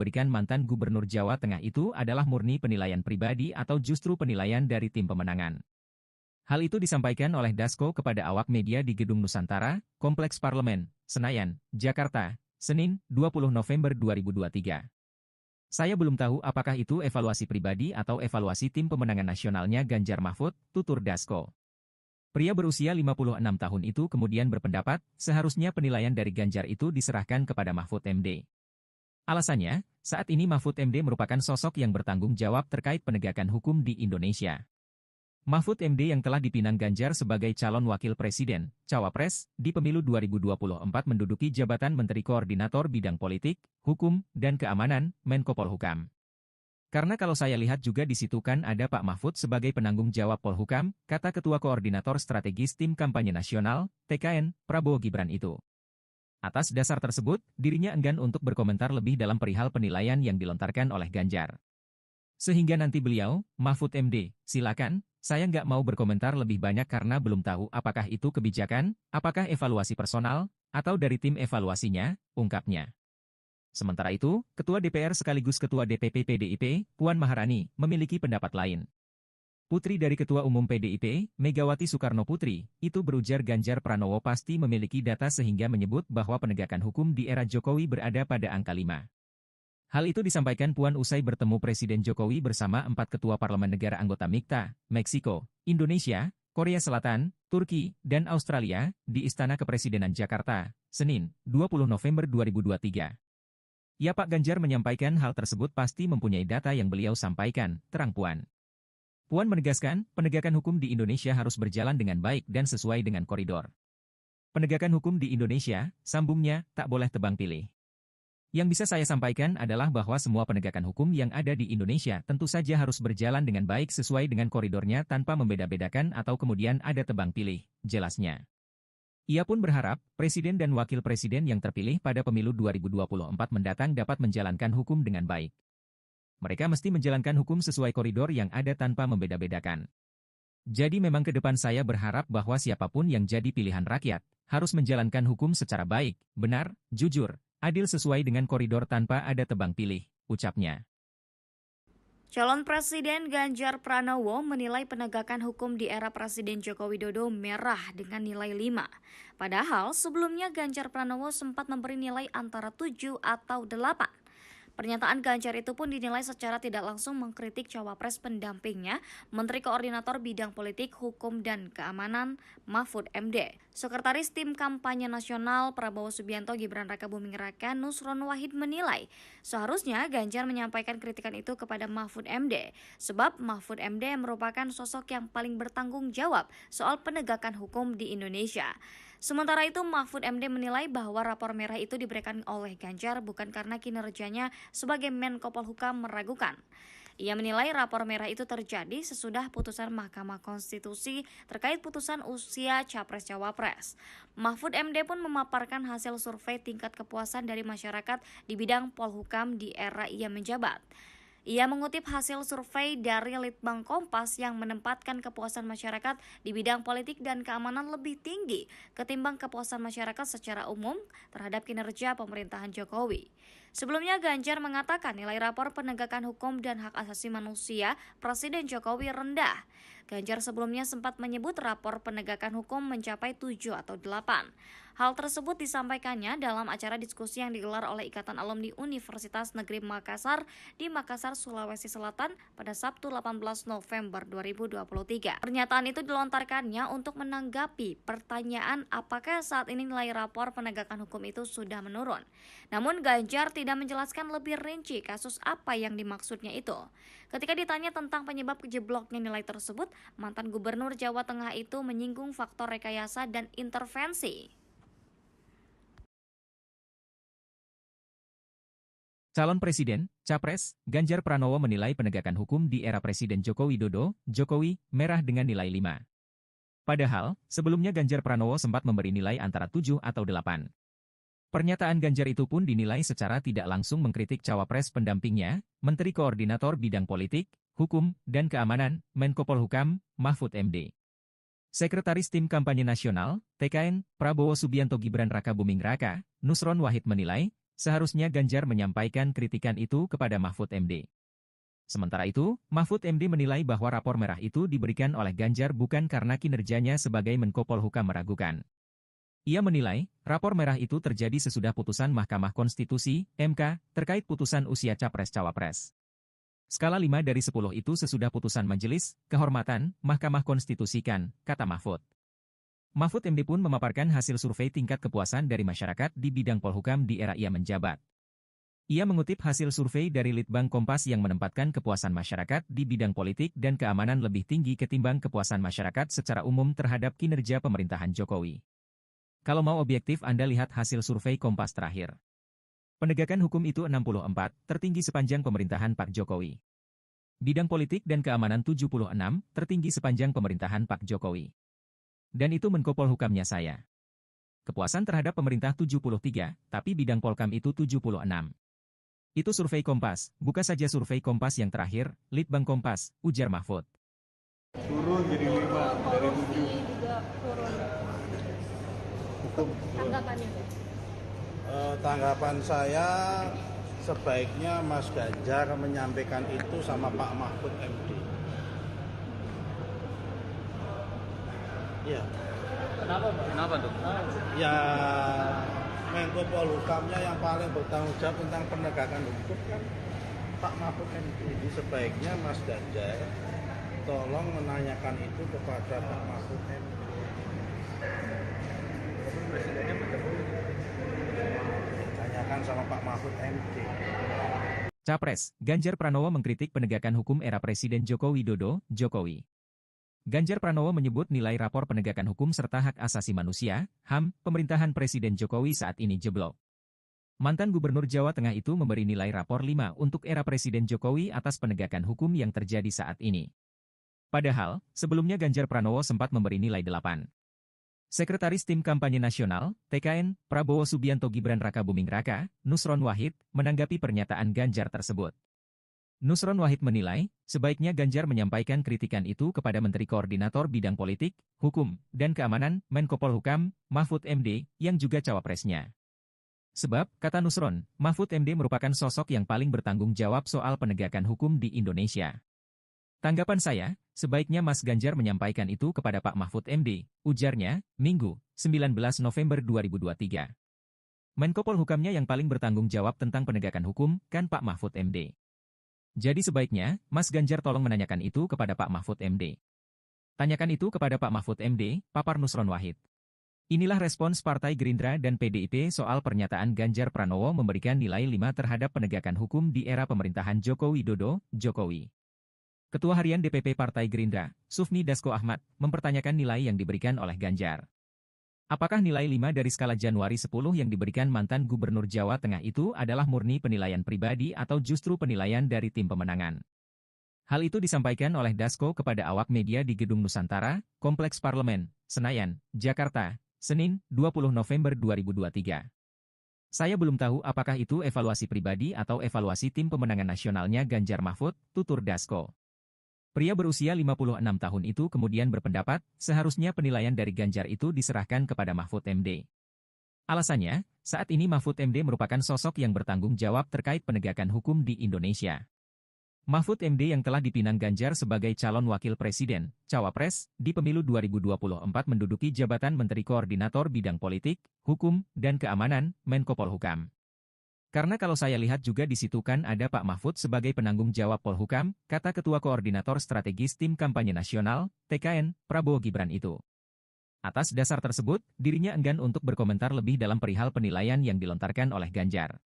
diberikan mantan Gubernur Jawa Tengah itu adalah murni penilaian pribadi atau justru penilaian dari tim pemenangan. Hal itu disampaikan oleh Dasko kepada awak media di Gedung Nusantara, Kompleks Parlemen, Senayan, Jakarta, Senin, 20 November 2023. Saya belum tahu apakah itu evaluasi pribadi atau evaluasi tim pemenangan nasionalnya Ganjar Mahfud, tutur Dasko. Pria berusia 56 tahun itu kemudian berpendapat, seharusnya penilaian dari Ganjar itu diserahkan kepada Mahfud MD. Alasannya, saat ini Mahfud MD merupakan sosok yang bertanggung jawab terkait penegakan hukum di Indonesia. Mahfud MD yang telah dipinang Ganjar sebagai calon wakil presiden, cawapres, di pemilu 2024 menduduki jabatan Menteri Koordinator Bidang Politik, Hukum, dan Keamanan, Menko Polhukam. Karena kalau saya lihat juga di situ kan ada Pak Mahfud sebagai penanggung jawab Polhukam, kata Ketua Koordinator Strategis Tim Kampanye Nasional, TKN, Prabowo Gibran itu. Atas dasar tersebut, dirinya enggan untuk berkomentar lebih dalam perihal penilaian yang dilontarkan oleh Ganjar. Sehingga nanti beliau, Mahfud MD, silakan, saya nggak mau berkomentar lebih banyak karena belum tahu apakah itu kebijakan, apakah evaluasi personal, atau dari tim evaluasinya, ungkapnya. Sementara itu, Ketua DPR sekaligus Ketua DPP PDIP, Puan Maharani, memiliki pendapat lain. Putri dari Ketua Umum PDIP, Megawati Soekarno Putri, itu berujar Ganjar Pranowo pasti memiliki data sehingga menyebut bahwa penegakan hukum di era Jokowi berada pada angka 5. Hal itu disampaikan Puan usai bertemu Presiden Jokowi bersama 4 ketua parlemen negara anggota MIKTA, Meksiko, Indonesia, Korea Selatan, Turki, dan Australia, di Istana Kepresidenan Jakarta, Senin, 20 November 2023. Ya Pak Ganjar menyampaikan hal tersebut pasti mempunyai data yang beliau sampaikan, terang Puan. Puan menegaskan, penegakan hukum di Indonesia harus berjalan dengan baik dan sesuai dengan koridor. Penegakan hukum di Indonesia, sambungnya, tak boleh tebang pilih. Yang bisa saya sampaikan adalah bahwa semua penegakan hukum yang ada di Indonesia tentu saja harus berjalan dengan baik sesuai dengan koridornya tanpa membeda-bedakan atau kemudian ada tebang pilih, jelasnya. Ia pun berharap, Presiden dan Wakil Presiden yang terpilih pada pemilu 2024 mendatang dapat menjalankan hukum dengan baik. Mereka mesti menjalankan hukum sesuai koridor yang ada tanpa membeda-bedakan. Jadi memang ke depan saya berharap bahwa siapapun yang jadi pilihan rakyat, harus menjalankan hukum secara baik, benar, jujur, adil sesuai dengan koridor tanpa ada tebang pilih, ucapnya. Calon Presiden Ganjar Pranowo menilai penegakan hukum di era Presiden Joko Widodo merah dengan nilai 5. Padahal sebelumnya Ganjar Pranowo sempat memberi nilai antara 7 atau 8. Pernyataan Ganjar itu pun dinilai secara tidak langsung mengkritik cawapres pendampingnya, Menteri Koordinator Bidang Politik, Hukum, dan Keamanan, Mahfud MD. Sekretaris Tim Kampanye Nasional Prabowo Subianto Gibran Raka Buming Raka Nusron Wahid menilai, seharusnya Ganjar menyampaikan kritikan itu kepada Mahfud MD, sebab Mahfud MD merupakan sosok yang paling bertanggung jawab soal penegakan hukum di Indonesia. Sementara itu, Mahfud MD menilai bahwa rapor merah itu diberikan oleh Ganjar bukan karena kinerjanya sebagai Menko Polhukam meragukan. Ia menilai rapor merah itu terjadi sesudah putusan Mahkamah Konstitusi terkait putusan usia Capres-Cawapres. Mahfud MD pun memaparkan hasil survei tingkat kepuasan dari masyarakat di bidang Polhukam di era ia menjabat. Ia mengutip hasil survei dari Litbang Kompas yang menempatkan kepuasan masyarakat di bidang politik dan keamanan lebih tinggi ketimbang kepuasan masyarakat secara umum terhadap kinerja pemerintahan Jokowi. Sebelumnya Ganjar mengatakan nilai rapor penegakan hukum dan hak asasi manusia Presiden Jokowi rendah. Ganjar sebelumnya sempat menyebut rapor penegakan hukum mencapai 7 atau 8. Hal tersebut disampaikannya dalam acara diskusi yang digelar oleh Ikatan Alumni Universitas Negeri Makassar di Makassar, Sulawesi Selatan pada Sabtu 18 November 2023. Pernyataan itu dilontarkannya untuk menanggapi pertanyaan apakah saat ini nilai rapor penegakan hukum itu sudah menurun. Namun Ganjar tidak menjelaskan lebih rinci kasus apa yang dimaksudnya itu. Ketika ditanya tentang penyebab jebloknya nilai tersebut, mantan Gubernur Jawa Tengah itu menyinggung faktor rekayasa dan intervensi. Calon Presiden, Capres, Ganjar Pranowo menilai penegakan hukum di era Presiden Joko Widodo, Jokowi, merah dengan nilai 5. Padahal, sebelumnya Ganjar Pranowo sempat memberi nilai antara 7 atau 8. Pernyataan Ganjar itu pun dinilai secara tidak langsung mengkritik cawapres pendampingnya, Menteri Koordinator Bidang Politik, Hukum, dan Keamanan, Menko Polhukam, Mahfud MD. Sekretaris Tim Kampanye Nasional, TKN, Prabowo Subianto Gibran Raka Buming Raka, Nusron Wahid menilai, Seharusnya Ganjar menyampaikan kritikan itu kepada Mahfud MD. Sementara itu, Mahfud MD menilai bahwa rapor merah itu diberikan oleh Ganjar bukan karena kinerjanya sebagai Menko Polhukam meragukan. Ia menilai, rapor merah itu terjadi sesudah putusan Mahkamah Konstitusi, MK, terkait putusan usia Capres-Cawapres. Skala 5 dari 10 itu sesudah putusan Majelis Kehormatan Mahkamah Konstitusi kan, kata Mahfud. Mahfud MD pun memaparkan hasil survei tingkat kepuasan dari masyarakat di bidang Polhukam di era ia menjabat. Ia mengutip hasil survei dari Litbang Kompas yang menempatkan kepuasan masyarakat di bidang politik dan keamanan lebih tinggi ketimbang kepuasan masyarakat secara umum terhadap kinerja pemerintahan Jokowi. Kalau mau objektif Anda lihat hasil survei Kompas terakhir. Penegakan hukum itu 64, tertinggi sepanjang pemerintahan Pak Jokowi. Bidang politik dan keamanan 76, tertinggi sepanjang pemerintahan Pak Jokowi. Dan itu Menko Polhukamnya saya. Kepuasan terhadap pemerintah 73, tapi bidang Polkam itu 76. Itu survei Kompas, buka saja survei Kompas yang terakhir, Litbang Kompas, ujar Mahfud. Turun jadi 5 dari 7. Juga turun. Tanggapannya? Tanggapan saya sebaiknya Mas Ganjar menyampaikan itu sama Pak Mahfud MD. Ya. Kenapa tuh? Ya, Menko Polhukamnya yang paling bertanggung jawab tentang penegakan hukum kan Pak Mahfud MD. Jadi sebaiknya Mas Ganjar tolong menanyakan itu kepada Pak Mahfud MD. Presidennya bertemu. Tanyakan sama Pak Mahfud MD. Capres, Ganjar Pranowo mengkritik penegakan hukum era Presiden Joko Widodo, Jokowi. Ganjar Pranowo menyebut nilai rapor penegakan hukum serta hak asasi manusia, HAM, pemerintahan Presiden Jokowi saat ini jeblok. Mantan Gubernur Jawa Tengah itu memberi nilai rapor 5 untuk era Presiden Jokowi atas penegakan hukum yang terjadi saat ini. Padahal, sebelumnya Ganjar Pranowo sempat memberi nilai 8. Sekretaris Tim Kampanye Nasional, TKN, Prabowo Subianto Gibran Raka Buming Raka, Nusron Wahid, menanggapi pernyataan Ganjar tersebut. Nusron Wahid menilai, sebaiknya Ganjar menyampaikan kritikan itu kepada Menteri Koordinator Bidang Politik, Hukum, dan Keamanan, Menko Polhukam, Mahfud MD, yang juga cawapresnya. Sebab, kata Nusron, Mahfud MD merupakan sosok yang paling bertanggung jawab soal penegakan hukum di Indonesia. Tanggapan saya, sebaiknya Mas Ganjar menyampaikan itu kepada Pak Mahfud MD, ujarnya, Minggu, 19 November 2023. Menko Polhukamnya yang paling bertanggung jawab tentang penegakan hukum, kan Pak Mahfud MD. Jadi sebaiknya, Mas Ganjar tolong menanyakan itu kepada Pak Mahfud MD. Tanyakan itu kepada Pak Mahfud MD, papar Nusron Wahid. Inilah respons Partai Gerindra dan PDIP soal pernyataan Ganjar Pranowo memberikan nilai 5 terhadap penegakan hukum di era pemerintahan Joko Widodo, Jokowi. Ketua Harian DPP Partai Gerindra, Sufmi Dasko Ahmad, mempertanyakan nilai yang diberikan oleh Ganjar. Apakah nilai 5 dari skala Januari 10 yang diberikan mantan Gubernur Jawa Tengah itu adalah murni penilaian pribadi atau justru penilaian dari tim pemenangan? Hal itu disampaikan oleh Dasko kepada awak media di Gedung Nusantara, Kompleks Parlemen, Senayan, Jakarta, Senin, 20 November 2023. Saya belum tahu apakah itu evaluasi pribadi atau evaluasi tim pemenangan nasionalnya Ganjar Mahfud, tutur Dasko. Pria berusia 56 tahun itu kemudian berpendapat, seharusnya penilaian dari Ganjar itu diserahkan kepada Mahfud MD. Alasannya, saat ini Mahfud MD merupakan sosok yang bertanggung jawab terkait penegakan hukum di Indonesia. Mahfud MD yang telah dipinang Ganjar sebagai calon wakil presiden, cawapres, di pemilu 2024 menduduki jabatan Menteri Koordinator Bidang Politik, Hukum, dan Keamanan, Menko Polhukam. Karena kalau saya lihat juga di situ kan ada Pak Mahfud sebagai penanggung jawab Polhukam, kata Ketua Koordinator Strategis Tim Kampanye Nasional, TKN, Prabowo Gibran itu. Atas dasar tersebut, dirinya enggan untuk berkomentar lebih dalam perihal penilaian yang dilontarkan oleh Ganjar.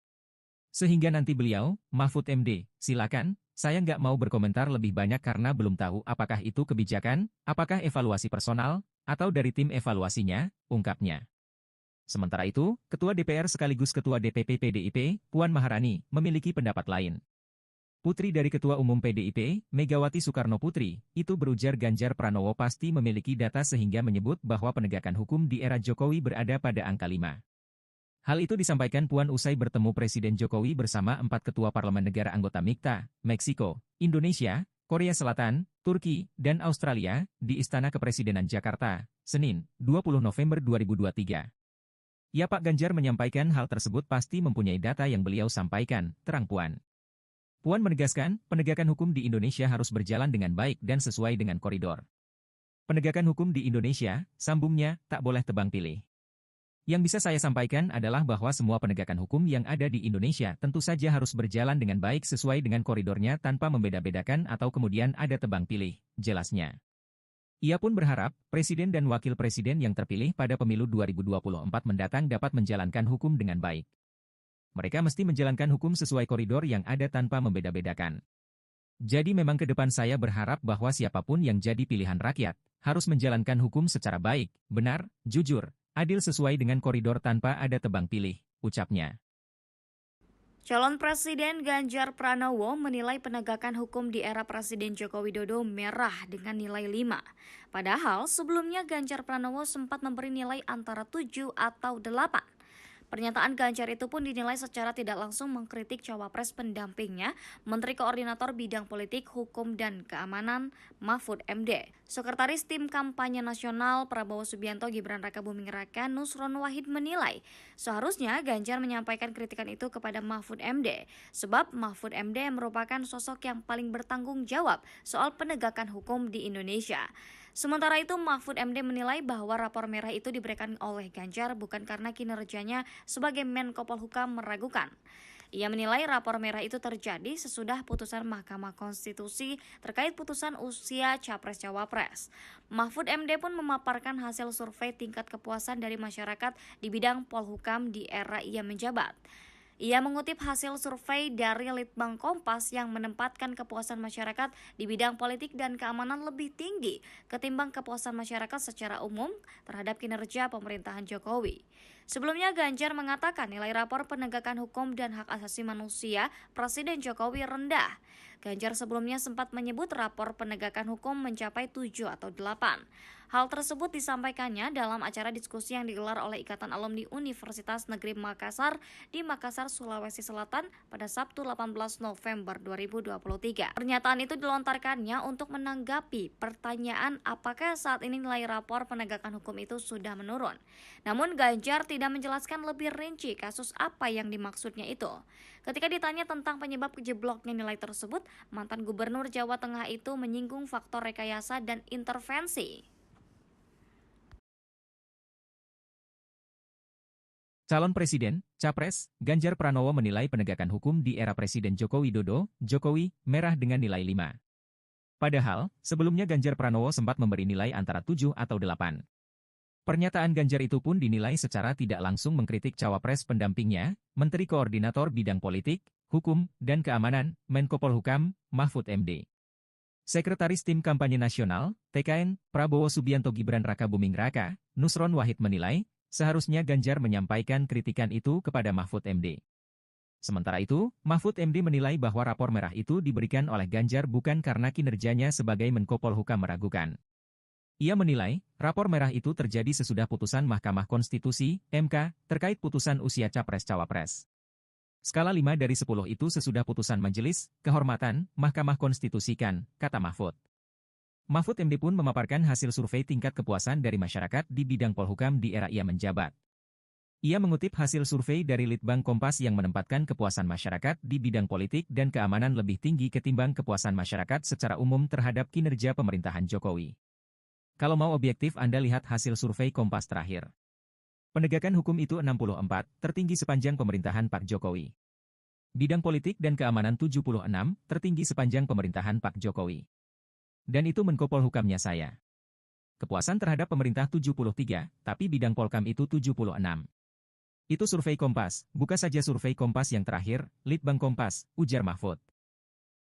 Sehingga nanti beliau, Mahfud MD, silakan, saya nggak mau berkomentar lebih banyak karena belum tahu apakah itu kebijakan, apakah evaluasi personal, atau dari tim evaluasinya, ungkapnya. Sementara itu, Ketua DPR sekaligus Ketua DPP PDIP, Puan Maharani, memiliki pendapat lain. Putri dari Ketua Umum PDIP, Megawati Soekarno Putri, itu berujar Ganjar Pranowo pasti memiliki data sehingga menyebut bahwa penegakan hukum di era Jokowi berada pada angka 5. Hal itu disampaikan Puan usai bertemu Presiden Jokowi bersama 4 ketua parlemen negara anggota MIKTA, Meksiko, Indonesia, Korea Selatan, Turki, dan Australia, di Istana Kepresidenan Jakarta, Senin, 20 November 2023. Ya, Pak Ganjar menyampaikan hal tersebut pasti mempunyai data yang beliau sampaikan, terang Puan. Puan menegaskan, penegakan hukum di Indonesia harus berjalan dengan baik dan sesuai dengan koridor. Penegakan hukum di Indonesia, sambungnya, tak boleh tebang pilih. Yang bisa saya sampaikan adalah bahwa semua penegakan hukum yang ada di Indonesia tentu saja harus berjalan dengan baik sesuai dengan koridornya tanpa membeda-bedakan atau kemudian ada tebang pilih, jelasnya. Ia pun berharap, Presiden dan Wakil Presiden yang terpilih pada pemilu 2024 mendatang dapat menjalankan hukum dengan baik. Mereka mesti menjalankan hukum sesuai koridor yang ada tanpa membeda-bedakan. Jadi memang ke depan saya berharap bahwa siapapun yang jadi pilihan rakyat, harus menjalankan hukum secara baik, benar, jujur, adil sesuai dengan koridor tanpa ada tebang pilih, ucapnya. Calon Presiden Ganjar Pranowo menilai penegakan hukum di era Presiden Joko Widodo merah dengan nilai 5. Padahal sebelumnya Ganjar Pranowo sempat memberi nilai antara 7 atau 8. Pernyataan Ganjar itu pun dinilai secara tidak langsung mengkritik cawapres pendampingnya, Menteri Koordinator Bidang Politik, Hukum, dan Keamanan Mahfud MD. Sekretaris Tim Kampanye Nasional Prabowo Subianto Gibran Rakabuming Raka Nusron Wahid menilai, seharusnya Ganjar menyampaikan kritikan itu kepada Mahfud MD, sebab Mahfud MD merupakan sosok yang paling bertanggung jawab soal penegakan hukum di Indonesia. Sementara itu, Mahfud MD menilai bahwa rapor merah itu diberikan oleh Ganjar bukan karena kinerjanya sebagai Menko Polhukam meragukan. Ia menilai rapor merah itu terjadi sesudah putusan Mahkamah Konstitusi terkait putusan usia Capres-Cawapres. Mahfud MD pun memaparkan hasil survei tingkat kepuasan dari masyarakat di bidang Polhukam di era ia menjabat. Ia mengutip hasil survei dari Litbang Kompas yang menempatkan kepuasan masyarakat di bidang politik dan keamanan lebih tinggi ketimbang kepuasan masyarakat secara umum terhadap kinerja pemerintahan Jokowi. Sebelumnya Ganjar mengatakan nilai rapor penegakan hukum dan hak asasi manusia Presiden Jokowi rendah. Ganjar sebelumnya sempat menyebut rapor penegakan hukum mencapai 7 atau 8. Hal tersebut disampaikannya dalam acara diskusi yang digelar oleh Ikatan Alumni Universitas Negeri Makassar di Makassar, Sulawesi Selatan pada Sabtu 18 November 2023. Pernyataan itu dilontarkannya untuk menanggapi pertanyaan apakah saat ini nilai rapor penegakan hukum itu sudah menurun. Namun Ganjar tidak menjelaskan lebih rinci kasus apa yang dimaksudnya itu. Ketika ditanya tentang penyebab jebloknya nilai tersebut, mantan Gubernur Jawa Tengah itu menyinggung faktor rekayasa dan intervensi. Calon Presiden, Capres, Ganjar Pranowo menilai penegakan hukum di era Presiden Joko Widodo, Jokowi, merah dengan nilai 5. Padahal, sebelumnya Ganjar Pranowo sempat memberi nilai antara 7 atau 8. Pernyataan Ganjar itu pun dinilai secara tidak langsung mengkritik cawapres pendampingnya, Menteri Koordinator Bidang Politik, Hukum, dan Keamanan, Menko Polhukam, Mahfud MD. Sekretaris Tim Kampanye Nasional, TKN, Prabowo Subianto Gibran Rakabuming Raka, Nusron Wahid menilai, seharusnya Ganjar menyampaikan kritikan itu kepada Mahfud MD. Sementara itu, Mahfud MD menilai bahwa rapor merah itu diberikan oleh Ganjar bukan karena kinerjanya sebagai Menko Polhukam meragukan. Ia menilai, rapor merah itu terjadi sesudah putusan Mahkamah Konstitusi, MK, terkait putusan usia Capres-Cawapres. Skala 5 dari 10 itu sesudah putusan Majelis Kehormatan Mahkamah Konstitusi kan, kata Mahfud. Mahfud MD pun memaparkan hasil survei tingkat kepuasan dari masyarakat di bidang Polhukam di era ia menjabat. Ia mengutip hasil survei dari Litbang Kompas yang menempatkan kepuasan masyarakat di bidang politik dan keamanan lebih tinggi ketimbang kepuasan masyarakat secara umum terhadap kinerja pemerintahan Jokowi. Kalau mau objektif Anda lihat hasil survei Kompas terakhir. Penegakan hukum itu 64, tertinggi sepanjang pemerintahan Pak Jokowi. Bidang politik dan keamanan 76, tertinggi sepanjang pemerintahan Pak Jokowi. Dan itu Menko Polhukamnya saya. Kepuasan terhadap pemerintah 73, tapi bidang Polkam itu 76. Itu survei Kompas, buka saja survei Kompas yang terakhir, Litbang Kompas, ujar Mahfud.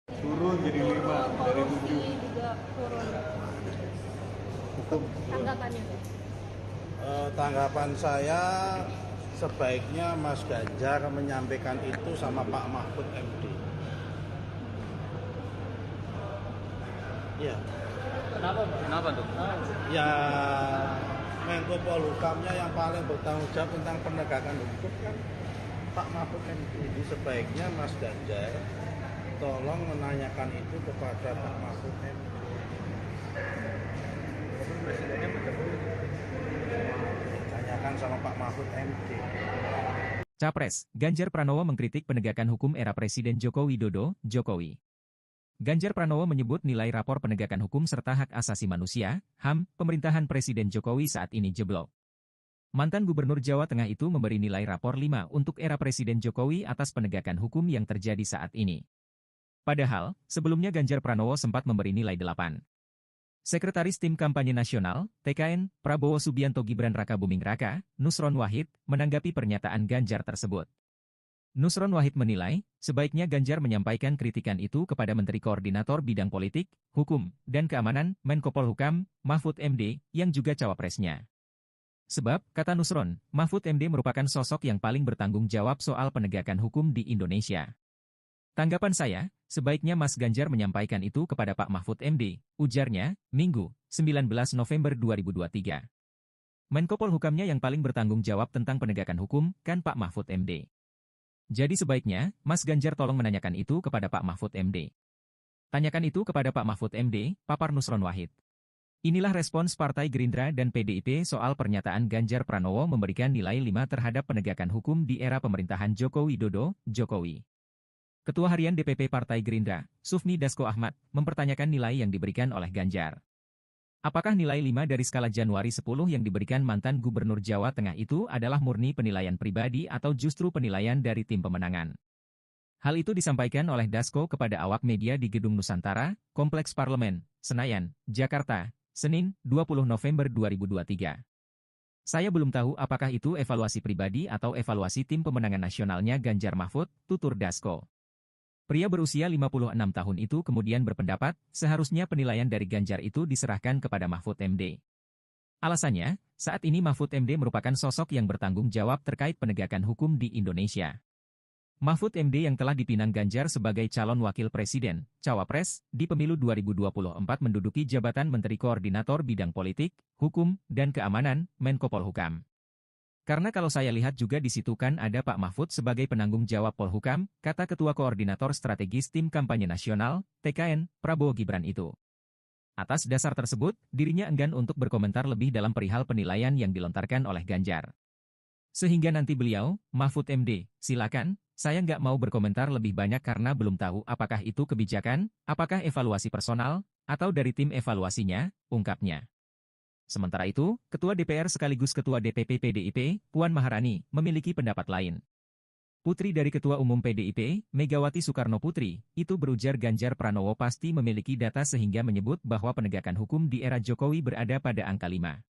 Turun jadi 5 dari 7. Juga turun. Tanggapannya? Tanggapan saya sebaiknya Mas Ganjar menyampaikan itu sama Pak Mahfud MD. Ya. Kenapa tuh? Ya, Menko Polhukamnya yang paling bertanggung jawab tentang penegakan hukum kan Pak Mahfud MD. Jadi sebaiknya Mas Ganjar tolong menanyakan itu kepada Pak Mahfud MD. Presidennya mendahului. dikerjakan sama Pak Mahfud MD. Capres, Ganjar Pranowo mengkritik penegakan hukum era Presiden Joko Widodo, Jokowi. Ganjar Pranowo menyebut nilai rapor penegakan hukum serta hak asasi manusia, HAM, pemerintahan Presiden Jokowi saat ini jeblok. Mantan Gubernur Jawa Tengah itu memberi nilai rapor 5 untuk era Presiden Jokowi atas penegakan hukum yang terjadi saat ini. Padahal, sebelumnya Ganjar Pranowo sempat memberi nilai 8. Sekretaris Tim Kampanye Nasional, TKN, Prabowo Subianto Gibran Rakabuming Raka, Nusron Wahid, menanggapi pernyataan Ganjar tersebut. Nusron Wahid menilai, sebaiknya Ganjar menyampaikan kritikan itu kepada Menteri Koordinator Bidang Politik, Hukum, dan Keamanan, Menko Polhukam, Mahfud MD, yang juga cawapresnya. Sebab, kata Nusron, Mahfud MD merupakan sosok yang paling bertanggung jawab soal penegakan hukum di Indonesia. Tanggapan saya, sebaiknya Mas Ganjar menyampaikan itu kepada Pak Mahfud MD, ujarnya, Minggu, 19 November 2023. Menko Polhukamnya yang paling bertanggung jawab tentang penegakan hukum, kan Pak Mahfud MD. Jadi sebaiknya, Mas Ganjar tolong menanyakan itu kepada Pak Mahfud MD. Tanyakan itu kepada Pak Mahfud MD, papar Nusron Wahid. Inilah respons Partai Gerindra dan PDIP soal pernyataan Ganjar Pranowo memberikan nilai 5 terhadap penegakan hukum di era pemerintahan Joko Widodo, Jokowi. Ketua Harian DPP Partai Gerindra, Sufmi Dasko Ahmad, mempertanyakan nilai yang diberikan oleh Ganjar. Apakah nilai 5 dari skala Januari 10 yang diberikan mantan Gubernur Jawa Tengah itu adalah murni penilaian pribadi atau justru penilaian dari tim pemenangan? Hal itu disampaikan oleh Dasko kepada awak media di Gedung Nusantara, Kompleks Parlemen, Senayan, Jakarta, Senin, 20 November 2023. Saya belum tahu apakah itu evaluasi pribadi atau evaluasi tim pemenangan nasionalnya Ganjar Mahfud, tutur Dasko. Pria berusia 56 tahun itu kemudian berpendapat, seharusnya penilaian dari Ganjar itu diserahkan kepada Mahfud MD. Alasannya, saat ini Mahfud MD merupakan sosok yang bertanggung jawab terkait penegakan hukum di Indonesia. Mahfud MD yang telah dipinang Ganjar sebagai calon wakil presiden, cawapres, di pemilu 2024 menduduki jabatan Menteri Koordinator Bidang Politik, Hukum, dan Keamanan, Menko Polhukam. Karena kalau saya lihat juga di situ kan ada Pak Mahfud sebagai penanggung jawab Polhukam, kata Ketua Koordinator Strategis Tim Kampanye Nasional, TKN, Prabowo Gibran itu. Atas dasar tersebut, dirinya enggan untuk berkomentar lebih dalam perihal penilaian yang dilontarkan oleh Ganjar. Sehingga nanti beliau, Mahfud MD, silakan, saya nggak mau berkomentar lebih banyak karena belum tahu apakah itu kebijakan, apakah evaluasi personal, atau dari tim evaluasinya, ungkapnya. Sementara itu, Ketua DPR sekaligus Ketua DPP PDIP, Puan Maharani, memiliki pendapat lain. Putri dari Ketua Umum PDIP, Megawati Soekarno Putri, itu berujar Ganjar Pranowo pasti memiliki data sehingga menyebut bahwa penegakan hukum di era Jokowi berada pada angka 5.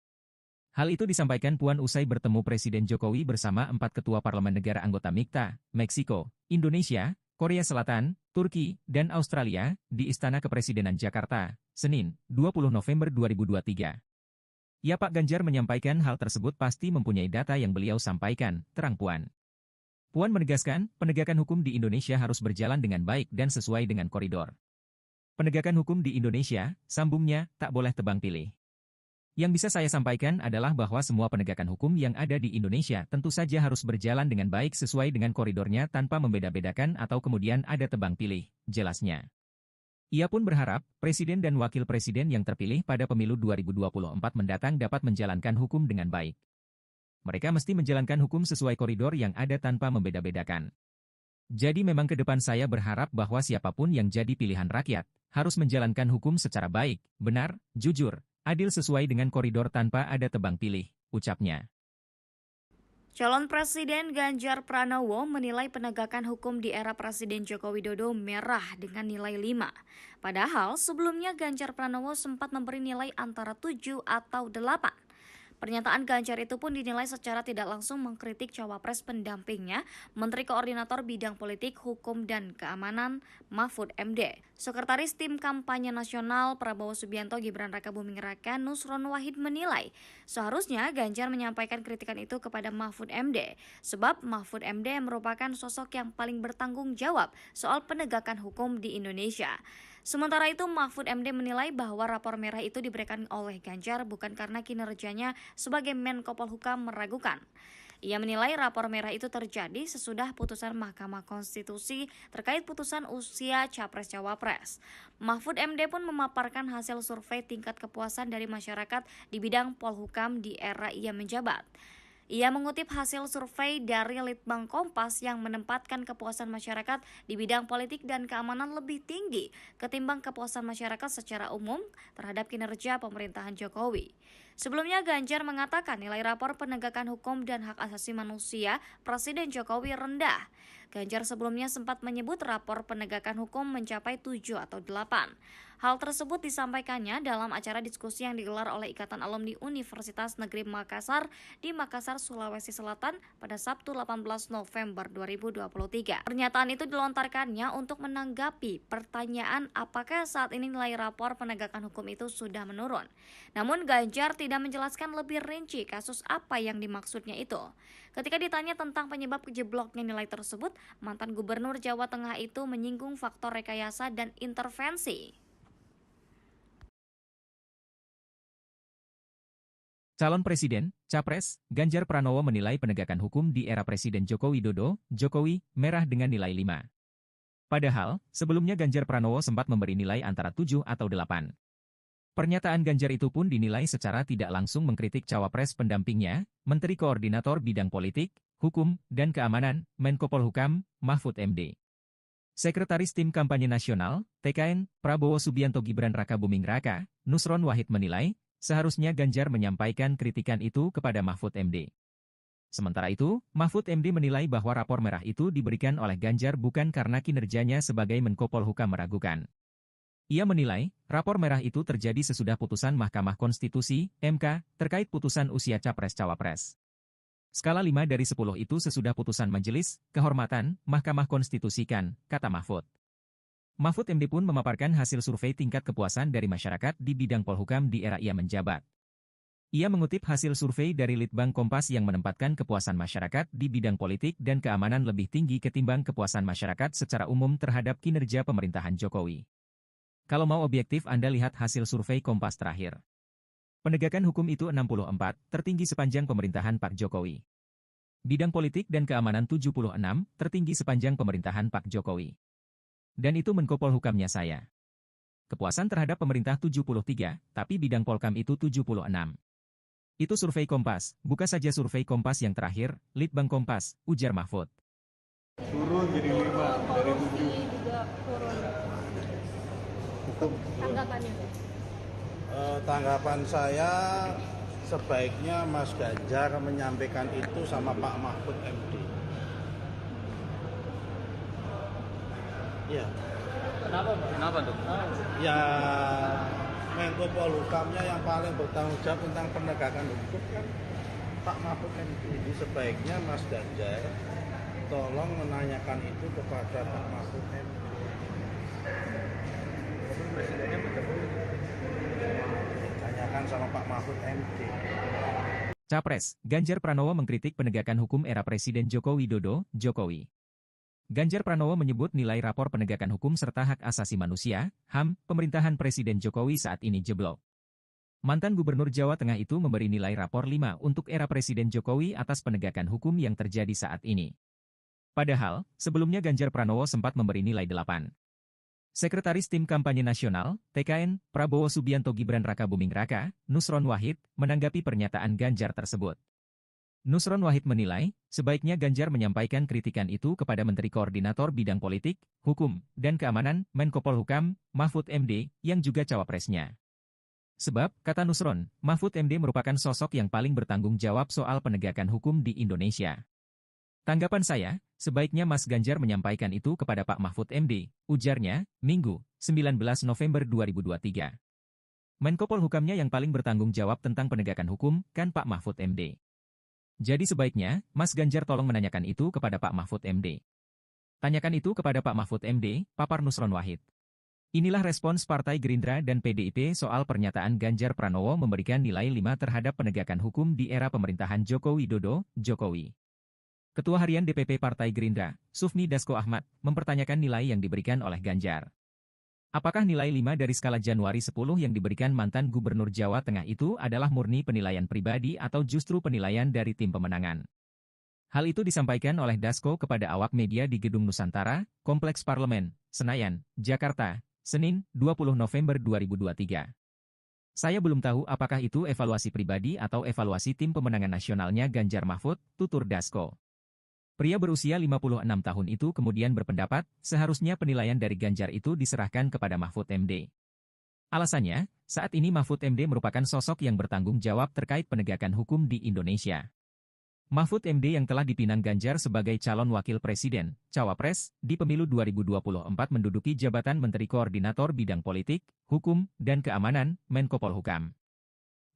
Hal itu disampaikan Puan usai bertemu Presiden Jokowi bersama 4 ketua parlemen negara anggota MIKTA, Meksiko, Indonesia, Korea Selatan, Turki, dan Australia, di Istana Kepresidenan Jakarta, Senin, 20 November 2023. Ya Pak Ganjar menyampaikan hal tersebut pasti mempunyai data yang beliau sampaikan, terang Puan. Puan menegaskan, penegakan hukum di Indonesia harus berjalan dengan baik dan sesuai dengan koridor. Penegakan hukum di Indonesia, sambungnya, tak boleh tebang pilih. Yang bisa saya sampaikan adalah bahwa semua penegakan hukum yang ada di Indonesia tentu saja harus berjalan dengan baik sesuai dengan koridornya tanpa membeda-bedakan atau kemudian ada tebang pilih, jelasnya. Ia pun berharap, Presiden dan Wakil Presiden yang terpilih pada pemilu 2024 mendatang dapat menjalankan hukum dengan baik. Mereka mesti menjalankan hukum sesuai koridor yang ada tanpa membeda-bedakan. Jadi memang ke depan saya berharap bahwa siapapun yang jadi pilihan rakyat, harus menjalankan hukum secara baik, benar, jujur, adil sesuai dengan koridor tanpa ada tebang pilih, ucapnya. Calon Presiden Ganjar Pranowo menilai penegakan hukum di era Presiden Joko Widodo merah dengan nilai 5. Padahal sebelumnya Ganjar Pranowo sempat memberi nilai antara 7 atau 8. Pernyataan Ganjar itu pun dinilai secara tidak langsung mengkritik cawapres pendampingnya, Menteri Koordinator Bidang Politik, Hukum, dan Keamanan, Mahfud MD. Sekretaris Tim Kampanye Nasional Prabowo Subianto Gibran Rakabuming Raka, Nusron Wahid menilai, seharusnya Ganjar menyampaikan kritikan itu kepada Mahfud MD, sebab Mahfud MD merupakan sosok yang paling bertanggung jawab soal penegakan hukum di Indonesia. Sementara itu, Mahfud MD menilai bahwa rapor merah itu diberikan oleh Ganjar bukan karena kinerjanya sebagai Menko Polhukam meragukan. Ia menilai rapor merah itu terjadi sesudah putusan Mahkamah Konstitusi terkait putusan usia Capres-Cawapres. Mahfud MD pun memaparkan hasil survei tingkat kepuasan dari masyarakat di bidang Polhukam di era ia menjabat. Ia mengutip hasil survei dari Litbang Kompas yang menempatkan kepuasan masyarakat di bidang politik dan keamanan lebih tinggi ketimbang kepuasan masyarakat secara umum terhadap kinerja pemerintahan Jokowi. Sebelumnya Ganjar mengatakan nilai rapor penegakan hukum dan hak asasi manusia Presiden Jokowi rendah. Ganjar sebelumnya sempat menyebut rapor penegakan hukum mencapai 7 atau 8. Hal tersebut disampaikannya dalam acara diskusi yang digelar oleh Ikatan Alumni Universitas Negeri Makassar di Makassar, Sulawesi Selatan pada Sabtu 18 November 2023. Pernyataan itu dilontarkannya untuk menanggapi pertanyaan apakah saat ini nilai rapor penegakan hukum itu sudah menurun. Namun Ganjar tidak menjelaskan lebih rinci kasus apa yang dimaksudnya itu. Ketika ditanya tentang penyebab jebloknya nilai tersebut, mantan Gubernur Jawa Tengah itu menyinggung faktor rekayasa dan intervensi. Calon Presiden, Capres, Ganjar Pranowo menilai penegakan hukum di era Presiden Joko Widodo, Jokowi, merah dengan nilai 5. Padahal, sebelumnya Ganjar Pranowo sempat memberi nilai antara 7 atau 8. Pernyataan Ganjar itu pun dinilai secara tidak langsung mengkritik cawapres pendampingnya, Menteri Koordinator Bidang Politik, Hukum, dan Keamanan, Menko Polhukam, Mahfud MD. Sekretaris Tim Kampanye Nasional, TKN, Prabowo Subianto Gibran Rakabuming Raka, Nusron Wahid menilai, seharusnya Ganjar menyampaikan kritikan itu kepada Mahfud MD. Sementara itu, Mahfud MD menilai bahwa rapor merah itu diberikan oleh Ganjar bukan karena kinerjanya sebagai Menko Polhukam meragukan. Ia menilai, rapor merah itu terjadi sesudah putusan Mahkamah Konstitusi, MK, terkait putusan usia Capres-Cawapres. Skala 5 dari 10 itu sesudah putusan Majelis Kehormatan Mahkamah Konstitusi kan, kata Mahfud. Mahfud MD pun memaparkan hasil survei tingkat kepuasan dari masyarakat di bidang Polhukam di era ia menjabat. Ia mengutip hasil survei dari Litbang Kompas yang menempatkan kepuasan masyarakat di bidang politik dan keamanan lebih tinggi ketimbang kepuasan masyarakat secara umum terhadap kinerja pemerintahan Jokowi. Kalau mau objektif Anda lihat hasil survei Kompas terakhir. Penegakan hukum itu 64, tertinggi sepanjang pemerintahan Pak Jokowi. Bidang politik dan keamanan 76, tertinggi sepanjang pemerintahan Pak Jokowi. Dan itu Menko Polhukamnya saya. Kepuasan terhadap pemerintah 73, tapi bidang Polkam itu 76. Itu survei Kompas, buka saja survei Kompas yang terakhir, Litbang Kompas, ujar Mahfud. Turun jadi 5 dari 7. Juga turun. Tanggapannya? Tanggapan saya sebaiknya Mas Ganjar menyampaikan itu sama Pak Mahfud MD. Ya. Kenapa tuh? Ya, Menko Polhukamnya yang paling bertanggung jawab tentang penegakan hukum kan Pak Mahfud MD. Jadi sebaiknya Mas Ganjar tolong menanyakan itu kepada Pak Mahfud MD. Tanyakan sama Pak Mahfud MD. Capres, Ganjar Pranowo mengkritik penegakan hukum era Presiden Joko Widodo, Jokowi. Ganjar Pranowo menyebut nilai rapor penegakan hukum serta hak asasi manusia, HAM, pemerintahan Presiden Jokowi saat ini jeblok. Mantan Gubernur Jawa Tengah itu memberi nilai rapor 5 untuk era Presiden Jokowi atas penegakan hukum yang terjadi saat ini. Padahal, sebelumnya Ganjar Pranowo sempat memberi nilai 8. Sekretaris Tim Kampanye Nasional, TKN, Prabowo Subianto Gibran Rakabuming Raka, Nusron Wahid, menanggapi pernyataan Ganjar tersebut. Nusron Wahid menilai, sebaiknya Ganjar menyampaikan kritikan itu kepada Menteri Koordinator Bidang Politik, Hukum, dan Keamanan, Menko Polhukam, Mahfud MD, yang juga cawapresnya. Sebab, kata Nusron, Mahfud MD merupakan sosok yang paling bertanggung jawab soal penegakan hukum di Indonesia. Tanggapan saya, sebaiknya Mas Ganjar menyampaikan itu kepada Pak Mahfud MD, ujarnya, Minggu, 19 November 2023. Menko Polhukamnya yang paling bertanggung jawab tentang penegakan hukum, kan Pak Mahfud MD. Jadi sebaiknya, Mas Ganjar tolong menanyakan itu kepada Pak Mahfud MD. Tanyakan itu kepada Pak Mahfud MD, papar Nusron Wahid. Inilah respons Partai Gerindra dan PDIP soal pernyataan Ganjar Pranowo memberikan nilai 5 terhadap penegakan hukum di era pemerintahan Joko Widodo, Jokowi. Ketua Harian DPP Partai Gerindra, Sufmi Dasko Ahmad, mempertanyakan nilai yang diberikan oleh Ganjar. Apakah nilai 5 dari skala Januari 10 yang diberikan mantan Gubernur Jawa Tengah itu adalah murni penilaian pribadi atau justru penilaian dari tim pemenangan? Hal itu disampaikan oleh Dasko kepada awak media di Gedung Nusantara, Kompleks Parlemen, Senayan, Jakarta, Senin, 20 November 2023. Saya belum tahu apakah itu evaluasi pribadi atau evaluasi tim pemenangan nasionalnya Ganjar Mahfud, tutur Dasko. Pria berusia 56 tahun itu kemudian berpendapat, seharusnya penilaian dari Ganjar itu diserahkan kepada Mahfud MD. Alasannya, saat ini Mahfud MD merupakan sosok yang bertanggung jawab terkait penegakan hukum di Indonesia. Mahfud MD yang telah dipinang Ganjar sebagai calon wakil presiden, cawapres, di pemilu 2024 menduduki jabatan Menteri Koordinator Bidang Politik, Hukum, dan Keamanan, Menko Polhukam.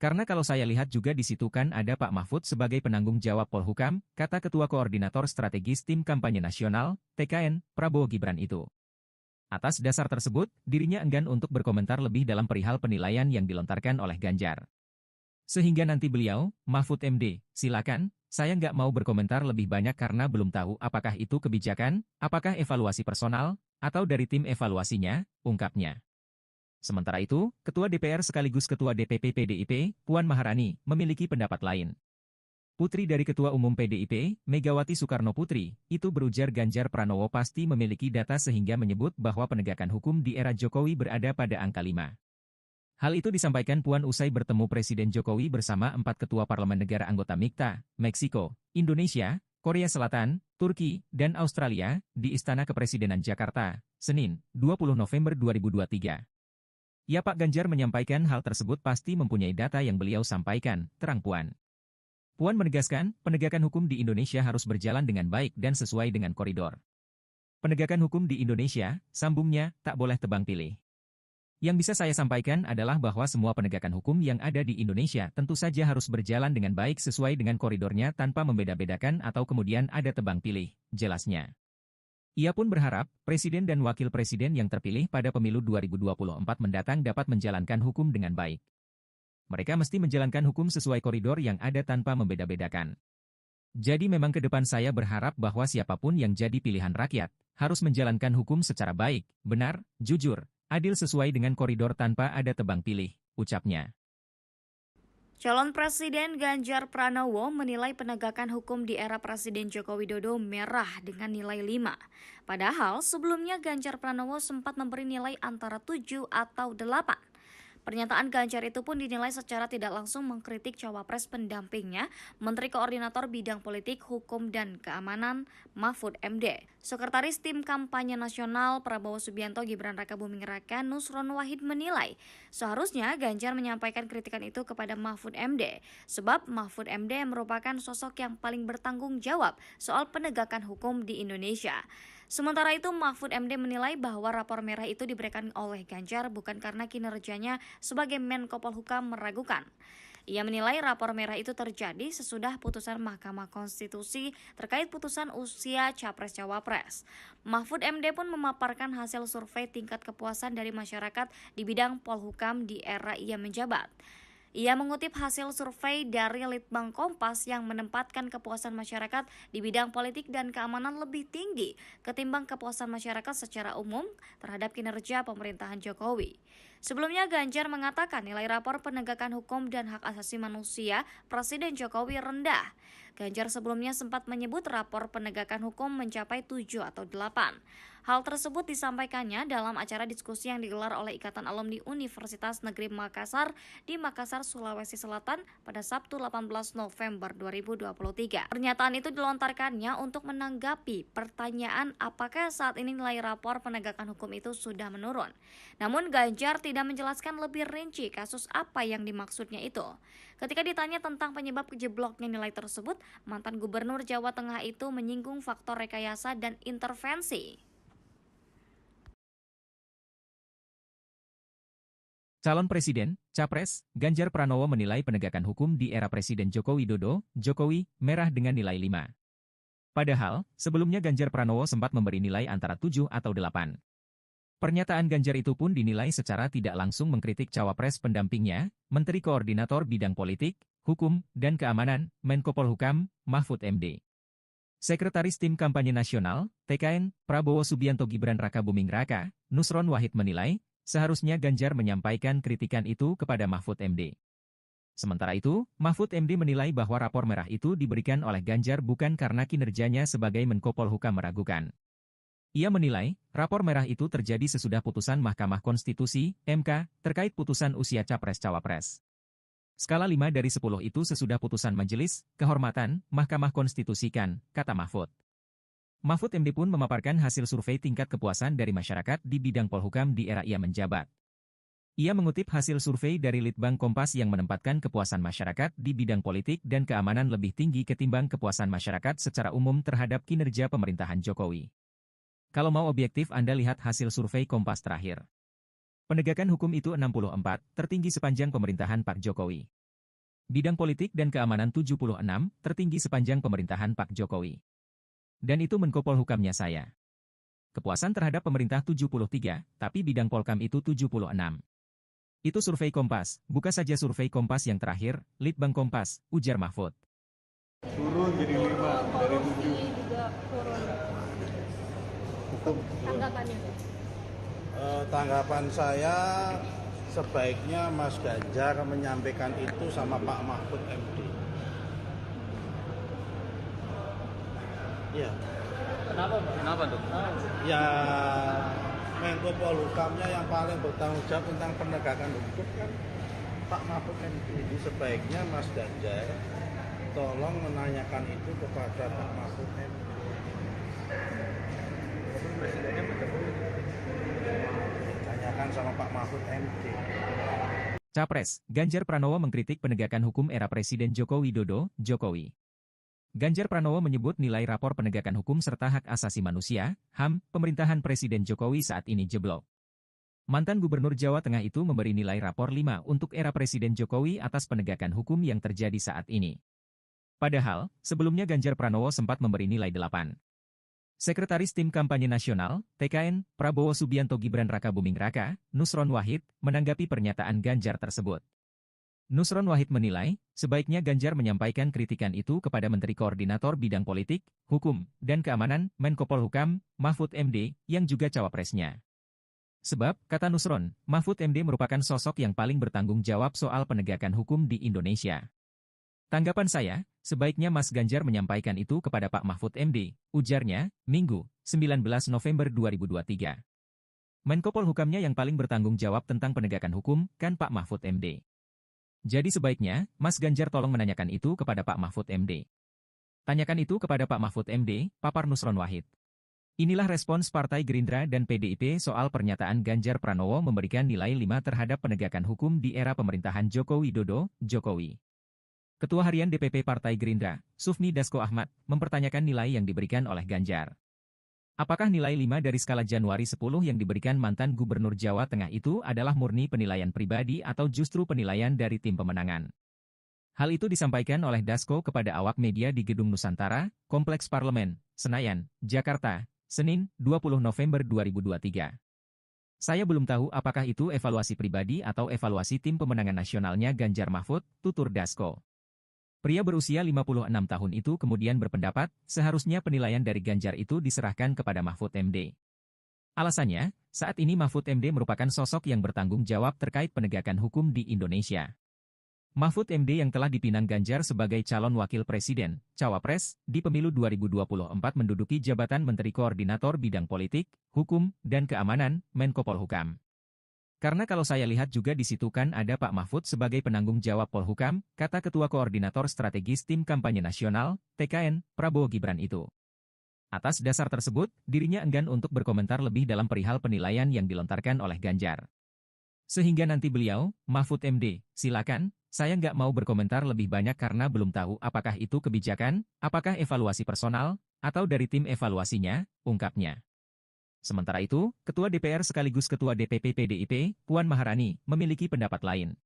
Karena kalau saya lihat juga di situ kan ada Pak Mahfud sebagai penanggung jawab Polhukam, kata Ketua Koordinator Strategis Tim Kampanye Nasional, TKN, Prabowo Gibran itu. Atas dasar tersebut, dirinya enggan untuk berkomentar lebih dalam perihal penilaian yang dilontarkan oleh Ganjar. Sehingga nanti beliau, Mahfud MD, silakan, saya nggak mau berkomentar lebih banyak karena belum tahu apakah itu kebijakan, apakah evaluasi personal, atau dari tim evaluasinya, ungkapnya. Sementara itu, Ketua DPR sekaligus Ketua DPP PDIP, Puan Maharani, memiliki pendapat lain. Putri dari Ketua Umum PDIP, Megawati Soekarno Putri, itu berujar Ganjar Pranowo pasti memiliki data sehingga menyebut bahwa penegakan hukum di era Jokowi berada pada angka 5. Hal itu disampaikan Puan usai bertemu Presiden Jokowi bersama 4 ketua parlemen negara anggota MIKTA, Meksiko, Indonesia, Korea Selatan, Turki, dan Australia, di Istana Kepresidenan Jakarta, Senin, 20 November 2023. Ya Pak Ganjar menyampaikan hal tersebut pasti mempunyai data yang beliau sampaikan, terang Puan. Puan menegaskan, penegakan hukum di Indonesia harus berjalan dengan baik dan sesuai dengan koridor. Penegakan hukum di Indonesia, sambungnya, tak boleh tebang pilih. Yang bisa saya sampaikan adalah bahwa semua penegakan hukum yang ada di Indonesia tentu saja harus berjalan dengan baik sesuai dengan koridornya tanpa membeda-bedakan atau kemudian ada tebang pilih, jelasnya. Ia pun berharap, Presiden dan Wakil Presiden yang terpilih pada pemilu 2024 mendatang dapat menjalankan hukum dengan baik. Mereka mesti menjalankan hukum sesuai koridor yang ada tanpa membeda-bedakan. Jadi memang ke depan saya berharap bahwa siapapun yang jadi pilihan rakyat, harus menjalankan hukum secara baik, benar, jujur, adil sesuai dengan koridor tanpa ada tebang pilih, ucapnya. Calon Presiden Ganjar Pranowo menilai penegakan hukum di era Presiden Joko Widodo merah dengan nilai 5. Padahal sebelumnya Ganjar Pranowo sempat memberi nilai antara 7 atau 8. Pernyataan Ganjar itu pun dinilai secara tidak langsung mengkritik cawapres pendampingnya, Menteri Koordinator Bidang Politik, Hukum, dan Keamanan, Mahfud MD. Sekretaris Tim Kampanye Nasional Prabowo Subianto Gibran Rakabuming Raka Nusron Wahid menilai, seharusnya Ganjar menyampaikan kritikan itu kepada Mahfud MD, sebab Mahfud MD merupakan sosok yang paling bertanggung jawab soal penegakan hukum di Indonesia. Sementara itu, Mahfud MD menilai bahwa rapor merah itu diberikan oleh Ganjar bukan karena kinerjanya sebagai Menko Polhukam meragukan. Ia menilai rapor merah itu terjadi sesudah putusan Mahkamah Konstitusi terkait putusan usia Capres-Cawapres. Mahfud MD pun memaparkan hasil survei tingkat kepuasan dari masyarakat di bidang Polhukam di era ia menjabat. Ia mengutip hasil survei dari Litbang Kompas yang menempatkan kepuasan masyarakat di bidang politik dan keamanan lebih tinggi ketimbang kepuasan masyarakat secara umum terhadap kinerja pemerintahan Jokowi. Sebelumnya Ganjar mengatakan nilai rapor penegakan hukum dan hak asasi manusia Presiden Jokowi rendah. Ganjar sebelumnya sempat menyebut rapor penegakan hukum mencapai 7 atau 8. Hal tersebut disampaikannya dalam acara diskusi yang digelar oleh Ikatan Alumni Universitas Negeri Makassar di Makassar, Sulawesi Selatan pada Sabtu 18 November 2023. Pernyataan itu dilontarkannya untuk menanggapi pertanyaan apakah saat ini nilai rapor penegakan hukum itu sudah menurun. Namun Ganjar tidak menjelaskan lebih rinci kasus apa yang dimaksudnya itu. Ketika ditanya tentang penyebab jebloknya nilai tersebut, mantan Gubernur Jawa Tengah itu menyinggung faktor rekayasa dan intervensi. Calon Presiden, Capres, Ganjar Pranowo menilai penegakan hukum di era Presiden Joko Widodo, Jokowi, merah dengan nilai 5. Padahal, sebelumnya Ganjar Pranowo sempat memberi nilai antara 7 atau 8. Pernyataan Ganjar itu pun dinilai secara tidak langsung mengkritik cawapres pendampingnya, Menteri Koordinator Bidang Politik, Hukum, dan Keamanan, Menko Polhukam, Mahfud MD. Sekretaris Tim Kampanye Nasional, TKN, Prabowo Subianto Gibran Rakabuming Raka, Nusron Wahid menilai, seharusnya Ganjar menyampaikan kritikan itu kepada Mahfud MD. Sementara itu, Mahfud MD menilai bahwa rapor merah itu diberikan oleh Ganjar bukan karena kinerjanya sebagai Menko Polhukam meragukan. Ia menilai, rapor merah itu terjadi sesudah putusan Mahkamah Konstitusi, MK, terkait putusan usia Capres-Cawapres. Skala 5 dari 10 itu sesudah putusan Majelis Kehormatan Mahkamah Konstitusi kan, kata Mahfud. Mahfud MD pun memaparkan hasil survei tingkat kepuasan dari masyarakat di bidang polhukam di era ia menjabat. Ia mengutip hasil survei dari Litbang Kompas yang menempatkan kepuasan masyarakat di bidang politik dan keamanan lebih tinggi ketimbang kepuasan masyarakat secara umum terhadap kinerja pemerintahan Jokowi. Kalau mau objektif Anda lihat hasil survei Kompas terakhir. Penegakan hukum itu 64, tertinggi sepanjang pemerintahan Pak Jokowi. Bidang politik dan keamanan 76, tertinggi sepanjang pemerintahan Pak Jokowi. Dan itu Menko Polhukamnya saya. Kepuasan terhadap pemerintah 73, tapi bidang Polkam itu 76. Itu survei Kompas, buka saja survei Kompas yang terakhir, Litbang Kompas, ujar Mahfud. Turun jadi 5 dari 7. Juga turun. Tanggapannya? Tanggapan saya sebaiknya Mas Ganjar menyampaikan itu sama Pak Mahfud MD. Ya. Kenapa tuh? Ya, Menko Polhukamnya yang paling bertanggung jawab tentang penegakan hukum kan Pak Mahfud MD. Jadi sebaiknya Mas Ganjar tolong menanyakan itu kepada Pak Mahfud MD. Presidennya Tanyakan sama Pak Mahfud MD. Capres, Ganjar Pranowo mengkritik penegakan hukum era Presiden Joko Widodo, Jokowi. Ganjar Pranowo menyebut nilai rapor penegakan hukum serta hak asasi manusia, HAM, pemerintahan Presiden Jokowi saat ini jeblok. Mantan Gubernur Jawa Tengah itu memberi nilai rapor 5 untuk era Presiden Jokowi atas penegakan hukum yang terjadi saat ini. Padahal, sebelumnya Ganjar Pranowo sempat memberi nilai 8. Sekretaris Tim Kampanye Nasional, TKN, Prabowo Subianto Gibran Raka Buming Raka, Nusron Wahid, menanggapi pernyataan Ganjar tersebut. Nusron Wahid menilai, sebaiknya Ganjar menyampaikan kritikan itu kepada Menteri Koordinator Bidang Politik, Hukum, dan Keamanan, Menko Polhukam, Mahfud MD, yang juga cawapresnya. Sebab, kata Nusron, Mahfud MD merupakan sosok yang paling bertanggung jawab soal penegakan hukum di Indonesia. Tanggapan saya, sebaiknya Mas Ganjar menyampaikan itu kepada Pak Mahfud MD, ujarnya, Minggu, 19 November 2023. Menko Polhukamnya yang paling bertanggung jawab tentang penegakan hukum, kan Pak Mahfud MD. Jadi sebaiknya, Mas Ganjar tolong menanyakan itu kepada Pak Mahfud MD. Tanyakan itu kepada Pak Mahfud MD, papar Nusron Wahid. Inilah respons Partai Gerindra dan PDIP soal pernyataan Ganjar Pranowo memberikan nilai 5 terhadap penegakan hukum di era pemerintahan Joko Widodo, Jokowi. Ketua Harian DPP Partai Gerindra, Sufmi Dasko Ahmad, mempertanyakan nilai yang diberikan oleh Ganjar. Apakah nilai 5 dari skala Januari 10 yang diberikan mantan Gubernur Jawa Tengah itu adalah murni penilaian pribadi atau justru penilaian dari tim pemenangan? Hal itu disampaikan oleh Dasko kepada awak media di Gedung Nusantara, Kompleks Parlemen, Senayan, Jakarta, Senin, 20 November 2023. Saya belum tahu apakah itu evaluasi pribadi atau evaluasi tim pemenangan nasionalnya Ganjar Mahfud, tutur Dasko. Pria berusia 56 tahun itu kemudian berpendapat, seharusnya penilaian dari Ganjar itu diserahkan kepada Mahfud MD. Alasannya, saat ini Mahfud MD merupakan sosok yang bertanggung jawab terkait penegakan hukum di Indonesia. Mahfud MD yang telah dipinang Ganjar sebagai calon wakil presiden, cawapres, di pemilu 2024 menduduki jabatan Menteri Koordinator Bidang Politik, Hukum, dan Keamanan, Menko Polhukam. Karena kalau saya lihat juga di situ kan ada Pak Mahfud sebagai penanggung jawab Polhukam, kata Ketua Koordinator Strategis Tim Kampanye Nasional, TKN, Prabowo Gibran itu. Atas dasar tersebut, dirinya enggan untuk berkomentar lebih dalam perihal penilaian yang dilontarkan oleh Ganjar. Sehingga nanti beliau, Mahfud MD, silakan, saya nggak mau berkomentar lebih banyak karena belum tahu apakah itu kebijakan, apakah evaluasi personal, atau dari tim evaluasinya, ungkapnya. Sementara itu, Ketua DPR sekaligus Ketua DPP PDIP, Puan Maharani, memiliki pendapat lain.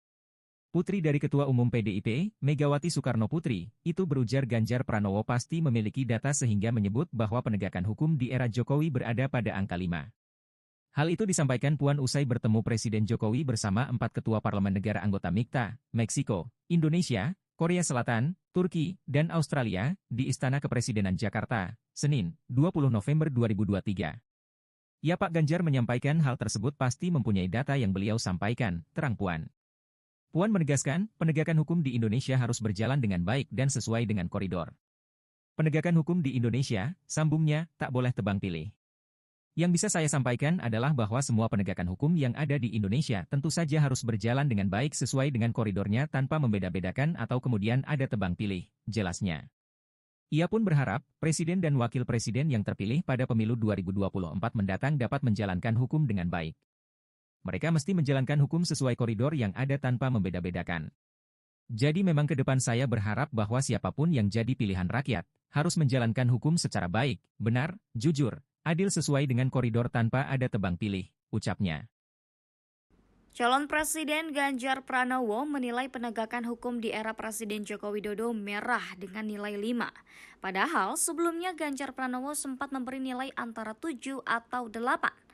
Putri dari Ketua Umum PDIP, Megawati Soekarno Putri, itu berujar Ganjar Pranowo pasti memiliki data sehingga menyebut bahwa penegakan hukum di era Jokowi berada pada angka 5. Hal itu disampaikan Puan usai bertemu Presiden Jokowi bersama 4 ketua parlemen negara anggota MIKTA, Meksiko, Indonesia, Korea Selatan, Turki, dan Australia, di Istana Kepresidenan Jakarta, Senin, 20 November 2023. Ya Pak Ganjar menyampaikan hal tersebut pasti mempunyai data yang beliau sampaikan, terang Puan. Puan menegaskan, penegakan hukum di Indonesia harus berjalan dengan baik dan sesuai dengan koridor. Penegakan hukum di Indonesia, sambungnya, tak boleh tebang pilih. Yang bisa saya sampaikan adalah bahwa semua penegakan hukum yang ada di Indonesia tentu saja harus berjalan dengan baik sesuai dengan koridornya tanpa membeda-bedakan atau kemudian ada tebang pilih, jelasnya. Ia pun berharap, Presiden dan Wakil Presiden yang terpilih pada pemilu 2024 mendatang dapat menjalankan hukum dengan baik. Mereka mesti menjalankan hukum sesuai koridor yang ada tanpa membeda-bedakan. Jadi memang ke depan saya berharap bahwa siapapun yang jadi pilihan rakyat, harus menjalankan hukum secara baik, benar, jujur, adil sesuai dengan koridor tanpa ada tebang pilih, ucapnya. Calon Presiden Ganjar Pranowo menilai penegakan hukum di era Presiden Joko Widodo merah dengan nilai 5. Padahal sebelumnya Ganjar Pranowo sempat memberi nilai antara 7 atau 8.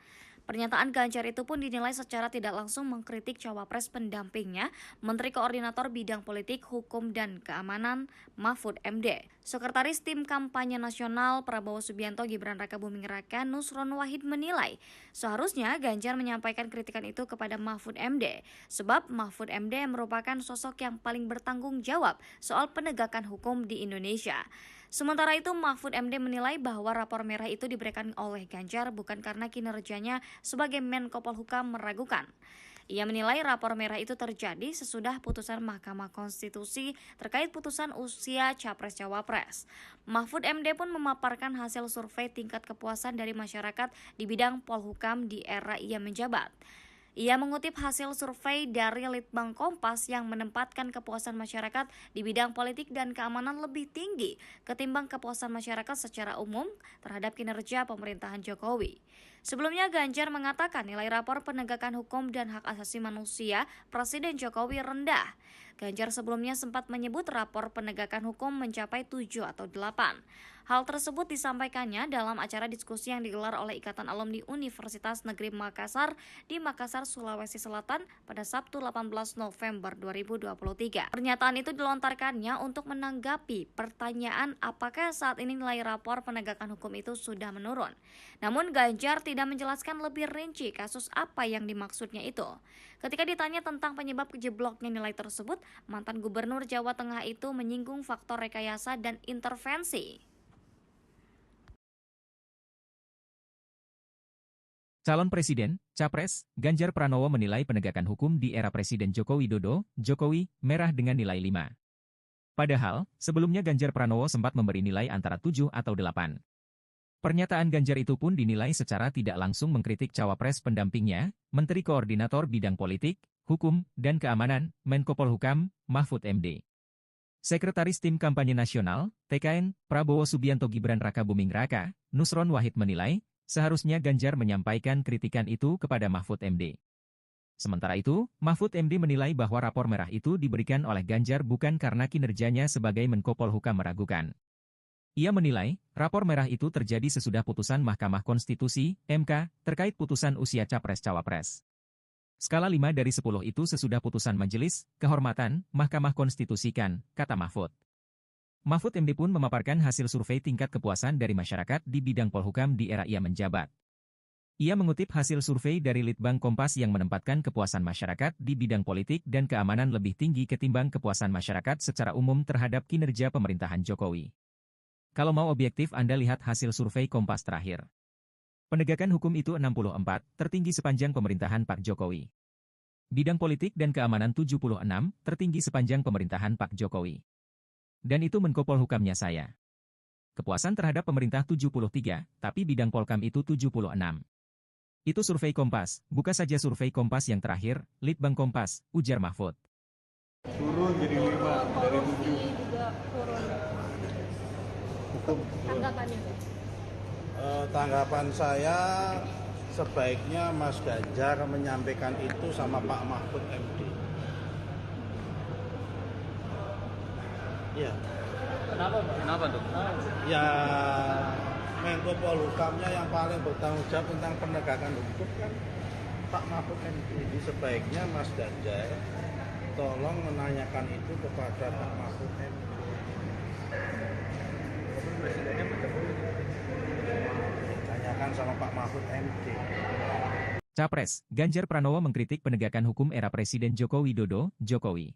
Pernyataan Ganjar itu pun dinilai secara tidak langsung mengkritik cawapres pendampingnya, Menteri Koordinator Bidang Politik, Hukum, dan Keamanan Mahfud MD. Sekretaris Tim Kampanye Nasional Prabowo Subianto Gibran Raka Buming Raka Nusron Wahid menilai, seharusnya Ganjar menyampaikan kritikan itu kepada Mahfud MD, sebab Mahfud MD merupakan sosok yang paling bertanggung jawab soal penegakan hukum di Indonesia. Sementara itu, Mahfud MD menilai bahwa rapor merah itu diberikan oleh Ganjar bukan karena kinerjanya sebagai Menko Polhukam meragukan. Ia menilai rapor merah itu terjadi sesudah putusan Mahkamah Konstitusi terkait putusan usia Capres-Cawapres. Mahfud MD pun memaparkan hasil survei tingkat kepuasan dari masyarakat di bidang Polhukam di era ia menjabat. Ia mengutip hasil survei dari Litbang Kompas yang menempatkan kepuasan masyarakat di bidang politik dan keamanan lebih tinggi ketimbang kepuasan masyarakat secara umum terhadap kinerja pemerintahan Jokowi. Sebelumnya Ganjar mengatakan nilai rapor penegakan hukum dan hak asasi manusia Presiden Jokowi rendah. Ganjar sebelumnya sempat menyebut rapor penegakan hukum mencapai 7 atau 8. Hal tersebut disampaikannya dalam acara diskusi yang digelar oleh Ikatan Alumni Universitas Negeri Makassar di Makassar, Sulawesi Selatan pada Sabtu 18 November 2023. Pernyataan itu dilontarkannya untuk menanggapi pertanyaan apakah saat ini nilai rapor penegakan hukum itu sudah menurun. Namun Ganjar tidak menjelaskan lebih rinci kasus apa yang dimaksudnya itu. Ketika ditanya tentang penyebab jebloknya nilai tersebut, mantan Gubernur Jawa Tengah itu menyinggung faktor rekayasa dan intervensi. Calon Presiden, Capres, Ganjar Pranowo menilai penegakan hukum di era Presiden Joko Widodo, Jokowi, merah dengan nilai 5. Padahal, sebelumnya Ganjar Pranowo sempat memberi nilai antara 7 atau 8. Pernyataan Ganjar itu pun dinilai secara tidak langsung mengkritik cawapres pendampingnya, Menteri Koordinator Bidang Politik, Hukum, dan Keamanan, Menko Polhukam, Mahfud MD. Sekretaris Tim Kampanye Nasional, TKN, Prabowo Subianto Gibran Raka Buming Raka, Nusron Wahid menilai, seharusnya Ganjar menyampaikan kritikan itu kepada Mahfud MD. Sementara itu, Mahfud MD menilai bahwa rapor merah itu diberikan oleh Ganjar bukan karena kinerjanya sebagai Menko Polhukam meragukan. Ia menilai, rapor merah itu terjadi sesudah putusan Mahkamah Konstitusi, MK, terkait putusan usia Capres-Cawapres. Skala 5 dari 10 itu sesudah putusan Majelis Kehormatan Mahkamah Konstitusi kan, kata Mahfud. Mahfud MD pun memaparkan hasil survei tingkat kepuasan dari masyarakat di bidang Polhukam di era ia menjabat. Ia mengutip hasil survei dari Litbang Kompas yang menempatkan kepuasan masyarakat di bidang politik dan keamanan lebih tinggi ketimbang kepuasan masyarakat secara umum terhadap kinerja pemerintahan Jokowi. Kalau mau objektif Anda lihat hasil survei Kompas terakhir. Penegakan hukum itu 64, tertinggi sepanjang pemerintahan Pak Jokowi. Bidang politik dan keamanan 76, tertinggi sepanjang pemerintahan Pak Jokowi. Dan itu Menko Polhukamnya saya. Kepuasan terhadap pemerintah 73, tapi bidang Polkam itu 76. Itu survei Kompas, buka saja survei Kompas yang terakhir, Litbang Kompas, ujar Mahfud. Turun jadi 5 dari 7. Juga turun. Hukum. Tanggapannya. Tanggapan saya sebaiknya Mas Ganjar menyampaikan itu sama Pak Mahfud MD. Ya. Kenapa tuh? Ya, Menko Polhukamnya yang paling bertanggung jawab tentang penegakan hukum kan Pak Mahfud MD. Jadi sebaiknya Mas Ganjar tolong menanyakan itu kepada Pak Mahfud MD. Presidennya Tanyakan sama Pak Mahfud MD. Capres, Ganjar Pranowo mengkritik penegakan hukum era Presiden Joko Widodo, Jokowi.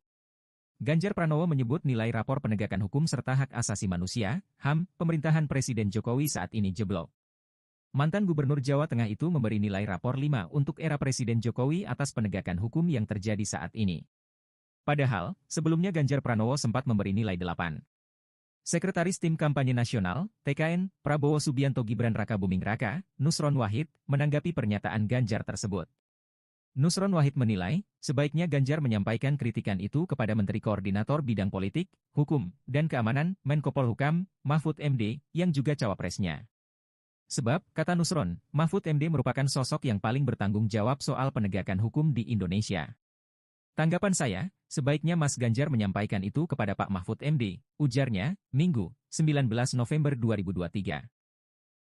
Ganjar Pranowo menyebut nilai rapor penegakan hukum serta hak asasi manusia, HAM, pemerintahan Presiden Jokowi saat ini jeblok. Mantan Gubernur Jawa Tengah itu memberi nilai rapor 5 untuk era Presiden Jokowi atas penegakan hukum yang terjadi saat ini. Padahal, sebelumnya Ganjar Pranowo sempat memberi nilai 8. Sekretaris Tim Kampanye Nasional, TKN, Prabowo Subianto Gibran Rakabuming Raka, Nusron Wahid, menanggapi pernyataan Ganjar tersebut. Nusron Wahid menilai, sebaiknya Ganjar menyampaikan kritikan itu kepada Menteri Koordinator Bidang Politik, Hukum, dan Keamanan, Menko Polhukam, Mahfud MD, yang juga cawapresnya. Sebab, kata Nusron, Mahfud MD merupakan sosok yang paling bertanggung jawab soal penegakan hukum di Indonesia. Tanggapan saya, sebaiknya Mas Ganjar menyampaikan itu kepada Pak Mahfud MD, ujarnya, Minggu, 19 November 2023.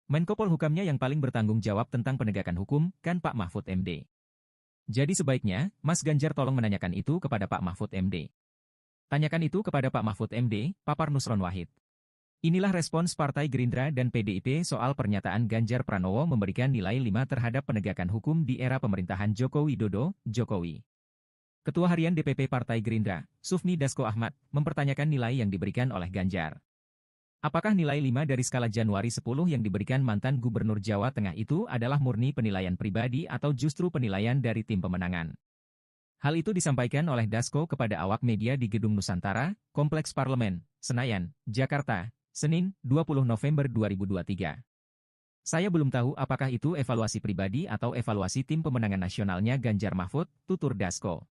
Menko Polhukamnya yang paling bertanggung jawab tentang penegakan hukum, kan Pak Mahfud MD. Jadi sebaiknya, Mas Ganjar tolong menanyakan itu kepada Pak Mahfud MD. Tanyakan itu kepada Pak Mahfud MD, papar Nusron Wahid. Inilah respons Partai Gerindra dan PDIP soal pernyataan Ganjar Pranowo memberikan nilai 5 terhadap penegakan hukum di era pemerintahan Joko Widodo, Jokowi. Ketua Harian DPP Partai Gerindra, Sufmi Dasko Ahmad, mempertanyakan nilai yang diberikan oleh Ganjar. Apakah nilai 5 dari skala Januari 10 yang diberikan mantan Gubernur Jawa Tengah itu adalah murni penilaian pribadi atau justru penilaian dari tim pemenangan? Hal itu disampaikan oleh Dasko kepada awak media di Gedung Nusantara, Kompleks Parlemen, Senayan, Jakarta, Senin, 20 November 2023. Saya belum tahu apakah itu evaluasi pribadi atau evaluasi tim pemenangan nasionalnya Ganjar Mahfud, tutur Dasko.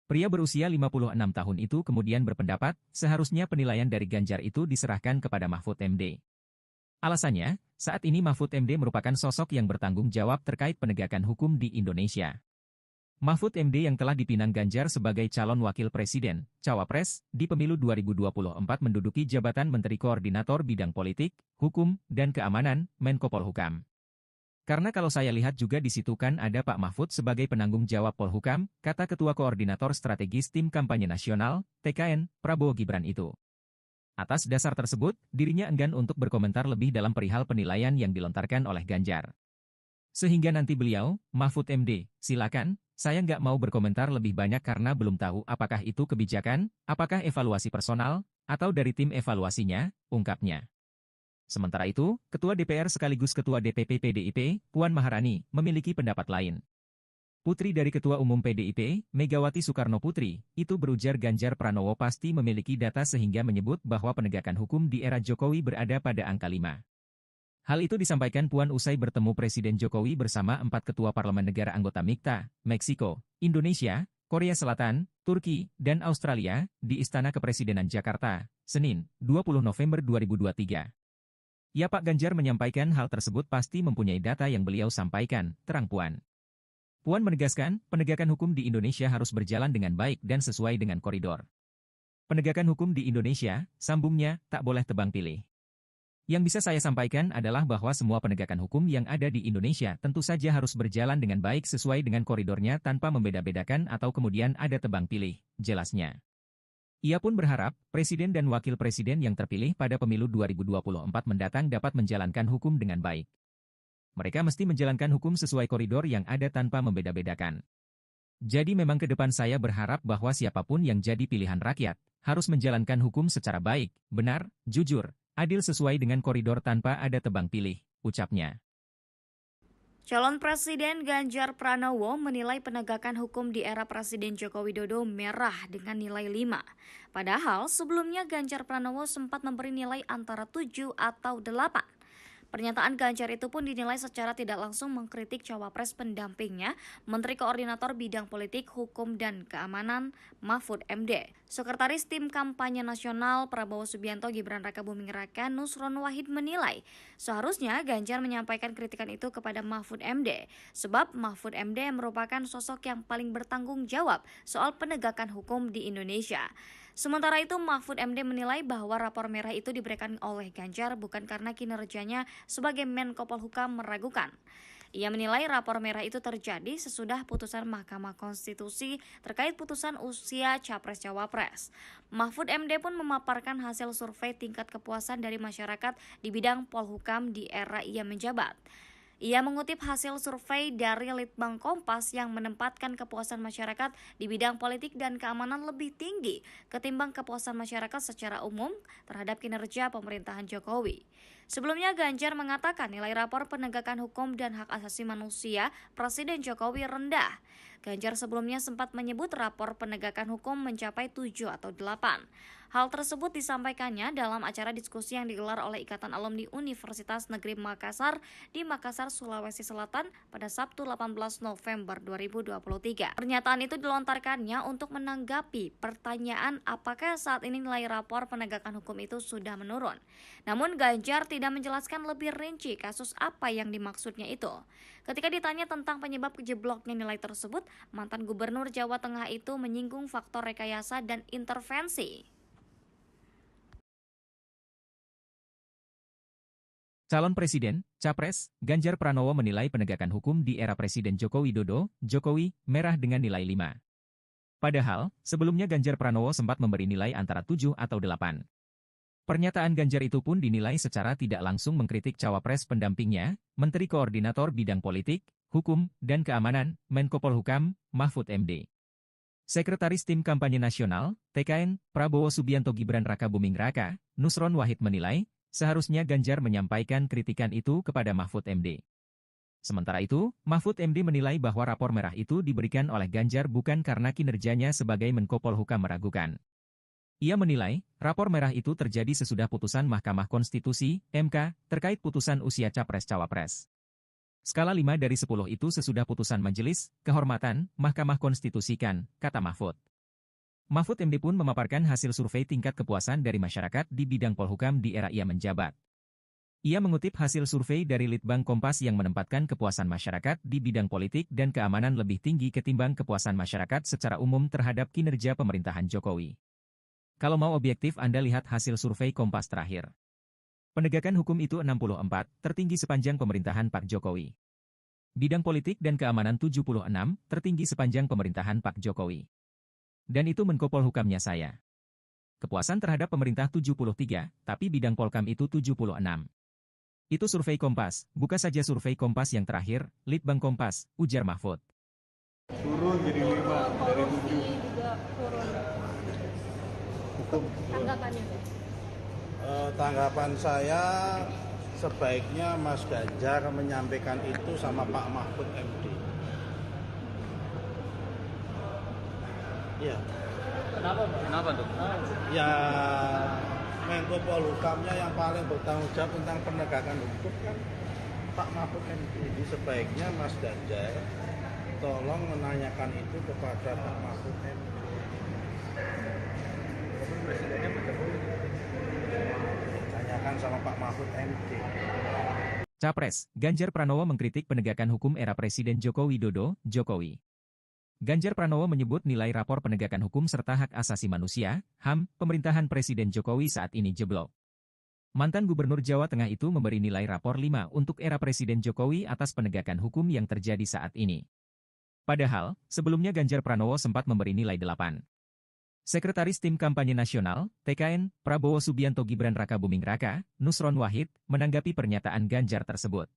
Pria berusia 56 tahun itu kemudian berpendapat, seharusnya penilaian dari Ganjar itu diserahkan kepada Mahfud MD. Alasannya, saat ini Mahfud MD merupakan sosok yang bertanggung jawab terkait penegakan hukum di Indonesia. Mahfud MD yang telah dipinang Ganjar sebagai calon wakil presiden, cawapres, di pemilu 2024 menduduki jabatan Menteri Koordinator Bidang Politik, Hukum, dan Keamanan, Menko Polhukam. Karena kalau saya lihat juga di situ kan ada Pak Mahfud sebagai penanggung jawab Polhukam, kata Ketua Koordinator Strategis Tim Kampanye Nasional, TKN, Prabowo Gibran itu. Atas dasar tersebut, dirinya enggan untuk berkomentar lebih dalam perihal penilaian yang dilontarkan oleh Ganjar. Sehingga nanti beliau, Mahfud MD, silakan, saya nggak mau berkomentar lebih banyak karena belum tahu apakah itu kebijakan, apakah evaluasi personal, atau dari tim evaluasinya, ungkapnya. Sementara itu, Ketua DPR sekaligus Ketua DPP PDIP, Puan Maharani, memiliki pendapat lain. Putri dari Ketua Umum PDIP, Megawati Soekarno Putri, itu berujar Ganjar Pranowo pasti memiliki data sehingga menyebut bahwa penegakan hukum di era Jokowi berada pada angka 5. Hal itu disampaikan Puan usai bertemu Presiden Jokowi bersama 4 ketua parlemen negara anggota MIKTA, Meksiko, Indonesia, Korea Selatan, Turki, dan Australia, di Istana Kepresidenan Jakarta, Senin, 20 November 2023. Ya Pak Ganjar menyampaikan hal tersebut pasti mempunyai data yang beliau sampaikan, terang Puan. Puan menegaskan, penegakan hukum di Indonesia harus berjalan dengan baik dan sesuai dengan koridor. Penegakan hukum di Indonesia, sambungnya, tak boleh tebang pilih. Yang bisa saya sampaikan adalah bahwa semua penegakan hukum yang ada di Indonesia tentu saja harus berjalan dengan baik sesuai dengan koridornya tanpa membeda-bedakan atau kemudian ada tebang pilih, jelasnya. Ia pun berharap, Presiden dan Wakil Presiden yang terpilih pada pemilu 2024 mendatang dapat menjalankan hukum dengan baik. Mereka mesti menjalankan hukum sesuai koridor yang ada tanpa membeda-bedakan. Jadi memang ke depan saya berharap bahwa siapapun yang jadi pilihan rakyat, harus menjalankan hukum secara baik, benar, jujur, adil sesuai dengan koridor tanpa ada tebang pilih, ucapnya. Calon Presiden Ganjar Pranowo menilai penegakan hukum di era Presiden Joko Widodo merah dengan nilai 5. Padahal sebelumnya Ganjar Pranowo sempat memberi nilai antara 7 atau 8. Pernyataan Ganjar itu pun dinilai secara tidak langsung mengkritik cawapres pendampingnya, Menteri Koordinator Bidang Politik, Hukum, dan Keamanan, Mahfud MD. Sekretaris Tim Kampanye Nasional Prabowo Subianto Gibran Rakabuming Raka, Nusron Wahid menilai, seharusnya Ganjar menyampaikan kritikan itu kepada Mahfud MD, sebab Mahfud MD merupakan sosok yang paling bertanggung jawab soal penegakan hukum di Indonesia. Sementara itu, Mahfud MD menilai bahwa rapor merah itu diberikan oleh Ganjar bukan karena kinerjanya sebagai Menko Polhukam meragukan. Ia menilai rapor merah itu terjadi sesudah putusan Mahkamah Konstitusi terkait putusan usia Capres-Cawapres. Mahfud MD pun memaparkan hasil survei tingkat kepuasan dari masyarakat di bidang Polhukam di era ia menjabat. Ia mengutip hasil survei dari Litbang Kompas yang menempatkan kepuasan masyarakat di bidang politik dan keamanan lebih tinggi ketimbang kepuasan masyarakat secara umum terhadap kinerja pemerintahan Jokowi. Sebelumnya Ganjar mengatakan nilai rapor penegakan hukum dan hak asasi manusia Presiden Jokowi rendah. Ganjar sebelumnya sempat menyebut rapor penegakan hukum mencapai 7 atau 8. Hal tersebut disampaikannya dalam acara diskusi yang digelar oleh Ikatan Alumni Universitas Negeri Makassar di Makassar, Sulawesi Selatan pada Sabtu 18 November 2023. Pernyataan itu dilontarkannya untuk menanggapi pertanyaan apakah saat ini nilai rapor penegakan hukum itu sudah menurun. Namun Ganjar tidak menjelaskan lebih rinci kasus apa yang dimaksudnya itu. Ketika ditanya tentang penyebab jebloknya nilai tersebut, mantan Gubernur Jawa Tengah itu menyinggung faktor rekayasa dan intervensi. Calon Presiden, Capres, Ganjar Pranowo menilai penegakan hukum di era Presiden Joko Widodo, Jokowi, merah dengan nilai 5. Padahal, sebelumnya Ganjar Pranowo sempat memberi nilai antara 7 atau 8. Pernyataan Ganjar itu pun dinilai secara tidak langsung mengkritik cawapres pendampingnya, Menteri Koordinator Bidang Politik, Hukum, dan Keamanan, Menko Polhukam, Mahfud MD. Sekretaris Tim Kampanye Nasional, TKN, Prabowo Subianto Gibran Rakabuming Raka, Nusron Wahid menilai, seharusnya Ganjar menyampaikan kritikan itu kepada Mahfud MD. Sementara itu, Mahfud MD menilai bahwa rapor merah itu diberikan oleh Ganjar bukan karena kinerjanya sebagai Menko Polhukam meragukan. Ia menilai, rapor merah itu terjadi sesudah putusan Mahkamah Konstitusi, MK, terkait putusan usia Capres-Cawapres. Skala 5 dari 10 itu sesudah putusan Majelis Kehormatan Mahkamah Konstitusi kan, kata Mahfud. Mahfud MD pun memaparkan hasil survei tingkat kepuasan dari masyarakat di bidang Polhukam di era ia menjabat. Ia mengutip hasil survei dari Litbang Kompas yang menempatkan kepuasan masyarakat di bidang politik dan keamanan lebih tinggi ketimbang kepuasan masyarakat secara umum terhadap kinerja pemerintahan Jokowi. Kalau mau objektif Anda lihat hasil survei Kompas terakhir. Penegakan hukum itu 64, tertinggi sepanjang pemerintahan Pak Jokowi. Bidang politik dan keamanan 76, tertinggi sepanjang pemerintahan Pak Jokowi. Dan itu Menko Polhukamnya saya. Kepuasan terhadap pemerintah 73, tapi bidang Polkam itu 76. Itu survei Kompas, buka saja survei Kompas yang terakhir, Litbang Kompas, ujar Mahfud. Turun jadi 5 dari 7. Juga turun. Hukum. Tanggapannya. Tanggapan saya sebaiknya Mas Ganjar menyampaikan itu sama Pak Mahfud MD. Ya. Kenapa tuh? Ya, Menko Polhukamnya yang paling bertanggung jawab tentang penegakan hukum kan Pak Mahfud MD. Jadi sebaiknya Mas Ganjar tolong menanyakan itu kepada Pak Mahfud MD. Presidennya Jokowi. Tanyakan sama Pak Mahfud MD. Capres, Ganjar Pranowo mengkritik penegakan hukum era Presiden Joko Widodo, Jokowi. Ganjar Pranowo menyebut nilai rapor penegakan hukum serta hak asasi manusia, HAM, pemerintahan Presiden Jokowi saat ini jeblok. Mantan Gubernur Jawa Tengah itu memberi nilai rapor 5 untuk era Presiden Jokowi atas penegakan hukum yang terjadi saat ini. Padahal, sebelumnya Ganjar Pranowo sempat memberi nilai 8. Sekretaris Tim Kampanye Nasional, TKN, Prabowo Subianto Gibran Rakabuming Raka, Nusron Wahid, menanggapi pernyataan Ganjar tersebut.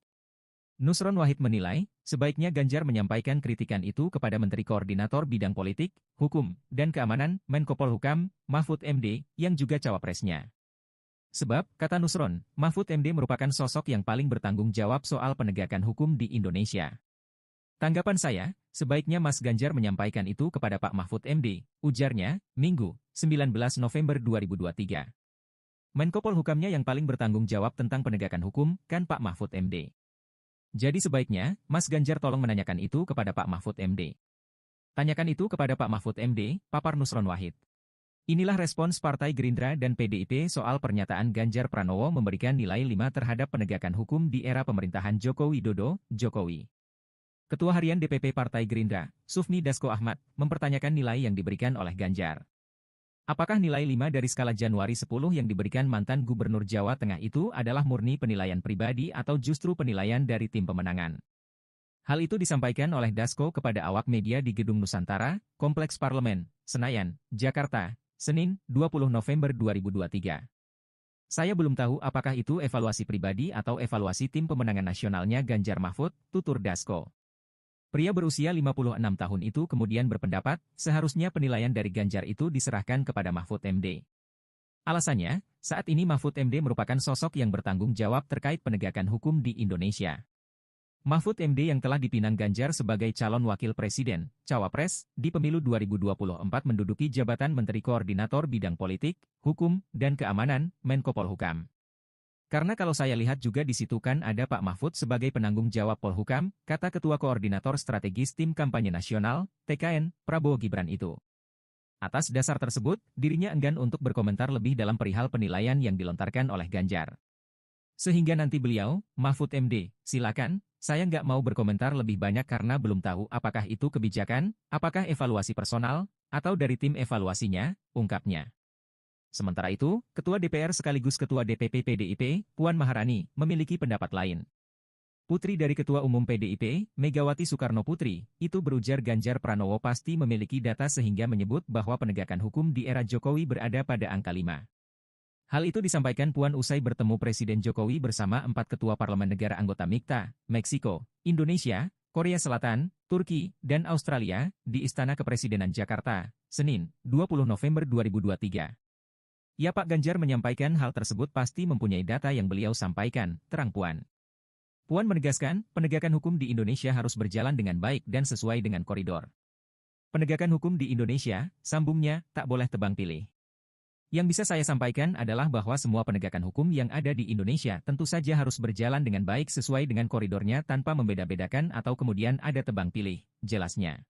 Nusron Wahid menilai, sebaiknya Ganjar menyampaikan kritikan itu kepada Menteri Koordinator Bidang Politik, Hukum, dan Keamanan, Menko Polhukam, Mahfud MD, yang juga cawapresnya. Sebab, kata Nusron, Mahfud MD merupakan sosok yang paling bertanggung jawab soal penegakan hukum di Indonesia. Tanggapan saya, sebaiknya Mas Ganjar menyampaikan itu kepada Pak Mahfud MD, ujarnya, Minggu, 19 November 2023. Menko Polhukamnya yang paling bertanggung jawab tentang penegakan hukum, kan Pak Mahfud MD. Jadi sebaiknya, Mas Ganjar tolong menanyakan itu kepada Pak Mahfud MD. Tanyakan itu kepada Pak Mahfud MD, papar Nusron Wahid. Inilah respons Partai Gerindra dan PDIP soal pernyataan Ganjar Pranowo memberikan nilai 5 terhadap penegakan hukum di era pemerintahan Joko Widodo, Jokowi. Ketua Harian DPP Partai Gerindra, Sufmi Dasko Ahmad, mempertanyakan nilai yang diberikan oleh Ganjar. Apakah nilai 5 dari skala Januari 10 yang diberikan mantan Gubernur Jawa Tengah itu adalah murni penilaian pribadi atau justru penilaian dari tim pemenangan? Hal itu disampaikan oleh Dasko kepada awak media di Gedung Nusantara, Kompleks Parlemen, Senayan, Jakarta, Senin, 20 November 2023. Saya belum tahu apakah itu evaluasi pribadi atau evaluasi tim pemenangan nasionalnya Ganjar Mahfud, tutur Dasko. Pria berusia 56 tahun itu kemudian berpendapat, seharusnya penilaian dari Ganjar itu diserahkan kepada Mahfud MD. Alasannya, saat ini Mahfud MD merupakan sosok yang bertanggung jawab terkait penegakan hukum di Indonesia. Mahfud MD yang telah dipinang Ganjar sebagai calon wakil presiden, cawapres, di pemilu 2024 menduduki jabatan Menteri Koordinator Bidang Politik, Hukum, dan Keamanan, Menko Polhukam. Karena kalau saya lihat juga di situ kan ada Pak Mahfud sebagai penanggung jawab Polhukam, kata Ketua Koordinator Strategis Tim Kampanye Nasional, TKN, Prabowo Gibran itu. Atas dasar tersebut, dirinya enggan untuk berkomentar lebih dalam perihal penilaian yang dilontarkan oleh Ganjar. Sehingga nanti beliau, Mahfud MD, silakan, saya nggak mau berkomentar lebih banyak karena belum tahu apakah itu kebijakan, apakah evaluasi personal, atau dari tim evaluasinya, ungkapnya. Sementara itu, Ketua DPR sekaligus Ketua DPP PDIP, Puan Maharani, memiliki pendapat lain. Putri dari Ketua Umum PDIP, Megawati Soekarno Putri, itu berujar Ganjar Pranowo pasti memiliki data sehingga menyebut bahwa penegakan hukum di era Jokowi berada pada angka 5. Hal itu disampaikan Puan usai bertemu Presiden Jokowi bersama 4 ketua parlemen negara anggota MIKTA, Meksiko, Indonesia, Korea Selatan, Turki, dan Australia, di Istana Kepresidenan Jakarta, Senin, 20 November 2023. Ya Pak Ganjar menyampaikan hal tersebut pasti mempunyai data yang beliau sampaikan, terang Puan. Puan menegaskan, penegakan hukum di Indonesia harus berjalan dengan baik dan sesuai dengan koridor. Penegakan hukum di Indonesia, sambungnya, tak boleh tebang pilih. Yang bisa saya sampaikan adalah bahwa semua penegakan hukum yang ada di Indonesia tentu saja harus berjalan dengan baik sesuai dengan koridornya tanpa membeda-bedakan atau kemudian ada tebang pilih, jelasnya.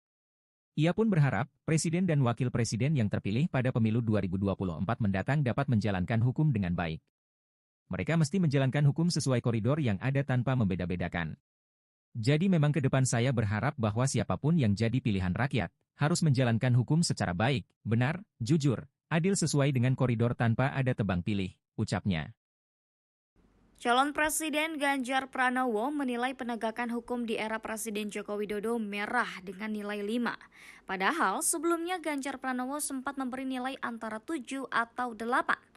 Ia pun berharap, Presiden dan Wakil Presiden yang terpilih pada pemilu 2024 mendatang dapat menjalankan hukum dengan baik. Mereka mesti menjalankan hukum sesuai koridor yang ada tanpa membeda-bedakan. Jadi memang ke depan saya berharap bahwa siapapun yang jadi pilihan rakyat, harus menjalankan hukum secara baik, benar, jujur, adil sesuai dengan koridor tanpa ada tebang pilih, ucapnya. Calon Presiden Ganjar Pranowo menilai penegakan hukum di era Presiden Joko Widodo merah dengan nilai 5. Padahal sebelumnya Ganjar Pranowo sempat memberi nilai antara 7 atau 8.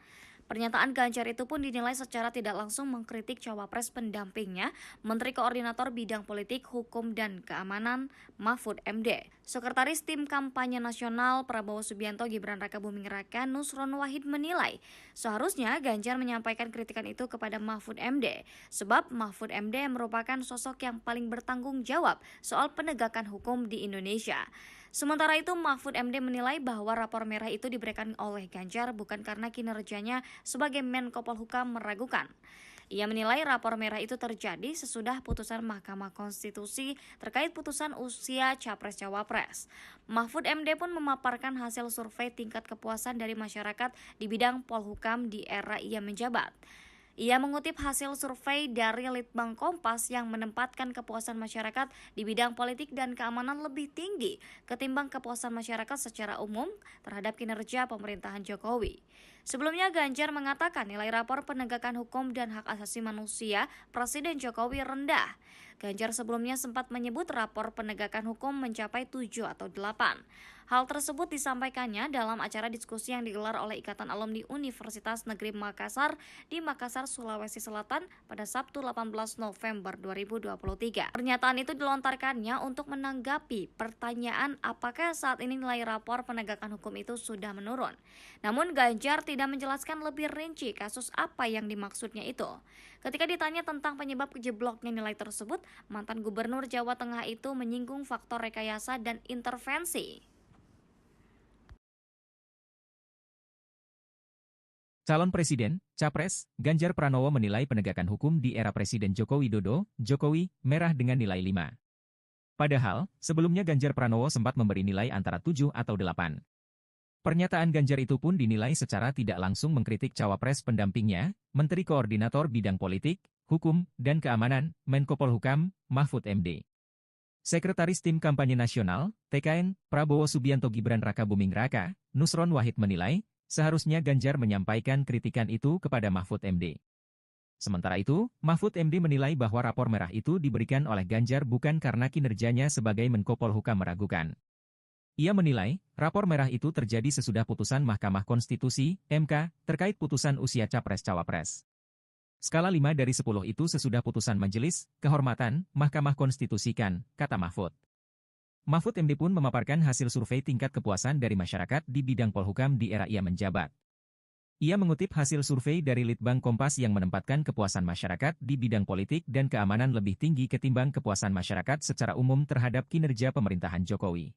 Pernyataan Ganjar itu pun dinilai secara tidak langsung mengkritik cawapres pendampingnya, Menteri Koordinator Bidang Politik, Hukum, dan Keamanan, Mahfud MD. Sekretaris Tim Kampanye Nasional Prabowo Subianto Gibran Raka Buming Raka Nusron Wahid menilai, seharusnya Ganjar menyampaikan kritikan itu kepada Mahfud MD, sebab Mahfud MD merupakan sosok yang paling bertanggung jawab soal penegakan hukum di Indonesia. Sementara itu, Mahfud MD menilai bahwa rapor merah itu diberikan oleh Ganjar bukan karena kinerjanya sebagai Menko Polhukam meragukan. Ia menilai rapor merah itu terjadi sesudah putusan Mahkamah Konstitusi terkait putusan usia Capres-Cawapres. Mahfud MD pun memaparkan hasil survei tingkat kepuasan dari masyarakat di bidang Polhukam di era ia menjabat. Ia mengutip hasil survei dari Litbang Kompas yang menempatkan kepuasan masyarakat di bidang politik dan keamanan lebih tinggi ketimbang kepuasan masyarakat secara umum terhadap kinerja pemerintahan Jokowi. Sebelumnya Ganjar mengatakan nilai rapor penegakan hukum dan hak asasi manusia Presiden Jokowi rendah. Ganjar sebelumnya sempat menyebut rapor penegakan hukum mencapai 7 atau 8. Hal tersebut disampaikannya dalam acara diskusi yang digelar oleh Ikatan Alumni Universitas Negeri Makassar di Makassar, Sulawesi Selatan pada Sabtu 18 November 2023. Pernyataan itu dilontarkannya untuk menanggapi pertanyaan apakah saat ini nilai rapor penegakan hukum itu sudah menurun. Namun Ganjar tidak menjelaskan lebih rinci kasus apa yang dimaksudnya itu. Ketika ditanya tentang penyebab jebloknya nilai tersebut, mantan Gubernur Jawa Tengah itu menyinggung faktor rekayasa dan intervensi. Calon Presiden, Capres, Ganjar Pranowo menilai penegakan hukum di era Presiden Joko Widodo, Jokowi, merah dengan nilai 5. Padahal, sebelumnya Ganjar Pranowo sempat memberi nilai antara 7 atau 8. Pernyataan Ganjar itu pun dinilai secara tidak langsung mengkritik cawapres pendampingnya, Menteri Koordinator Bidang Politik, Hukum, dan Keamanan, Menko Polhukam, Mahfud MD. Sekretaris Tim Kampanye Nasional, TKN, Prabowo Subianto Gibran Raka Buming Raka, Nusron Wahid menilai, seharusnya Ganjar menyampaikan kritikan itu kepada Mahfud MD. Sementara itu, Mahfud MD menilai bahwa rapor merah itu diberikan oleh Ganjar bukan karena kinerjanya sebagai Menko Polhukam meragukan. Ia menilai, rapor merah itu terjadi sesudah putusan Mahkamah Konstitusi, MK, terkait putusan usia Capres-Cawapres. Skala 5 dari 10 itu sesudah putusan Majelis Kehormatan Mahkamah Konstitusi kan, kata Mahfud. Mahfud MD pun memaparkan hasil survei tingkat kepuasan dari masyarakat di bidang Polhukam di era ia menjabat. Ia mengutip hasil survei dari Litbang Kompas yang menempatkan kepuasan masyarakat di bidang politik dan keamanan lebih tinggi ketimbang kepuasan masyarakat secara umum terhadap kinerja pemerintahan Jokowi.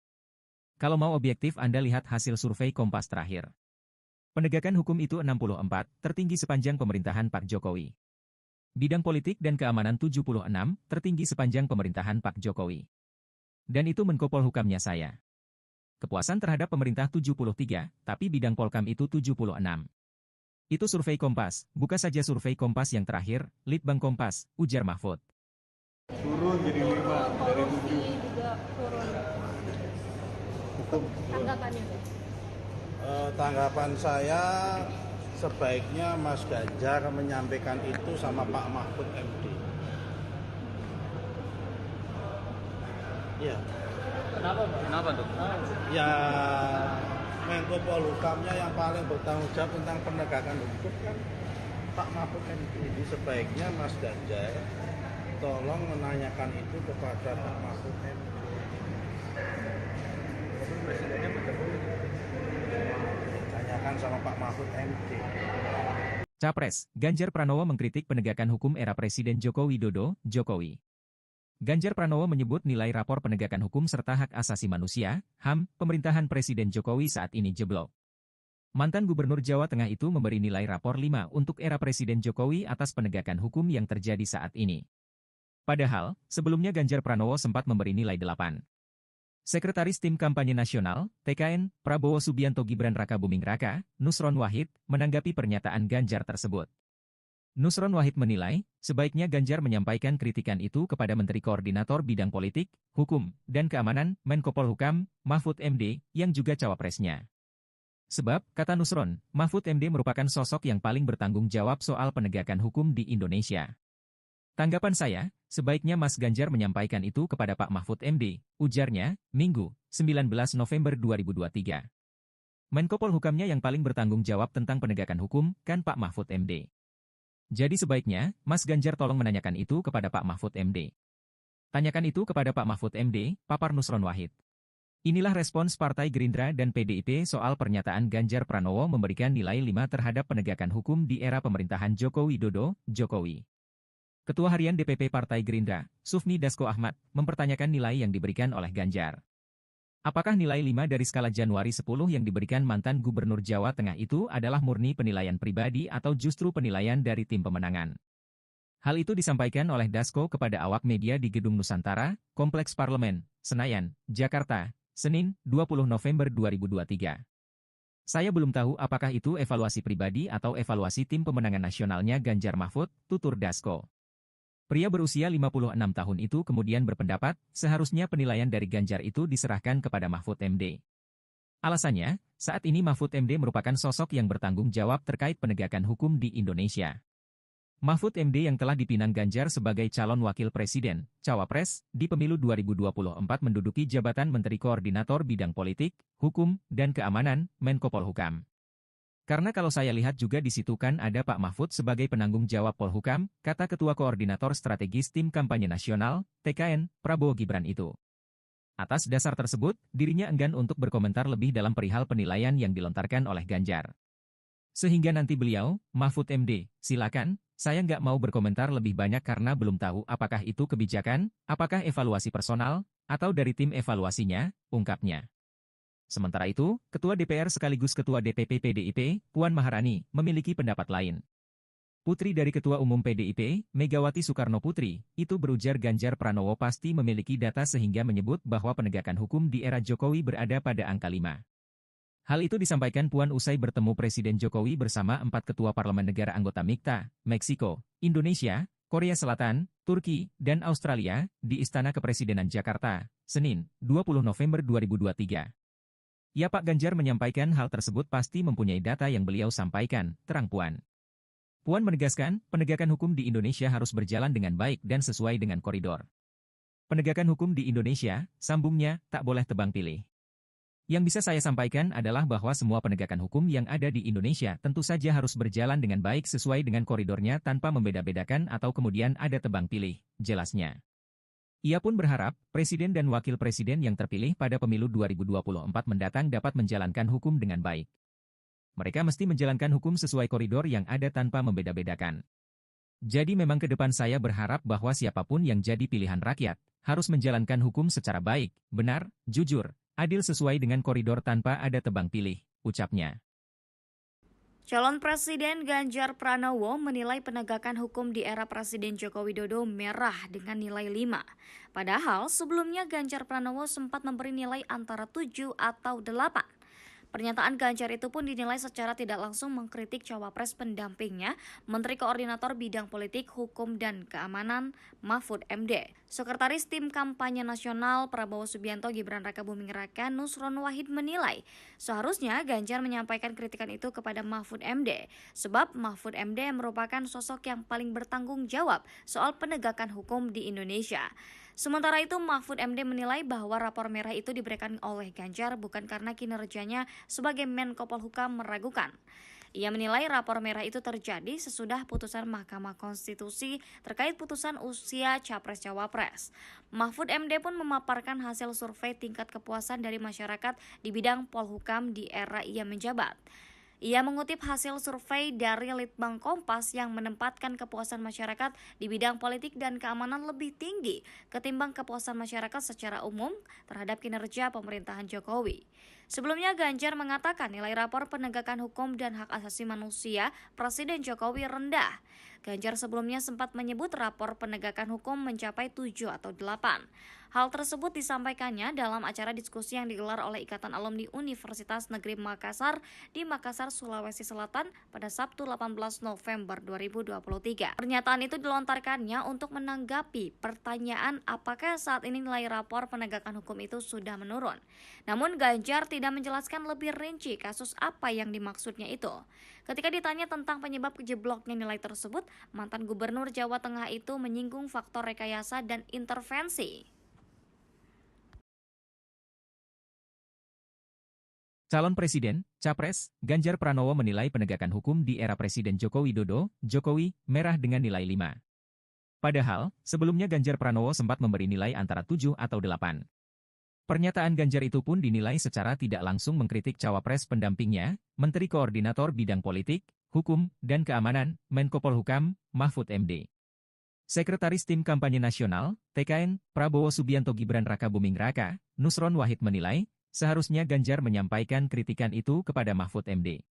Kalau mau objektif Anda lihat hasil survei Kompas terakhir. Penegakan hukum itu 64, tertinggi sepanjang pemerintahan Pak Jokowi. Bidang politik dan keamanan 76, tertinggi sepanjang pemerintahan Pak Jokowi. Dan itu Menko Polhukamnya saya. Kepuasan terhadap pemerintah 73, tapi bidang Polkam itu 76. Itu survei Kompas, buka saja survei Kompas yang terakhir, Litbang Kompas, ujar Mahfud. Turun jadi 5 dari 7. Juga turun. Hukum. Tanggapannya. Tanggapan saya sebaiknya Mas Ganjar menyampaikan itu sama Pak Mahfud MD. Ya. Kenapa tuh? Ya, Menko Polhukamnya yang paling bertanggung jawab tentang penegakan hukum kan Pak Mahfud MD. Jadi sebaiknya Mas Ganjar tolong menanyakan itu kepada Pak Mahfud MD. Presidennya bertemu. Tanyakan sama Pak Mahfud MD. Capres, Ganjar Pranowo mengkritik penegakan hukum era Presiden Joko Widodo, Jokowi. Ganjar Pranowo menyebut nilai rapor penegakan hukum serta hak asasi manusia, HAM, pemerintahan Presiden Jokowi saat ini jeblok. Mantan Gubernur Jawa Tengah itu memberi nilai rapor 5 untuk era Presiden Jokowi atas penegakan hukum yang terjadi saat ini. Padahal, sebelumnya Ganjar Pranowo sempat memberi nilai 8. Sekretaris Tim Kampanye Nasional, TKN, Prabowo Subianto Gibran Raka Buming Raka, Nusron Wahid, menanggapi pernyataan Ganjar tersebut. Nusron Wahid menilai, sebaiknya Ganjar menyampaikan kritikan itu kepada Menteri Koordinator Bidang Politik, Hukum, dan Keamanan, Menko Polhukam, Mahfud MD, yang juga cawapresnya. Sebab, kata Nusron, Mahfud MD merupakan sosok yang paling bertanggung jawab soal penegakan hukum di Indonesia. Tanggapan saya, sebaiknya Mas Ganjar menyampaikan itu kepada Pak Mahfud MD, ujarnya, Minggu, 19 November 2023. Menko Polhukamnya yang paling bertanggung jawab tentang penegakan hukum, kan Pak Mahfud MD. Jadi sebaiknya, Mas Ganjar tolong menanyakan itu kepada Pak Mahfud MD. Tanyakan itu kepada Pak Mahfud MD, papar Nusron Wahid. Inilah respons Partai Gerindra dan PDIP soal pernyataan Ganjar Pranowo memberikan nilai 5 terhadap penegakan hukum di era pemerintahan Joko Widodo, Jokowi. Ketua Harian DPP Partai Gerindra, Sufmi Dasko Ahmad, mempertanyakan nilai yang diberikan oleh Ganjar. Apakah nilai 5 dari skala Januari 10 yang diberikan mantan Gubernur Jawa Tengah itu adalah murni penilaian pribadi atau justru penilaian dari tim pemenangan? Hal itu disampaikan oleh Dasko kepada awak media di Gedung Nusantara, Kompleks Parlemen, Senayan, Jakarta, Senin, 20 November 2023. Saya belum tahu apakah itu evaluasi pribadi atau evaluasi tim pemenangan nasionalnya Ganjar Mahfud, tutur Dasko. Pria berusia 56 tahun itu kemudian berpendapat, seharusnya penilaian dari Ganjar itu diserahkan kepada Mahfud MD. Alasannya, saat ini Mahfud MD merupakan sosok yang bertanggung jawab terkait penegakan hukum di Indonesia. Mahfud MD yang telah dipinang Ganjar sebagai calon wakil presiden, cawapres, di pemilu 2024 menduduki jabatan Menteri Koordinator Bidang Politik, Hukum, dan Keamanan, Menko Polhukam. Karena kalau saya lihat juga di situ kan ada Pak Mahfud sebagai penanggung jawab Polhukam, kata Ketua Koordinator Strategis Tim Kampanye Nasional, TKN, Prabowo Gibran itu. Atas dasar tersebut, dirinya enggan untuk berkomentar lebih dalam perihal penilaian yang dilontarkan oleh Ganjar. Sehingga nanti beliau, Mahfud MD, silakan, saya nggak mau berkomentar lebih banyak karena belum tahu apakah itu kebijakan, apakah evaluasi personal, atau dari tim evaluasinya, ungkapnya. Sementara itu, Ketua DPR sekaligus Ketua DPP PDIP, Puan Maharani, memiliki pendapat lain. Putri dari Ketua Umum PDIP, Megawati Soekarno Putri, itu berujar Ganjar Pranowo pasti memiliki data sehingga menyebut bahwa penegakan hukum di era Jokowi berada pada angka 5. Hal itu disampaikan Puan usai bertemu Presiden Jokowi bersama 4 ketua parlemen negara anggota MIKTA, Meksiko, Indonesia, Korea Selatan, Turki, dan Australia, di Istana Kepresidenan Jakarta, Senin, 20 November 2023. Ya Pak Ganjar menyampaikan hal tersebut pasti mempunyai data yang beliau sampaikan, terang Puan. Puan menegaskan, penegakan hukum di Indonesia harus berjalan dengan baik dan sesuai dengan koridor. Penegakan hukum di Indonesia, sambungnya, tak boleh tebang pilih. Yang bisa saya sampaikan adalah bahwa semua penegakan hukum yang ada di Indonesia tentu saja harus berjalan dengan baik sesuai dengan koridornya tanpa membeda-bedakan atau kemudian ada tebang pilih, jelasnya. Ia pun berharap, Presiden dan Wakil Presiden yang terpilih pada pemilu 2024 mendatang dapat menjalankan hukum dengan baik. Mereka mesti menjalankan hukum sesuai koridor yang ada tanpa membeda-bedakan. Jadi memang ke depan saya berharap bahwa siapapun yang jadi pilihan rakyat, harus menjalankan hukum secara baik, benar, jujur, adil sesuai dengan koridor tanpa ada tebang pilih, ucapnya. Calon Presiden Ganjar Pranowo menilai penegakan hukum di era Presiden Joko Widodo merah dengan nilai 5. Padahal sebelumnya Ganjar Pranowo sempat memberi nilai antara 7 atau 8. Pernyataan Ganjar itu pun dinilai secara tidak langsung mengkritik cawapres pendampingnya, Menteri Koordinator Bidang Politik, Hukum, dan Keamanan Mahfud MD. Sekretaris Tim Kampanye Nasional Prabowo Subianto Gibran Rakabuming Raka Nusron Wahid menilai, seharusnya Ganjar menyampaikan kritikan itu kepada Mahfud MD, sebab Mahfud MD merupakan sosok yang paling bertanggung jawab soal penegakan hukum di Indonesia. Sementara itu, Mahfud MD menilai bahwa rapor merah itu diberikan oleh Ganjar bukan karena kinerjanya sebagai Menko Polhukam meragukan. Ia menilai rapor merah itu terjadi sesudah putusan Mahkamah Konstitusi terkait putusan usia Capres-Cawapres. Mahfud MD pun memaparkan hasil survei tingkat kepuasan dari masyarakat di bidang Polhukam di era ia menjabat. Ia mengutip hasil survei dari Litbang Kompas yang menempatkan kepuasan masyarakat di bidang politik dan keamanan lebih tinggi ketimbang kepuasan masyarakat secara umum terhadap kinerja pemerintahan Jokowi. Sebelumnya Ganjar mengatakan nilai rapor penegakan hukum dan hak asasi manusia Presiden Jokowi rendah. Ganjar sebelumnya sempat menyebut rapor penegakan hukum mencapai 7 atau 8. Hal tersebut disampaikannya dalam acara diskusi yang digelar oleh Ikatan Alumni Universitas Negeri Makassar di Makassar, Sulawesi Selatan pada Sabtu 18 November 2023. Pernyataan itu dilontarkannya untuk menanggapi pertanyaan apakah saat ini nilai rapor penegakan hukum itu sudah menurun. Namun Ganjar tidak menjelaskan lebih rinci kasus apa yang dimaksudnya itu. Ketika ditanya tentang penyebab jebloknya nilai tersebut, mantan Gubernur Jawa Tengah itu menyinggung faktor rekayasa dan intervensi. Calon Presiden, Capres, Ganjar Pranowo menilai penegakan hukum di era Presiden Joko Widodo, Jokowi, merah dengan nilai 5. Padahal, sebelumnya Ganjar Pranowo sempat memberi nilai antara 7 atau 8. Pernyataan Ganjar itu pun dinilai secara tidak langsung mengkritik cawapres pendampingnya, Menteri Koordinator Bidang Politik, Hukum, dan Keamanan, Menko Polhukam, Mahfud MD. Sekretaris Tim Kampanye Nasional, TKN, Prabowo Subianto Gibran Rakabuming Raka, Nusron Wahid menilai, seharusnya Ganjar menyampaikan kritikan itu kepada Mahfud MD.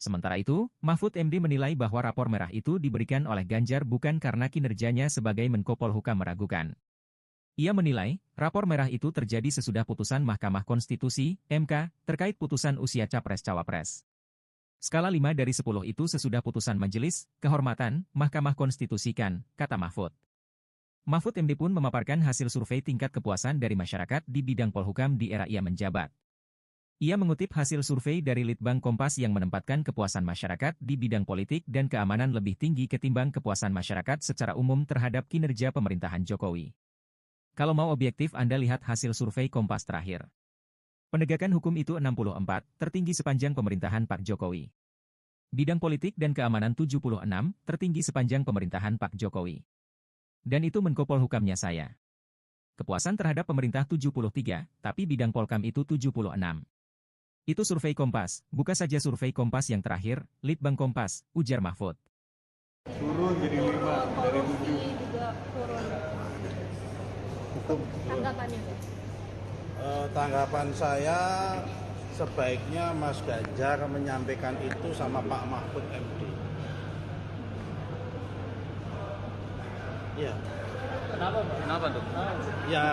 Sementara itu, Mahfud MD menilai bahwa rapor merah itu diberikan oleh Ganjar bukan karena kinerjanya sebagai Menko Polhukam meragukan. Ia menilai, rapor merah itu terjadi sesudah putusan Mahkamah Konstitusi, MK, terkait putusan usia Capres-Cawapres. Skala 5 dari 10 itu sesudah putusan Majelis Kehormatan Mahkamah Konstitusi kan, kata Mahfud. Mahfud MD pun memaparkan hasil survei tingkat kepuasan dari masyarakat di bidang Polhukam di era ia menjabat. Ia mengutip hasil survei dari Litbang Kompas yang menempatkan kepuasan masyarakat di bidang politik dan keamanan lebih tinggi ketimbang kepuasan masyarakat secara umum terhadap kinerja pemerintahan Jokowi. Kalau mau objektif Anda lihat hasil survei Kompas terakhir. Penegakan hukum itu 64, tertinggi sepanjang pemerintahan Pak Jokowi. Bidang politik dan keamanan 76, tertinggi sepanjang pemerintahan Pak Jokowi. Dan itu Menko Polhukamnya saya. Kepuasan terhadap pemerintah 73, tapi bidang Polkam itu 76. Itu survei Kompas, buka saja survei Kompas yang terakhir, Litbang Kompas, ujar Mahfud. Turun jadi 5 dari 7. Juga turun. Tanggapannya? Tanggapan saya sebaiknya Mas Ganjar menyampaikan itu sama Pak Mahfud MD. Ya. Kenapa, Pak? Kenapa tuh? Ya,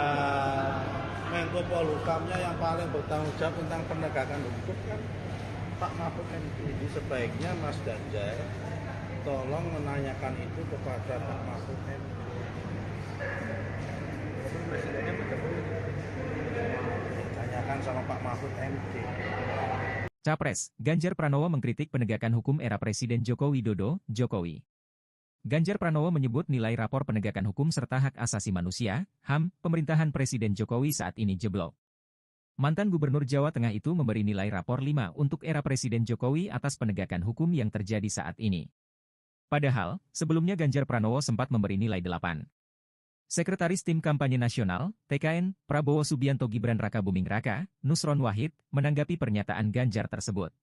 Menko Polhukamnya yang paling bertanggung jawab tentang penegakan hukum kan Pak Mahfud MD. Jadi sebaiknya Mas Ganjar tolong menanyakan itu kepada Pak Mahfud MD. Presidennya betul. Tanyakan sama Pak Mahfud MD. Capres, Ganjar Pranowo mengkritik penegakan hukum era Presiden Joko Widodo, Jokowi. Ganjar Pranowo menyebut nilai rapor penegakan hukum serta hak asasi manusia, HAM, pemerintahan Presiden Jokowi saat ini jeblok. Mantan Gubernur Jawa Tengah itu memberi nilai rapor 5 untuk era Presiden Jokowi atas penegakan hukum yang terjadi saat ini. Padahal, sebelumnya Ganjar Pranowo sempat memberi nilai 8. Sekretaris Tim Kampanye Nasional, TKN, Prabowo Subianto Gibran Rakabuming Raka, Nusron Wahid, menanggapi pernyataan Ganjar tersebut.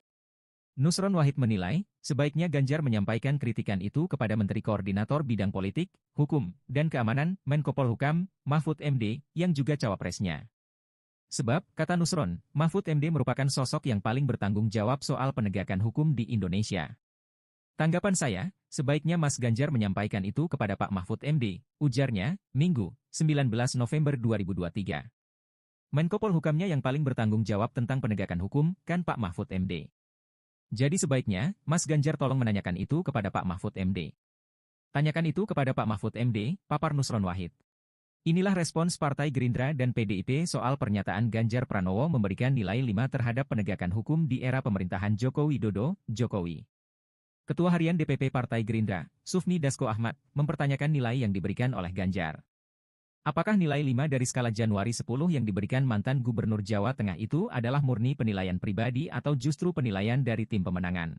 Nusron Wahid menilai, sebaiknya Ganjar menyampaikan kritikan itu kepada Menteri Koordinator Bidang Politik, Hukum, dan Keamanan, Menko Polhukam, Mahfud MD, yang juga cawapresnya. Sebab, kata Nusron, Mahfud MD merupakan sosok yang paling bertanggung jawab soal penegakan hukum di Indonesia. Tanggapan saya, sebaiknya Mas Ganjar menyampaikan itu kepada Pak Mahfud MD, ujarnya, Minggu, 19 November 2023. Menko Polhukamnya yang paling bertanggung jawab tentang penegakan hukum, kan Pak Mahfud MD. Jadi sebaiknya, Mas Ganjar tolong menanyakan itu kepada Pak Mahfud MD. Tanyakan itu kepada Pak Mahfud MD, papar Nusron Wahid. Inilah respons Partai Gerindra dan PDIP soal pernyataan Ganjar Pranowo memberikan nilai 5 terhadap penegakan hukum di era pemerintahan Joko Widodo, Jokowi. Ketua Harian DPP Partai Gerindra, Sufmi Dasko Ahmad, mempertanyakan nilai yang diberikan oleh Ganjar. Apakah nilai 5 dari skala Januari 10 yang diberikan mantan Gubernur Jawa Tengah itu adalah murni penilaian pribadi atau justru penilaian dari tim pemenangan?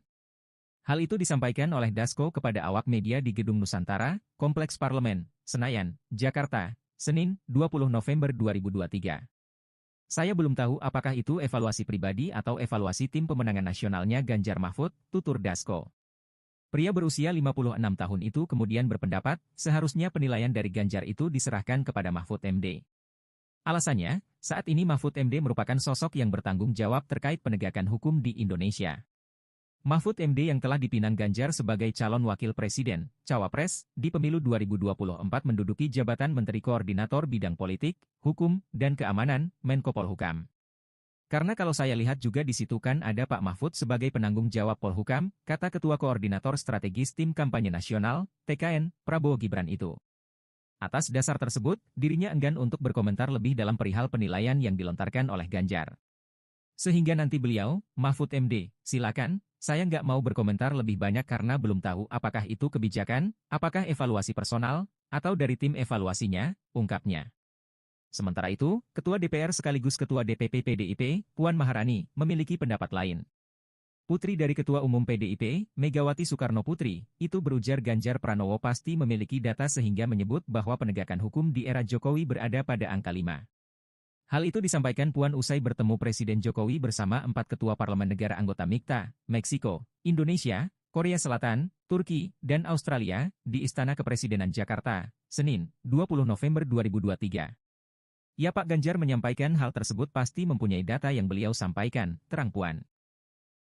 Hal itu disampaikan oleh Dasko kepada awak media di Gedung Nusantara, Kompleks Parlemen, Senayan, Jakarta, Senin, 20 November 2023. Saya belum tahu apakah itu evaluasi pribadi atau evaluasi tim pemenangan nasionalnya Ganjar Mahfud, tutur Dasko. Pria berusia 56 tahun itu kemudian berpendapat, seharusnya penilaian dari Ganjar itu diserahkan kepada Mahfud MD. Alasannya, saat ini Mahfud MD merupakan sosok yang bertanggung jawab terkait penegakan hukum di Indonesia. Mahfud MD yang telah dipinang Ganjar sebagai calon wakil presiden, cawapres, di pemilu 2024 menduduki jabatan Menteri Koordinator Bidang Politik, Hukum, dan Keamanan, Menko Polhukam. Karena kalau saya lihat juga di situ kan ada Pak Mahfud sebagai penanggung jawab Polhukam, kata Ketua Koordinator Strategis Tim Kampanye Nasional, TKN, Prabowo Gibran itu. Atas dasar tersebut, dirinya enggan untuk berkomentar lebih dalam perihal penilaian yang dilontarkan oleh Ganjar. Sehingga nanti beliau, Mahfud MD, silakan, saya nggak mau berkomentar lebih banyak karena belum tahu apakah itu kebijakan, apakah evaluasi personal, atau dari tim evaluasinya, ungkapnya. Sementara itu, Ketua DPR sekaligus Ketua DPP PDIP, Puan Maharani, memiliki pendapat lain. Putri dari Ketua Umum PDIP, Megawati Soekarno Putri, itu berujar Ganjar Pranowo pasti memiliki data sehingga menyebut bahwa penegakan hukum di era Jokowi berada pada angka 5. Hal itu disampaikan Puan usai bertemu Presiden Jokowi bersama 4 ketua parlemen negara anggota MIKTA, Meksiko, Indonesia, Korea Selatan, Turki, dan Australia, di Istana Kepresidenan Jakarta, Senin, 20 November 2023. Ya Pak Ganjar menyampaikan hal tersebut pasti mempunyai data yang beliau sampaikan, terang Puan.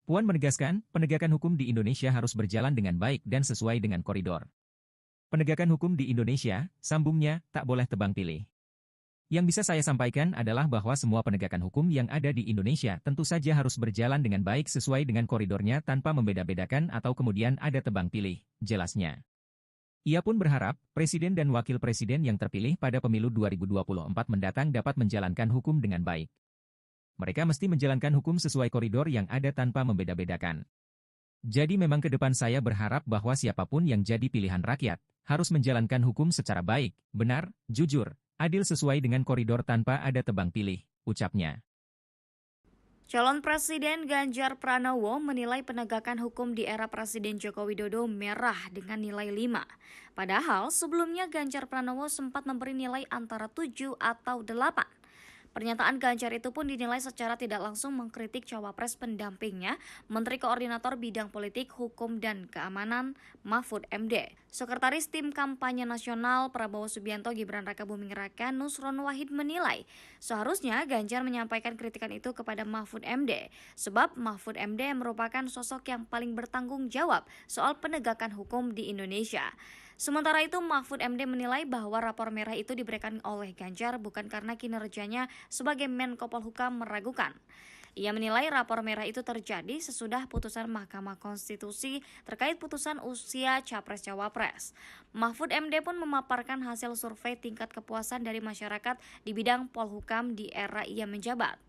Puan menegaskan, penegakan hukum di Indonesia harus berjalan dengan baik dan sesuai dengan koridor. Penegakan hukum di Indonesia, sambungnya, tak boleh tebang pilih. Yang bisa saya sampaikan adalah bahwa semua penegakan hukum yang ada di Indonesia tentu saja harus berjalan dengan baik sesuai dengan koridornya tanpa membeda-bedakan atau kemudian ada tebang pilih, jelasnya. Ia pun berharap, Presiden dan Wakil Presiden yang terpilih pada pemilu 2024 mendatang dapat menjalankan hukum dengan baik. Mereka mesti menjalankan hukum sesuai koridor yang ada tanpa membeda-bedakan. Jadi memang ke depan saya berharap bahwa siapapun yang jadi pilihan rakyat, harus menjalankan hukum secara baik, benar, jujur, adil sesuai dengan koridor tanpa ada tebang pilih, ucapnya. Calon Presiden Ganjar Pranowo menilai penegakan hukum di era Presiden Joko Widodo merah dengan nilai 5. Padahal sebelumnya Ganjar Pranowo sempat memberi nilai antara 7 atau 8. Pernyataan Ganjar itu pun dinilai secara tidak langsung mengkritik cawapres pendampingnya, Menteri Koordinator Bidang Politik, Hukum, dan Keamanan, Mahfud MD. Sekretaris Tim Kampanye Nasional Prabowo Subianto Gibran Rakabuming Raka Nusron Wahid menilai, seharusnya Ganjar menyampaikan kritikan itu kepada Mahfud MD, sebab Mahfud MD merupakan sosok yang paling bertanggung jawab soal penegakan hukum di Indonesia. Sementara itu, Mahfud MD menilai bahwa rapor merah itu diberikan oleh Ganjar bukan karena kinerjanya sebagai Menko Polhukam meragukan. Ia menilai rapor merah itu terjadi sesudah putusan Mahkamah Konstitusi terkait putusan usia Capres-Cawapres. Mahfud MD pun memaparkan hasil survei tingkat kepuasan dari masyarakat di bidang Polhukam di era ia menjabat.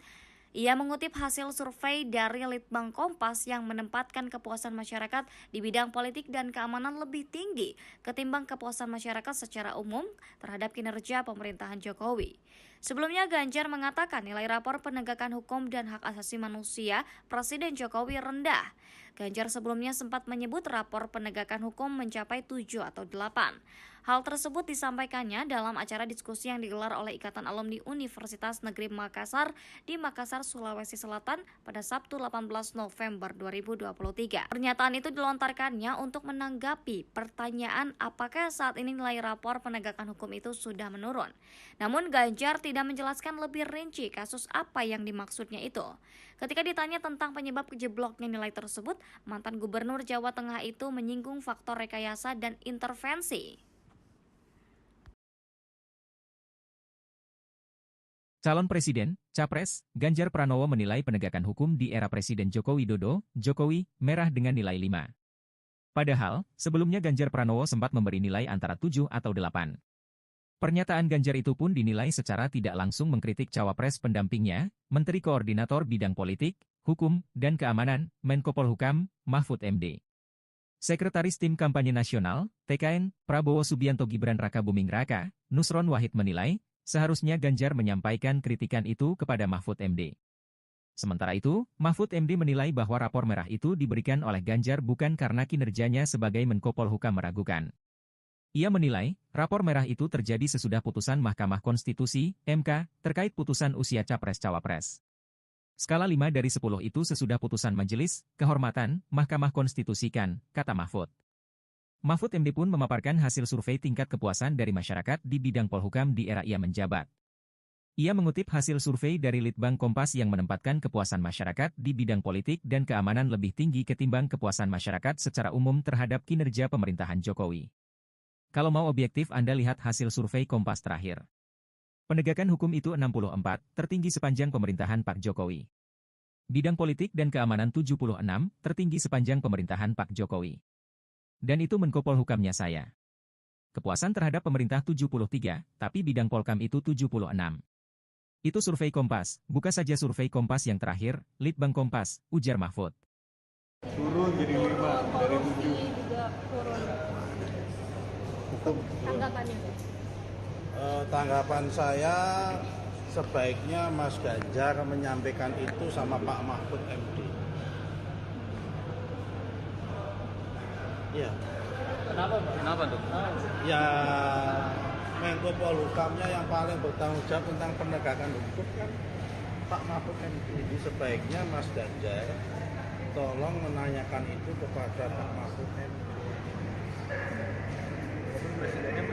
Ia mengutip hasil survei dari Litbang Kompas yang menempatkan kepuasan masyarakat di bidang politik dan keamanan lebih tinggi ketimbang kepuasan masyarakat secara umum terhadap kinerja pemerintahan Jokowi. Sebelumnya Ganjar mengatakan nilai rapor penegakan hukum dan hak asasi manusia Presiden Jokowi rendah. Ganjar sebelumnya sempat menyebut rapor penegakan hukum mencapai 7 atau 8. Hal tersebut disampaikannya dalam acara diskusi yang digelar oleh Ikatan Alumni Universitas Negeri Makassar di Makassar, Sulawesi Selatan pada Sabtu 18 November 2023. Pernyataan itu dilontarkannya untuk menanggapi pertanyaan apakah saat ini nilai rapor penegakan hukum itu sudah menurun. Namun Ganjar tidak menjelaskan lebih rinci kasus apa yang dimaksudnya itu. Ketika ditanya tentang penyebab jebloknya nilai tersebut, mantan Gubernur Jawa Tengah itu menyinggung faktor rekayasa dan intervensi. Calon Presiden, Capres, Ganjar Pranowo menilai penegakan hukum di era Presiden Joko Widodo, Jokowi, merah dengan nilai 5. Padahal, sebelumnya Ganjar Pranowo sempat memberi nilai antara 7 atau 8. Pernyataan Ganjar itu pun dinilai secara tidak langsung mengkritik cawapres pendampingnya, Menteri Koordinator Bidang Politik, Hukum, dan Keamanan, Menko Polhukam, Mahfud MD. Sekretaris Tim Kampanye Nasional, TKN, Prabowo Subianto Gibran Rakabuming Raka, Nusron Wahid menilai, seharusnya Ganjar menyampaikan kritikan itu kepada Mahfud MD. Sementara itu, Mahfud MD menilai bahwa rapor merah itu diberikan oleh Ganjar bukan karena kinerjanya sebagai Menko Polhukam meragukan. Ia menilai, rapor merah itu terjadi sesudah putusan Mahkamah Konstitusi, MK, terkait putusan usia Capres-Cawapres. Skala 5 dari 10 itu sesudah putusan Majelis Kehormatan Mahkamah Konstitusi kan, kata Mahfud. Mahfud MD pun memaparkan hasil survei tingkat kepuasan dari masyarakat di bidang Polhukam di era ia menjabat. Ia mengutip hasil survei dari Litbang Kompas yang menempatkan kepuasan masyarakat di bidang politik dan keamanan lebih tinggi ketimbang kepuasan masyarakat secara umum terhadap kinerja pemerintahan Jokowi. Kalau mau objektif Anda lihat hasil survei Kompas terakhir. Penegakan hukum itu 64, tertinggi sepanjang pemerintahan Pak Jokowi. Bidang politik dan keamanan 76, tertinggi sepanjang pemerintahan Pak Jokowi. Dan itu Menko Polhukamnya saya. Kepuasan terhadap pemerintah 73, tapi bidang Polkam itu 76. Itu survei Kompas, buka saja survei Kompas yang terakhir, Litbang Kompas, ujar Mahfud. Turun jadi 5 dari 7. Juga turun. Tanggapannya? Tanggapan saya sebaiknya Mas Ganjar menyampaikan itu sama Pak Mahfud MD. Ya. Kenapa Pak? Kenapa tuh? Ya, Menko Polhukamnya yang paling bertanggung jawab tentang penegakan hukum kan Pak Mahfud MD. Jadi sebaiknya Mas Ganjar tolong menanyakan itu kepada Pak Mahfud MD. Presidennya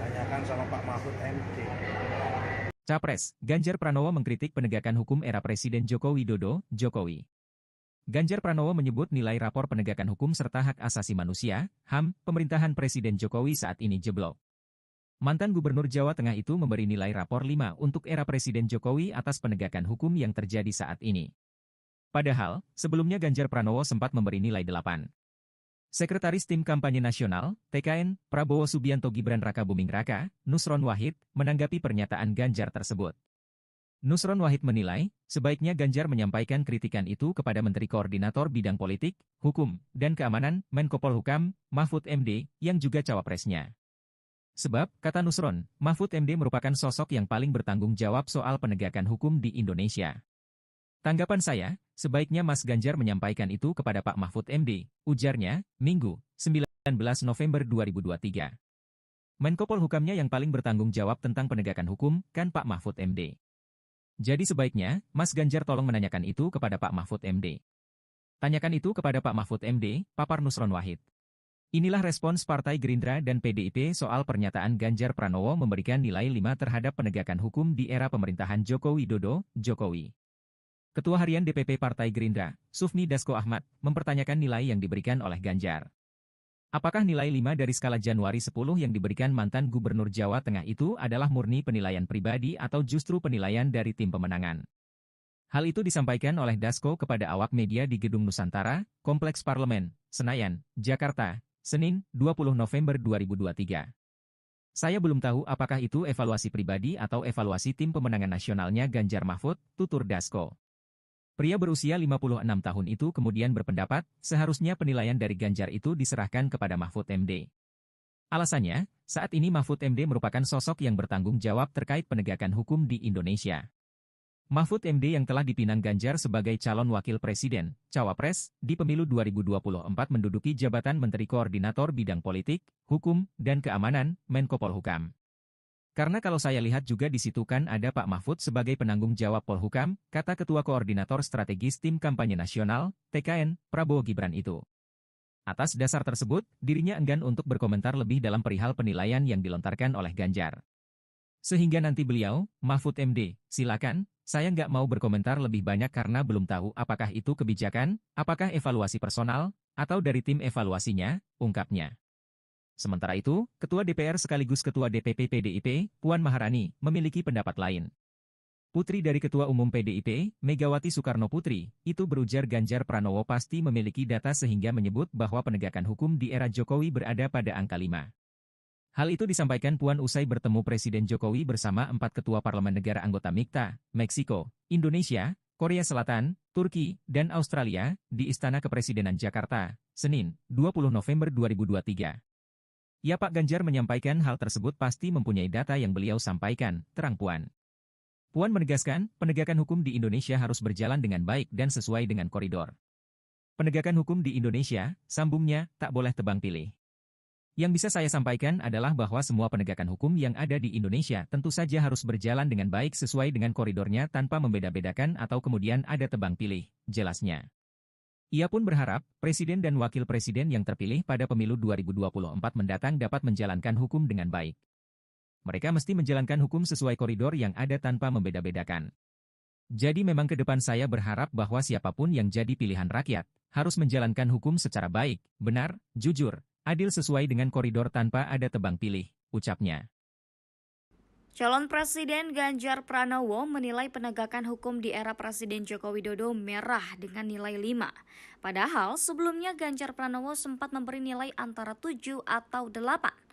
Tanyakan sama Pak Mahfud MD. Capres, Ganjar Pranowo mengkritik penegakan hukum era Presiden Joko Widodo, Jokowi. Ganjar Pranowo menyebut nilai rapor penegakan hukum serta hak asasi manusia, HAM, pemerintahan Presiden Jokowi saat ini jeblok. Mantan Gubernur Jawa Tengah itu memberi nilai rapor 5 untuk era Presiden Jokowi atas penegakan hukum yang terjadi saat ini. Padahal, sebelumnya Ganjar Pranowo sempat memberi nilai 8. Sekretaris Tim Kampanye Nasional, TKN, Prabowo Subianto Gibran Rakabuming Raka, Nusron Wahid, menanggapi pernyataan Ganjar tersebut. Nusron Wahid menilai, sebaiknya Ganjar menyampaikan kritikan itu kepada Menteri Koordinator Bidang Politik, Hukum, dan Keamanan, Menko Polhukam, Mahfud MD, yang juga cawapresnya. Sebab, kata Nusron, Mahfud MD merupakan sosok yang paling bertanggung jawab soal penegakan hukum di Indonesia. Tanggapan saya, sebaiknya Mas Ganjar menyampaikan itu kepada Pak Mahfud MD, ujarnya, Minggu, 19 November 2023. Menko Polhukamnya yang paling bertanggung jawab tentang penegakan hukum, kan Pak Mahfud MD. Jadi sebaiknya, Mas Ganjar tolong menanyakan itu kepada Pak Mahfud MD. Tanyakan itu kepada Pak Mahfud MD, papar Nusron Wahid. Inilah respons Partai Gerindra dan PDIP soal pernyataan Ganjar Pranowo memberikan nilai 5 terhadap penegakan hukum di era pemerintahan Joko Widodo, Jokowi. Ketua Harian DPP Partai Gerindra, Sufmi Dasko Ahmad, mempertanyakan nilai yang diberikan oleh Ganjar. Apakah nilai 5 dari skala Januari 10 yang diberikan mantan Gubernur Jawa Tengah itu adalah murni penilaian pribadi atau justru penilaian dari tim pemenangan? Hal itu disampaikan oleh Dasko kepada awak media di Gedung Nusantara, Kompleks Parlemen, Senayan, Jakarta, Senin, 20 November 2023. Saya belum tahu apakah itu evaluasi pribadi atau evaluasi tim pemenangan nasionalnya Ganjar Mahfud, tutur Dasko. Pria berusia 56 tahun itu kemudian berpendapat, seharusnya penilaian dari Ganjar itu diserahkan kepada Mahfud MD. Alasannya, saat ini Mahfud MD merupakan sosok yang bertanggung jawab terkait penegakan hukum di Indonesia. Mahfud MD yang telah dipinang Ganjar sebagai calon wakil presiden, cawapres, di pemilu 2024 menduduki jabatan Menteri Koordinator Bidang Politik, Hukum, dan Keamanan, Menko Polhukam. Karena kalau saya lihat juga di situ kan ada Pak Mahfud sebagai penanggung jawab Polhukam, kata Ketua Koordinator Strategis Tim Kampanye Nasional, TKN, Prabowo Gibran itu. Atas dasar tersebut, dirinya enggan untuk berkomentar lebih dalam perihal penilaian yang dilontarkan oleh Ganjar. Sehingga nanti beliau, Mahfud MD, silakan, saya nggak mau berkomentar lebih banyak karena belum tahu apakah itu kebijakan, apakah evaluasi personal, atau dari tim evaluasinya, ungkapnya. Sementara itu, Ketua DPR sekaligus Ketua DPP PDIP, Puan Maharani, memiliki pendapat lain. Putri dari Ketua Umum PDIP, Megawati Soekarno Putri, itu berujar Ganjar Pranowo pasti memiliki data sehingga menyebut bahwa penegakan hukum di era Jokowi berada pada angka 5. Hal itu disampaikan Puan usai bertemu Presiden Jokowi bersama 4 ketua parlemen negara anggota MIKTA, Meksiko, Indonesia, Korea Selatan, Turki, dan Australia, di Istana Kepresidenan Jakarta, Senin, 20 November 2023. Ya Pak Ganjar menyampaikan hal tersebut pasti mempunyai data yang beliau sampaikan, terang Puan. Puan menegaskan, penegakan hukum di Indonesia harus berjalan dengan baik dan sesuai dengan koridor. Penegakan hukum di Indonesia, sambungnya, tak boleh tebang pilih. Yang bisa saya sampaikan adalah bahwa semua penegakan hukum yang ada di Indonesia tentu saja harus berjalan dengan baik sesuai dengan koridornya tanpa membeda-bedakan atau kemudian ada tebang pilih, jelasnya. Ia pun berharap, Presiden dan Wakil Presiden yang terpilih pada pemilu 2024 mendatang dapat menjalankan hukum dengan baik. Mereka mesti menjalankan hukum sesuai koridor yang ada tanpa membeda-bedakan. Jadi memang ke depan saya berharap bahwa siapapun yang jadi pilihan rakyat, harus menjalankan hukum secara baik, benar, jujur, adil sesuai dengan koridor tanpa ada tebang pilih, ucapnya. Calon Presiden Ganjar Pranowo menilai penegakan hukum di era Presiden Joko Widodo merah dengan nilai 5. Padahal sebelumnya Ganjar Pranowo sempat memberi nilai antara 7 atau 8.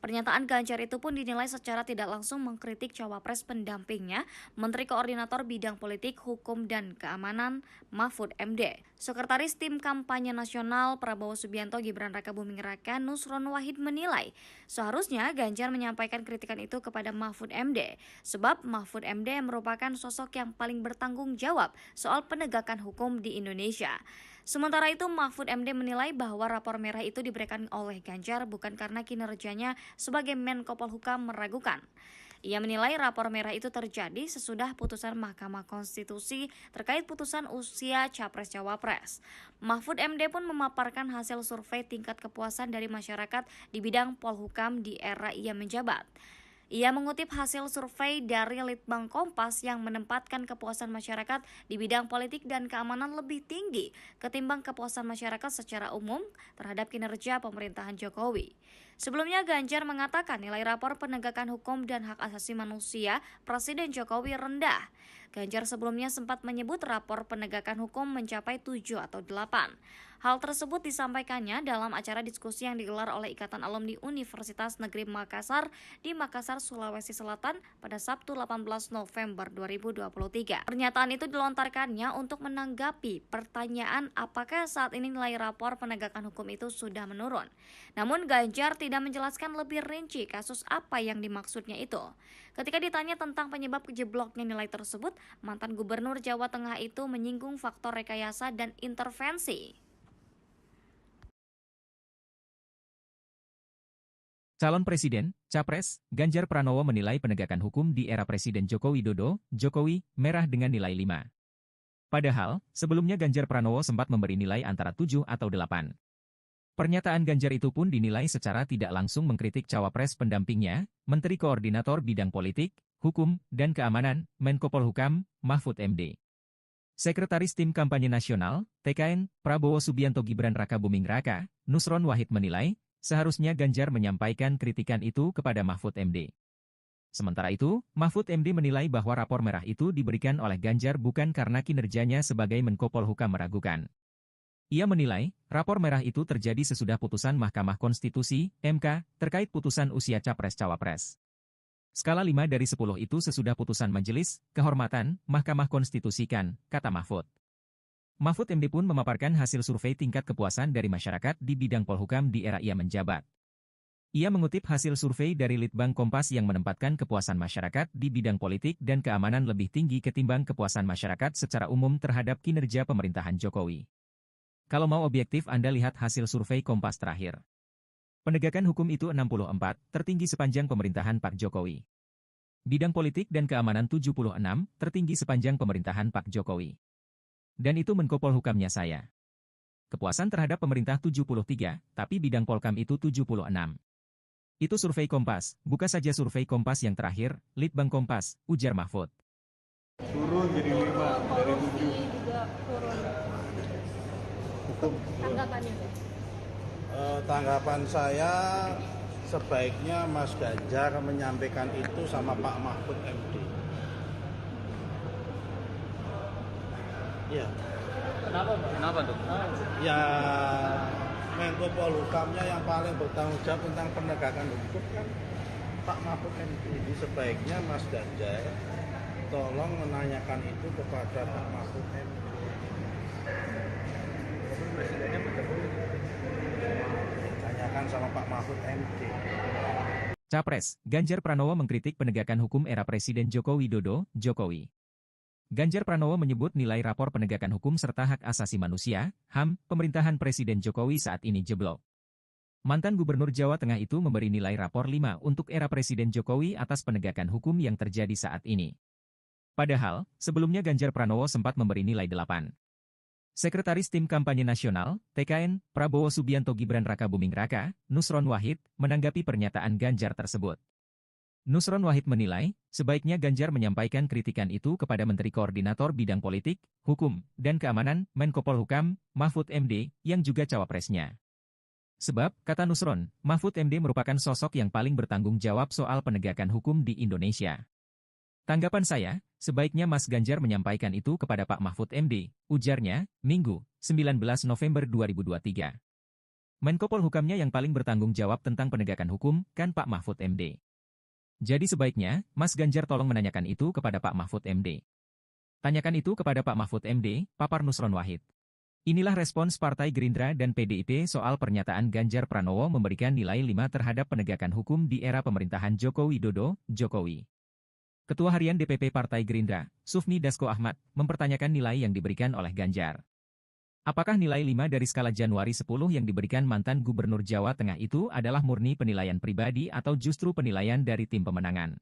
Pernyataan Ganjar itu pun dinilai secara tidak langsung mengkritik cawapres pendampingnya, Menteri Koordinator Bidang Politik, Hukum, dan Keamanan, Mahfud MD. Sekretaris Tim Kampanye Nasional Prabowo Subianto Gibran Raka Buming Raka Nusron Wahid menilai, seharusnya Ganjar menyampaikan kritikan itu kepada Mahfud MD, sebab Mahfud MD merupakan sosok yang paling bertanggung jawab soal penegakan hukum di Indonesia. Sementara itu, Mahfud MD menilai bahwa rapor merah itu diberikan oleh Ganjar bukan karena kinerjanya sebagai Menko Polhukam meragukan. Ia menilai rapor merah itu terjadi sesudah putusan Mahkamah Konstitusi terkait putusan usia Capres-Cawapres. Mahfud MD pun memaparkan hasil survei tingkat kepuasan dari masyarakat di bidang Polhukam di era ia menjabat. Ia mengutip hasil survei dari Litbang Kompas yang menempatkan kepuasan masyarakat di bidang politik dan keamanan lebih tinggi ketimbang kepuasan masyarakat secara umum terhadap kinerja pemerintahan Jokowi. Sebelumnya Ganjar mengatakan nilai rapor penegakan hukum dan hak asasi manusia Presiden Jokowi rendah. Ganjar sebelumnya sempat menyebut rapor penegakan hukum mencapai 7 atau 8. Hal tersebut disampaikannya dalam acara diskusi yang digelar oleh Ikatan Alumni Universitas Negeri Makassar di Makassar, Sulawesi Selatan pada Sabtu 18 November 2023. Pernyataan itu dilontarkannya untuk menanggapi pertanyaan apakah saat ini nilai rapor penegakan hukum itu sudah menurun. Namun Ganjar tidak menjelaskan lebih rinci kasus apa yang dimaksudnya itu. Ketika ditanya tentang penyebab jebloknya nilai tersebut, mantan Gubernur Jawa Tengah itu menyinggung faktor rekayasa dan intervensi. Calon Presiden, Capres, Ganjar Pranowo menilai penegakan hukum di era Presiden Joko Widodo, Jokowi, merah dengan nilai 5. Padahal, sebelumnya Ganjar Pranowo sempat memberi nilai antara 7 atau 8. Pernyataan Ganjar itu pun dinilai secara tidak langsung mengkritik cawapres pendampingnya, Menteri Koordinator Bidang Politik, Hukum, dan Keamanan, Menko Polhukam, Mahfud MD. Sekretaris Tim Kampanye Nasional, TKN, Prabowo Subianto Gibran Raka Buming Raka, Nusron Wahid menilai, seharusnya Ganjar menyampaikan kritikan itu kepada Mahfud MD. Sementara itu, Mahfud MD menilai bahwa rapor merah itu diberikan oleh Ganjar bukan karena kinerjanya sebagai Menko Polhukam meragukan. Ia menilai, rapor merah itu terjadi sesudah putusan Mahkamah Konstitusi, MK, terkait putusan usia Capres-Cawapres. Skala 5 dari 10 itu sesudah putusan Majelis Kehormatan Mahkamah Konstitusi kan, kata Mahfud. Mahfud MD pun memaparkan hasil survei tingkat kepuasan dari masyarakat di bidang Polhukam di era ia menjabat. Ia mengutip hasil survei dari Litbang Kompas yang menempatkan kepuasan masyarakat di bidang politik dan keamanan lebih tinggi ketimbang kepuasan masyarakat secara umum terhadap kinerja pemerintahan Jokowi. Kalau mau objektif Anda lihat hasil survei Kompas terakhir. Penegakan hukum itu 64, tertinggi sepanjang pemerintahan Pak Jokowi. Bidang politik dan keamanan 76, tertinggi sepanjang pemerintahan Pak Jokowi. Dan itu Menko Polhukamnya saya. Kepuasan terhadap pemerintah 73, tapi bidang Polkam itu 76. Itu survei Kompas, buka saja survei Kompas yang terakhir, Litbang Kompas, ujar Mahfud. Turun jadi 5 dari 7. Juga turun. Hukum. Tanggapannya. Tanggapan saya sebaiknya Mas Ganjar menyampaikan itu sama Pak Mahfud MD. Ya. Kenapa tuh? Ya, Menko Polhukamnya yang paling bertanggung jawab tentang penegakan hukum kan Pak Mahfud MD. Jadi sebaiknya Mas Ganjar tolong menanyakan itu kepada Pak Mahfud MD. Presidennya bertemu. Tanyakan sama Pak Mahfud MD. Capres, Ganjar Pranowo mengkritik penegakan hukum era Presiden Joko Widodo, Jokowi. Ganjar Pranowo menyebut nilai rapor penegakan hukum serta hak asasi manusia, HAM, pemerintahan Presiden Jokowi saat ini jeblok. Mantan Gubernur Jawa Tengah itu memberi nilai rapor 5 untuk era Presiden Jokowi atas penegakan hukum yang terjadi saat ini. Padahal, sebelumnya Ganjar Pranowo sempat memberi nilai 8. Sekretaris Tim Kampanye Nasional, TKN, Prabowo Subianto Gibran Rakabuming Raka, Nusron Wahid, menanggapi pernyataan Ganjar tersebut. Nusron Wahid menilai, sebaiknya Ganjar menyampaikan kritikan itu kepada Menteri Koordinator Bidang Politik, Hukum, dan Keamanan, Menko Polhukam, Mahfud MD, yang juga cawapresnya. Sebab, kata Nusron, Mahfud MD merupakan sosok yang paling bertanggung jawab soal penegakan hukum di Indonesia. Tanggapan saya, sebaiknya Mas Ganjar menyampaikan itu kepada Pak Mahfud MD, ujarnya, Minggu, 19 November 2023. Menko Polhukamnya yang paling bertanggung jawab tentang penegakan hukum, kan Pak Mahfud MD. Jadi sebaiknya, Mas Ganjar tolong menanyakan itu kepada Pak Mahfud MD. Tanyakan itu kepada Pak Mahfud MD, papar Nusron Wahid. Inilah respons Partai Gerindra dan PDIP soal pernyataan Ganjar Pranowo memberikan nilai 5 terhadap penegakan hukum di era pemerintahan Joko Widodo, Jokowi. Ketua Harian DPP Partai Gerindra, Sufmi Dasko Ahmad, mempertanyakan nilai yang diberikan oleh Ganjar. Apakah nilai 5 dari skala Januari 10 yang diberikan mantan Gubernur Jawa Tengah itu adalah murni penilaian pribadi atau justru penilaian dari tim pemenangan?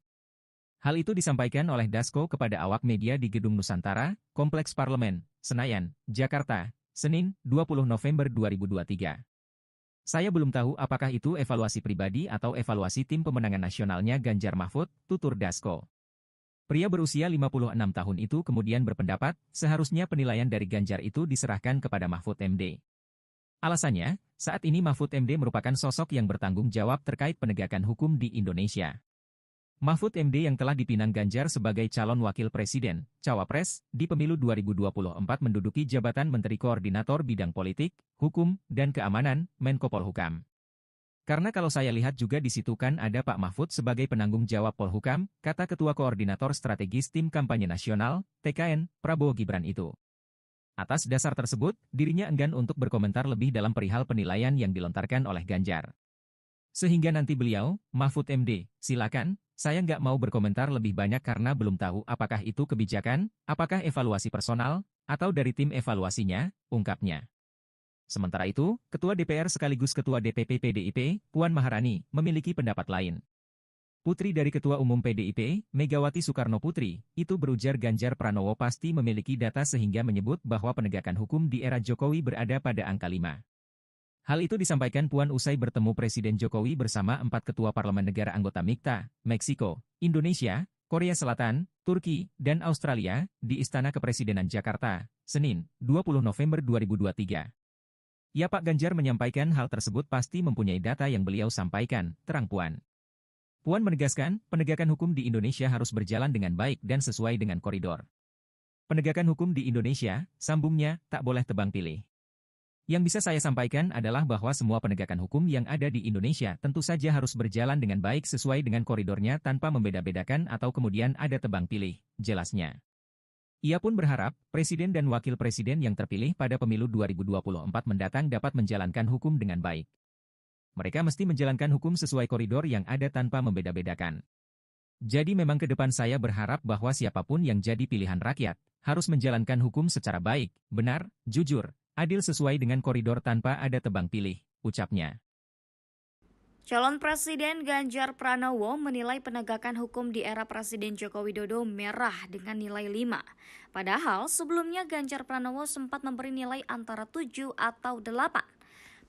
Hal itu disampaikan oleh Dasko kepada awak media di Gedung Nusantara, Kompleks Parlemen, Senayan, Jakarta, Senin, 20 November 2023. Saya belum tahu apakah itu evaluasi pribadi atau evaluasi tim pemenangan nasionalnya Ganjar Mahfud, tutur Dasko. Pria berusia 56 tahun itu kemudian berpendapat, seharusnya penilaian dari Ganjar itu diserahkan kepada Mahfud MD. Alasannya, saat ini Mahfud MD merupakan sosok yang bertanggung jawab terkait penegakan hukum di Indonesia. Mahfud MD yang telah dipinang Ganjar sebagai calon wakil presiden, cawapres, di pemilu 2024 menduduki jabatan Menteri Koordinator Bidang Politik, Hukum, dan Keamanan, Menko Polhukam. Karena kalau saya lihat juga di situ kan ada Pak Mahfud sebagai penanggung jawab Polhukam, kata Ketua Koordinator Strategis Tim Kampanye Nasional, TKN, Prabowo Gibran itu. Atas dasar tersebut, dirinya enggan untuk berkomentar lebih dalam perihal penilaian yang dilontarkan oleh Ganjar. Sehingga nanti beliau, Mahfud MD, silakan, saya nggak mau berkomentar lebih banyak karena belum tahu apakah itu kebijakan, apakah evaluasi personal, atau dari tim evaluasinya, ungkapnya. Sementara itu, Ketua DPR sekaligus Ketua DPP PDIP, Puan Maharani, memiliki pendapat lain. Putri dari Ketua Umum PDIP, Megawati Soekarno Putri, itu berujar Ganjar Pranowo pasti memiliki data sehingga menyebut bahwa penegakan hukum di era Jokowi berada pada angka 5. Hal itu disampaikan Puan usai bertemu Presiden Jokowi bersama 4 ketua parlemen negara anggota MIKTA, Meksiko, Indonesia, Korea Selatan, Turki, dan Australia, di Istana Kepresidenan Jakarta, Senin, 20 November 2023. Ya Pak Ganjar menyampaikan hal tersebut pasti mempunyai data yang beliau sampaikan, terang Puan. Puan menegaskan, penegakan hukum di Indonesia harus berjalan dengan baik dan sesuai dengan koridor. Penegakan hukum di Indonesia, sambungnya, tak boleh tebang pilih. Yang bisa saya sampaikan adalah bahwa semua penegakan hukum yang ada di Indonesia tentu saja harus berjalan dengan baik sesuai dengan koridornya tanpa membeda-bedakan atau kemudian ada tebang pilih, jelasnya. Ia pun berharap, Presiden dan Wakil Presiden yang terpilih pada pemilu 2024 mendatang dapat menjalankan hukum dengan baik. Mereka mesti menjalankan hukum sesuai koridor yang ada tanpa membeda-bedakan. Jadi memang ke depan saya berharap bahwa siapapun yang jadi pilihan rakyat, harus menjalankan hukum secara baik, benar, jujur, adil sesuai dengan koridor tanpa ada tebang pilih, ucapnya. Calon Presiden Ganjar Pranowo menilai penegakan hukum di era Presiden Joko Widodo merah dengan nilai 5. Padahal sebelumnya Ganjar Pranowo sempat memberi nilai antara 7 atau 8.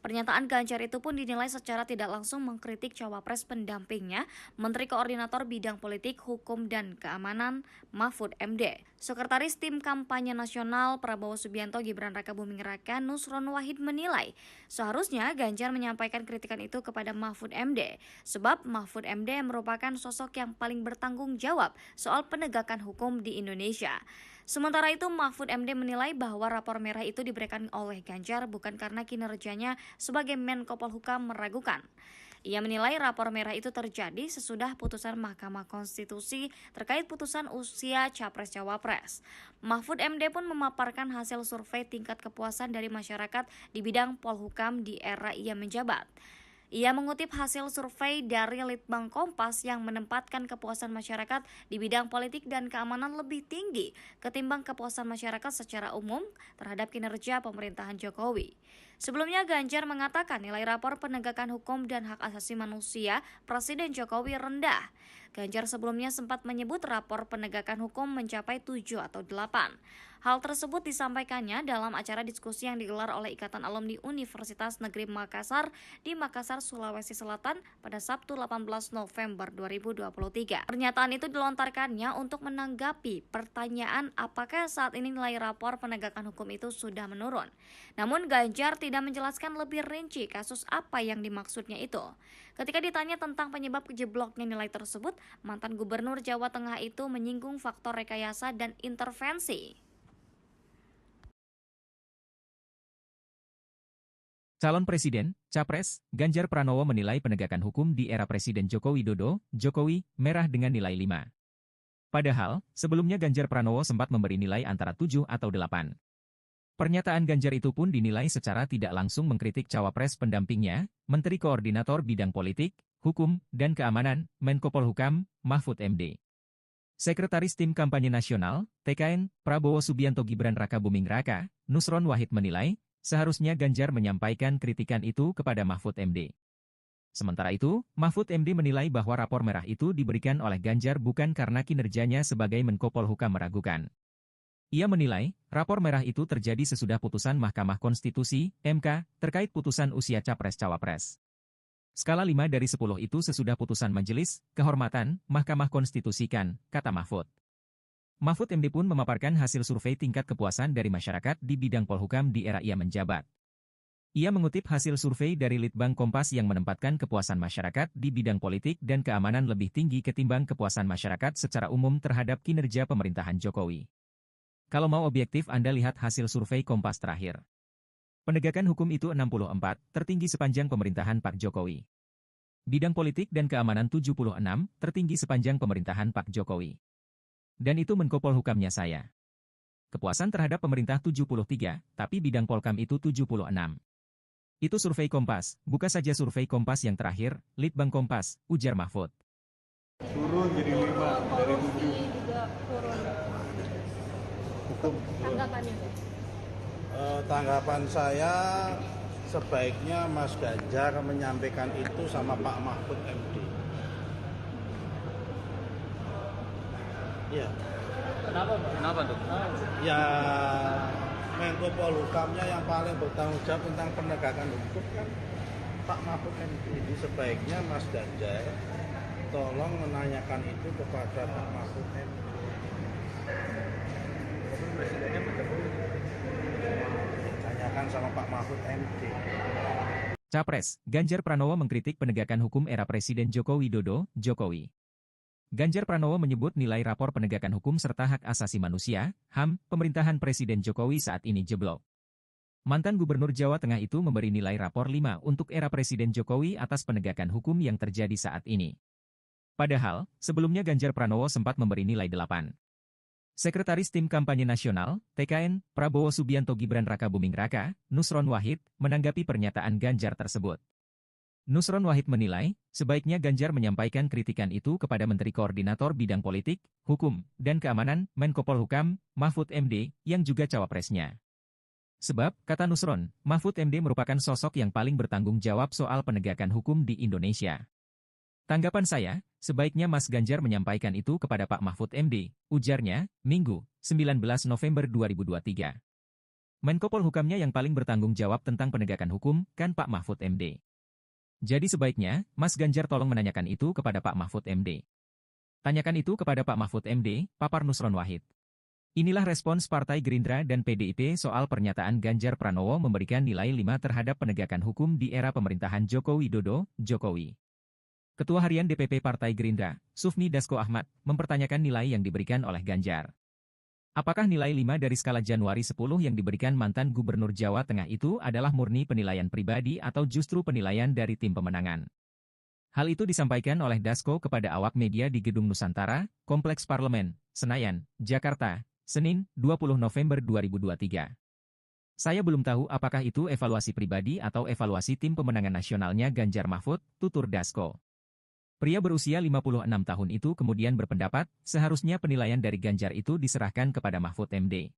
Pernyataan Ganjar itu pun dinilai secara tidak langsung mengkritik cawapres pendampingnya, Menteri Koordinator Bidang Politik, Hukum, dan Keamanan Mahfud MD. Sekretaris Tim Kampanye Nasional Prabowo Subianto Gibran Rakabuming Raka Nusron Wahid menilai, seharusnya Ganjar menyampaikan kritikan itu kepada Mahfud MD, sebab Mahfud MD merupakan sosok yang paling bertanggung jawab soal penegakan hukum di Indonesia. Sementara itu, Mahfud MD menilai bahwa rapor merah itu diberikan oleh Ganjar bukan karena kinerjanya sebagai Menko Polhukam meragukan. Ia menilai rapor merah itu terjadi sesudah putusan Mahkamah Konstitusi terkait putusan usia Capres-Cawapres. Mahfud MD pun memaparkan hasil survei tingkat kepuasan dari masyarakat di bidang Polhukam di era ia menjabat. Ia mengutip hasil survei dari Litbang Kompas yang menempatkan kepuasan masyarakat di bidang politik dan keamanan lebih tinggi ketimbang kepuasan masyarakat secara umum terhadap kinerja pemerintahan Jokowi. Sebelumnya Ganjar mengatakan nilai rapor penegakan hukum dan hak asasi manusia Presiden Jokowi rendah. Ganjar sebelumnya sempat menyebut rapor penegakan hukum mencapai 7 atau 8. Hal tersebut disampaikannya dalam acara diskusi yang digelar oleh Ikatan Alumni Universitas Negeri Makassar di Makassar, Sulawesi Selatan pada Sabtu 18 November 2023. Pernyataan itu dilontarkannya untuk menanggapi pertanyaan apakah saat ini nilai rapor penegakan hukum itu sudah menurun. Namun Ganjar tidak menjelaskan lebih rinci kasus apa yang dimaksudnya itu. Ketika ditanya tentang penyebab jebloknya nilai tersebut, mantan Gubernur Jawa Tengah itu menyinggung faktor rekayasa dan intervensi. Calon Presiden, Capres, Ganjar Pranowo menilai penegakan hukum di era Presiden Joko Widodo, Jokowi, merah dengan nilai 5. Padahal, sebelumnya Ganjar Pranowo sempat memberi nilai antara 7 atau 8. Pernyataan Ganjar itu pun dinilai secara tidak langsung mengkritik cawapres pendampingnya, Menteri Koordinator Bidang Politik, Hukum, dan Keamanan, Menko Polhukam, Mahfud MD. Sekretaris Tim Kampanye Nasional, TKN, Prabowo Subianto Gibran Rakabuming Raka, Nusron Wahid menilai, seharusnya Ganjar menyampaikan kritikan itu kepada Mahfud MD. Sementara itu, Mahfud MD menilai bahwa rapor merah itu diberikan oleh Ganjar bukan karena kinerjanya sebagai Menko Polhukam meragukan. Ia menilai, rapor merah itu terjadi sesudah putusan Mahkamah Konstitusi, MK, terkait putusan usia Capres-Cawapres. Skala 5 dari 10 itu sesudah putusan Majelis Kehormatan Mahkamah Konstitusi kan, kata Mahfud. Mahfud MD pun memaparkan hasil survei tingkat kepuasan dari masyarakat di bidang Polhukam di era ia menjabat. Ia mengutip hasil survei dari Litbang Kompas yang menempatkan kepuasan masyarakat di bidang politik dan keamanan lebih tinggi ketimbang kepuasan masyarakat secara umum terhadap kinerja pemerintahan Jokowi. Kalau mau objektif Anda lihat hasil survei Kompas terakhir. Penegakan hukum itu 64, tertinggi sepanjang pemerintahan Pak Jokowi. Bidang politik dan keamanan 76, tertinggi sepanjang pemerintahan Pak Jokowi. Dan itu Menko Polhukamnya saya. Kepuasan terhadap pemerintah 73, tapi bidang Polkam itu 76. Itu survei Kompas, buka saja survei Kompas yang terakhir, Litbang Kompas, ujar Mahfud. Turun jadi 5 dari 7. Juga turun. Hukum. Tanggapannya. Tanggapan saya sebaiknya Mas Ganjar menyampaikan itu sama Pak Mahfud MD. Ya. Kenapa tuh? Ya, Menko Polhukamnya yang paling bertanggung jawab tentang penegakan hukum kan Pak Mahfud MD. Jadi sebaiknya Mas Ganjar tolong menanyakan itu kepada Pak Mahfud MD. Presidennya Jokowi. Tanyakan sama Pak Mahfud MD. Capres, Ganjar Pranowo mengkritik penegakan hukum era Presiden Joko Widodo, Jokowi. Ganjar Pranowo menyebut nilai rapor penegakan hukum serta hak asasi manusia, HAM, pemerintahan Presiden Jokowi saat ini jeblok. Mantan Gubernur Jawa Tengah itu memberi nilai rapor 5 untuk era Presiden Jokowi atas penegakan hukum yang terjadi saat ini. Padahal, sebelumnya Ganjar Pranowo sempat memberi nilai 8. Sekretaris Tim Kampanye Nasional, TKN, Prabowo Subianto Gibran Rakabuming Raka, Nusron Wahid, menanggapi pernyataan Ganjar tersebut. Nusron Wahid menilai, sebaiknya Ganjar menyampaikan kritikan itu kepada Menteri Koordinator Bidang Politik, Hukum, dan Keamanan, Menko Polhukam, Mahfud MD, yang juga cawapresnya. Sebab, kata Nusron, Mahfud MD merupakan sosok yang paling bertanggung jawab soal penegakan hukum di Indonesia. Tanggapan saya, sebaiknya Mas Ganjar menyampaikan itu kepada Pak Mahfud MD, ujarnya, Minggu, 19 November 2023. Menko Polhukamnya yang paling bertanggung jawab tentang penegakan hukum, kan Pak Mahfud MD. Jadi sebaiknya, Mas Ganjar tolong menanyakan itu kepada Pak Mahfud MD. Tanyakan itu kepada Pak Mahfud MD, papar Nusron Wahid. Inilah respons Partai Gerindra dan PDIP soal pernyataan Ganjar Pranowo memberikan nilai 5 terhadap penegakan hukum di era pemerintahan Joko Widodo, Jokowi. Ketua Harian DPP Partai Gerindra, Sufmi Dasko Ahmad, mempertanyakan nilai yang diberikan oleh Ganjar. Apakah nilai 5 dari skala Januari 10 yang diberikan mantan Gubernur Jawa Tengah itu adalah murni penilaian pribadi atau justru penilaian dari tim pemenangan? Hal itu disampaikan oleh Dasko kepada awak media di Gedung Nusantara, Kompleks Parlemen, Senayan, Jakarta, Senin, 20 November 2023. Saya belum tahu apakah itu evaluasi pribadi atau evaluasi tim pemenangan nasionalnya Ganjar Mahfud, tutur Dasko. Pria berusia 56 tahun itu kemudian berpendapat, seharusnya penilaian dari Ganjar itu diserahkan kepada Mahfud MD.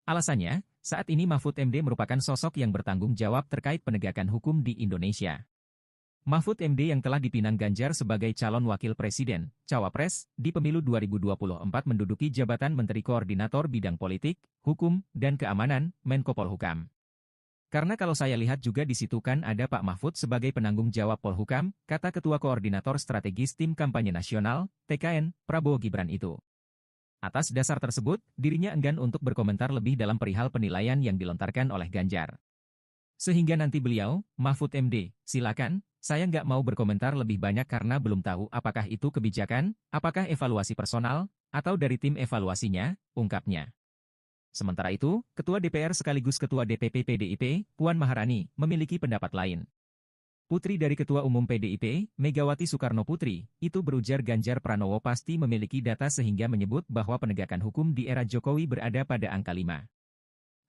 Alasannya, saat ini Mahfud MD merupakan sosok yang bertanggung jawab terkait penegakan hukum di Indonesia. Mahfud MD yang telah dipinang Ganjar sebagai calon wakil presiden, cawapres, di pemilu 2024 menduduki jabatan Menteri Koordinator Bidang Politik, Hukum, dan Keamanan, Menko Polhukam. Karena kalau saya lihat juga di situ kan ada Pak Mahfud sebagai penanggung jawab Polhukam, kata Ketua Koordinator Strategis Tim Kampanye Nasional, TKN, Prabowo Gibran itu. Atas dasar tersebut, dirinya enggan untuk berkomentar lebih dalam perihal penilaian yang dilontarkan oleh Ganjar. Sehingga nanti beliau, Mahfud MD, silakan, saya nggak mau berkomentar lebih banyak karena belum tahu apakah itu kebijakan, apakah evaluasi personal, atau dari tim evaluasinya, ungkapnya. Sementara itu, Ketua DPR sekaligus Ketua DPP PDIP, Puan Maharani, memiliki pendapat lain. Putri dari Ketua Umum PDIP, Megawati Soekarno Putri, itu berujar Ganjar Pranowo pasti memiliki data sehingga menyebut bahwa penegakan hukum di era Jokowi berada pada angka 5.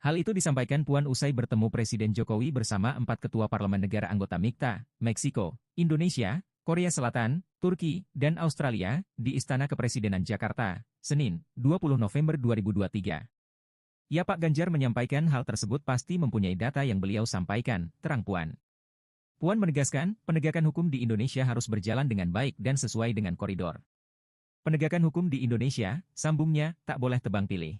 Hal itu disampaikan Puan usai bertemu Presiden Jokowi bersama 4 ketua parlemen negara anggota MIKTA, Meksiko, Indonesia, Korea Selatan, Turki, dan Australia, di Istana Kepresidenan Jakarta, Senin, 20 November 2023. Ya Pak Ganjar menyampaikan hal tersebut pasti mempunyai data yang beliau sampaikan, terang Puan. Puan menegaskan, penegakan hukum di Indonesia harus berjalan dengan baik dan sesuai dengan koridor. Penegakan hukum di Indonesia, sambungnya, tak boleh tebang pilih.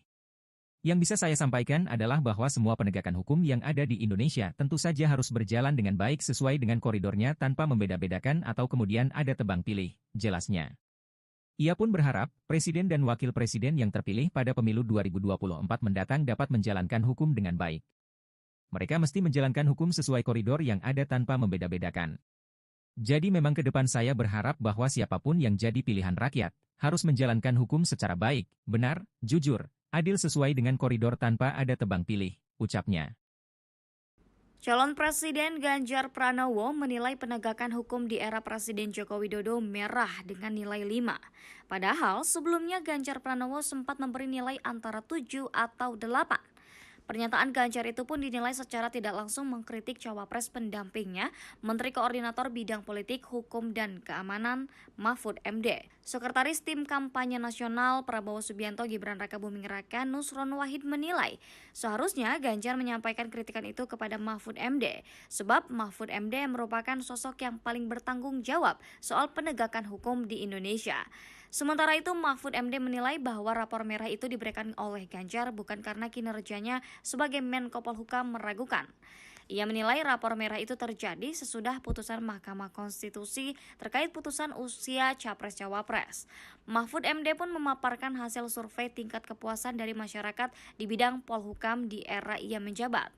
Yang bisa saya sampaikan adalah bahwa semua penegakan hukum yang ada di Indonesia tentu saja harus berjalan dengan baik sesuai dengan koridornya tanpa membeda-bedakan atau kemudian ada tebang pilih, jelasnya. Ia pun berharap, Presiden dan Wakil Presiden yang terpilih pada pemilu 2024 mendatang dapat menjalankan hukum dengan baik. Mereka mesti menjalankan hukum sesuai koridor yang ada tanpa membeda-bedakan. Jadi memang ke depan saya berharap bahwa siapapun yang jadi pilihan rakyat, harus menjalankan hukum secara baik, benar, jujur, adil sesuai dengan koridor tanpa ada tebang pilih, ucapnya. Calon Presiden Ganjar Pranowo menilai penegakan hukum di era Presiden Joko Widodo merah dengan nilai 5. Padahal sebelumnya Ganjar Pranowo sempat memberi nilai antara 7 atau 8. Pernyataan Ganjar itu pun dinilai secara tidak langsung mengkritik cawapres pendampingnya, Menteri Koordinator Bidang Politik, Hukum, dan Keamanan, Mahfud MD. Sekretaris Tim Kampanye Nasional Prabowo Subianto Gibran Rakabuming Raka Nusron Wahid menilai, seharusnya Ganjar menyampaikan kritikan itu kepada Mahfud MD, sebab Mahfud MD merupakan sosok yang paling bertanggung jawab soal penegakan hukum di Indonesia. Sementara itu, Mahfud MD menilai bahwa rapor merah itu diberikan oleh Ganjar bukan karena kinerjanya sebagai Menko Polhukam meragukan. Ia menilai rapor merah itu terjadi sesudah putusan Mahkamah Konstitusi terkait putusan usia Capres-Cawapres. Mahfud MD pun memaparkan hasil survei tingkat kepuasan dari masyarakat di bidang Polhukam di era ia menjabat.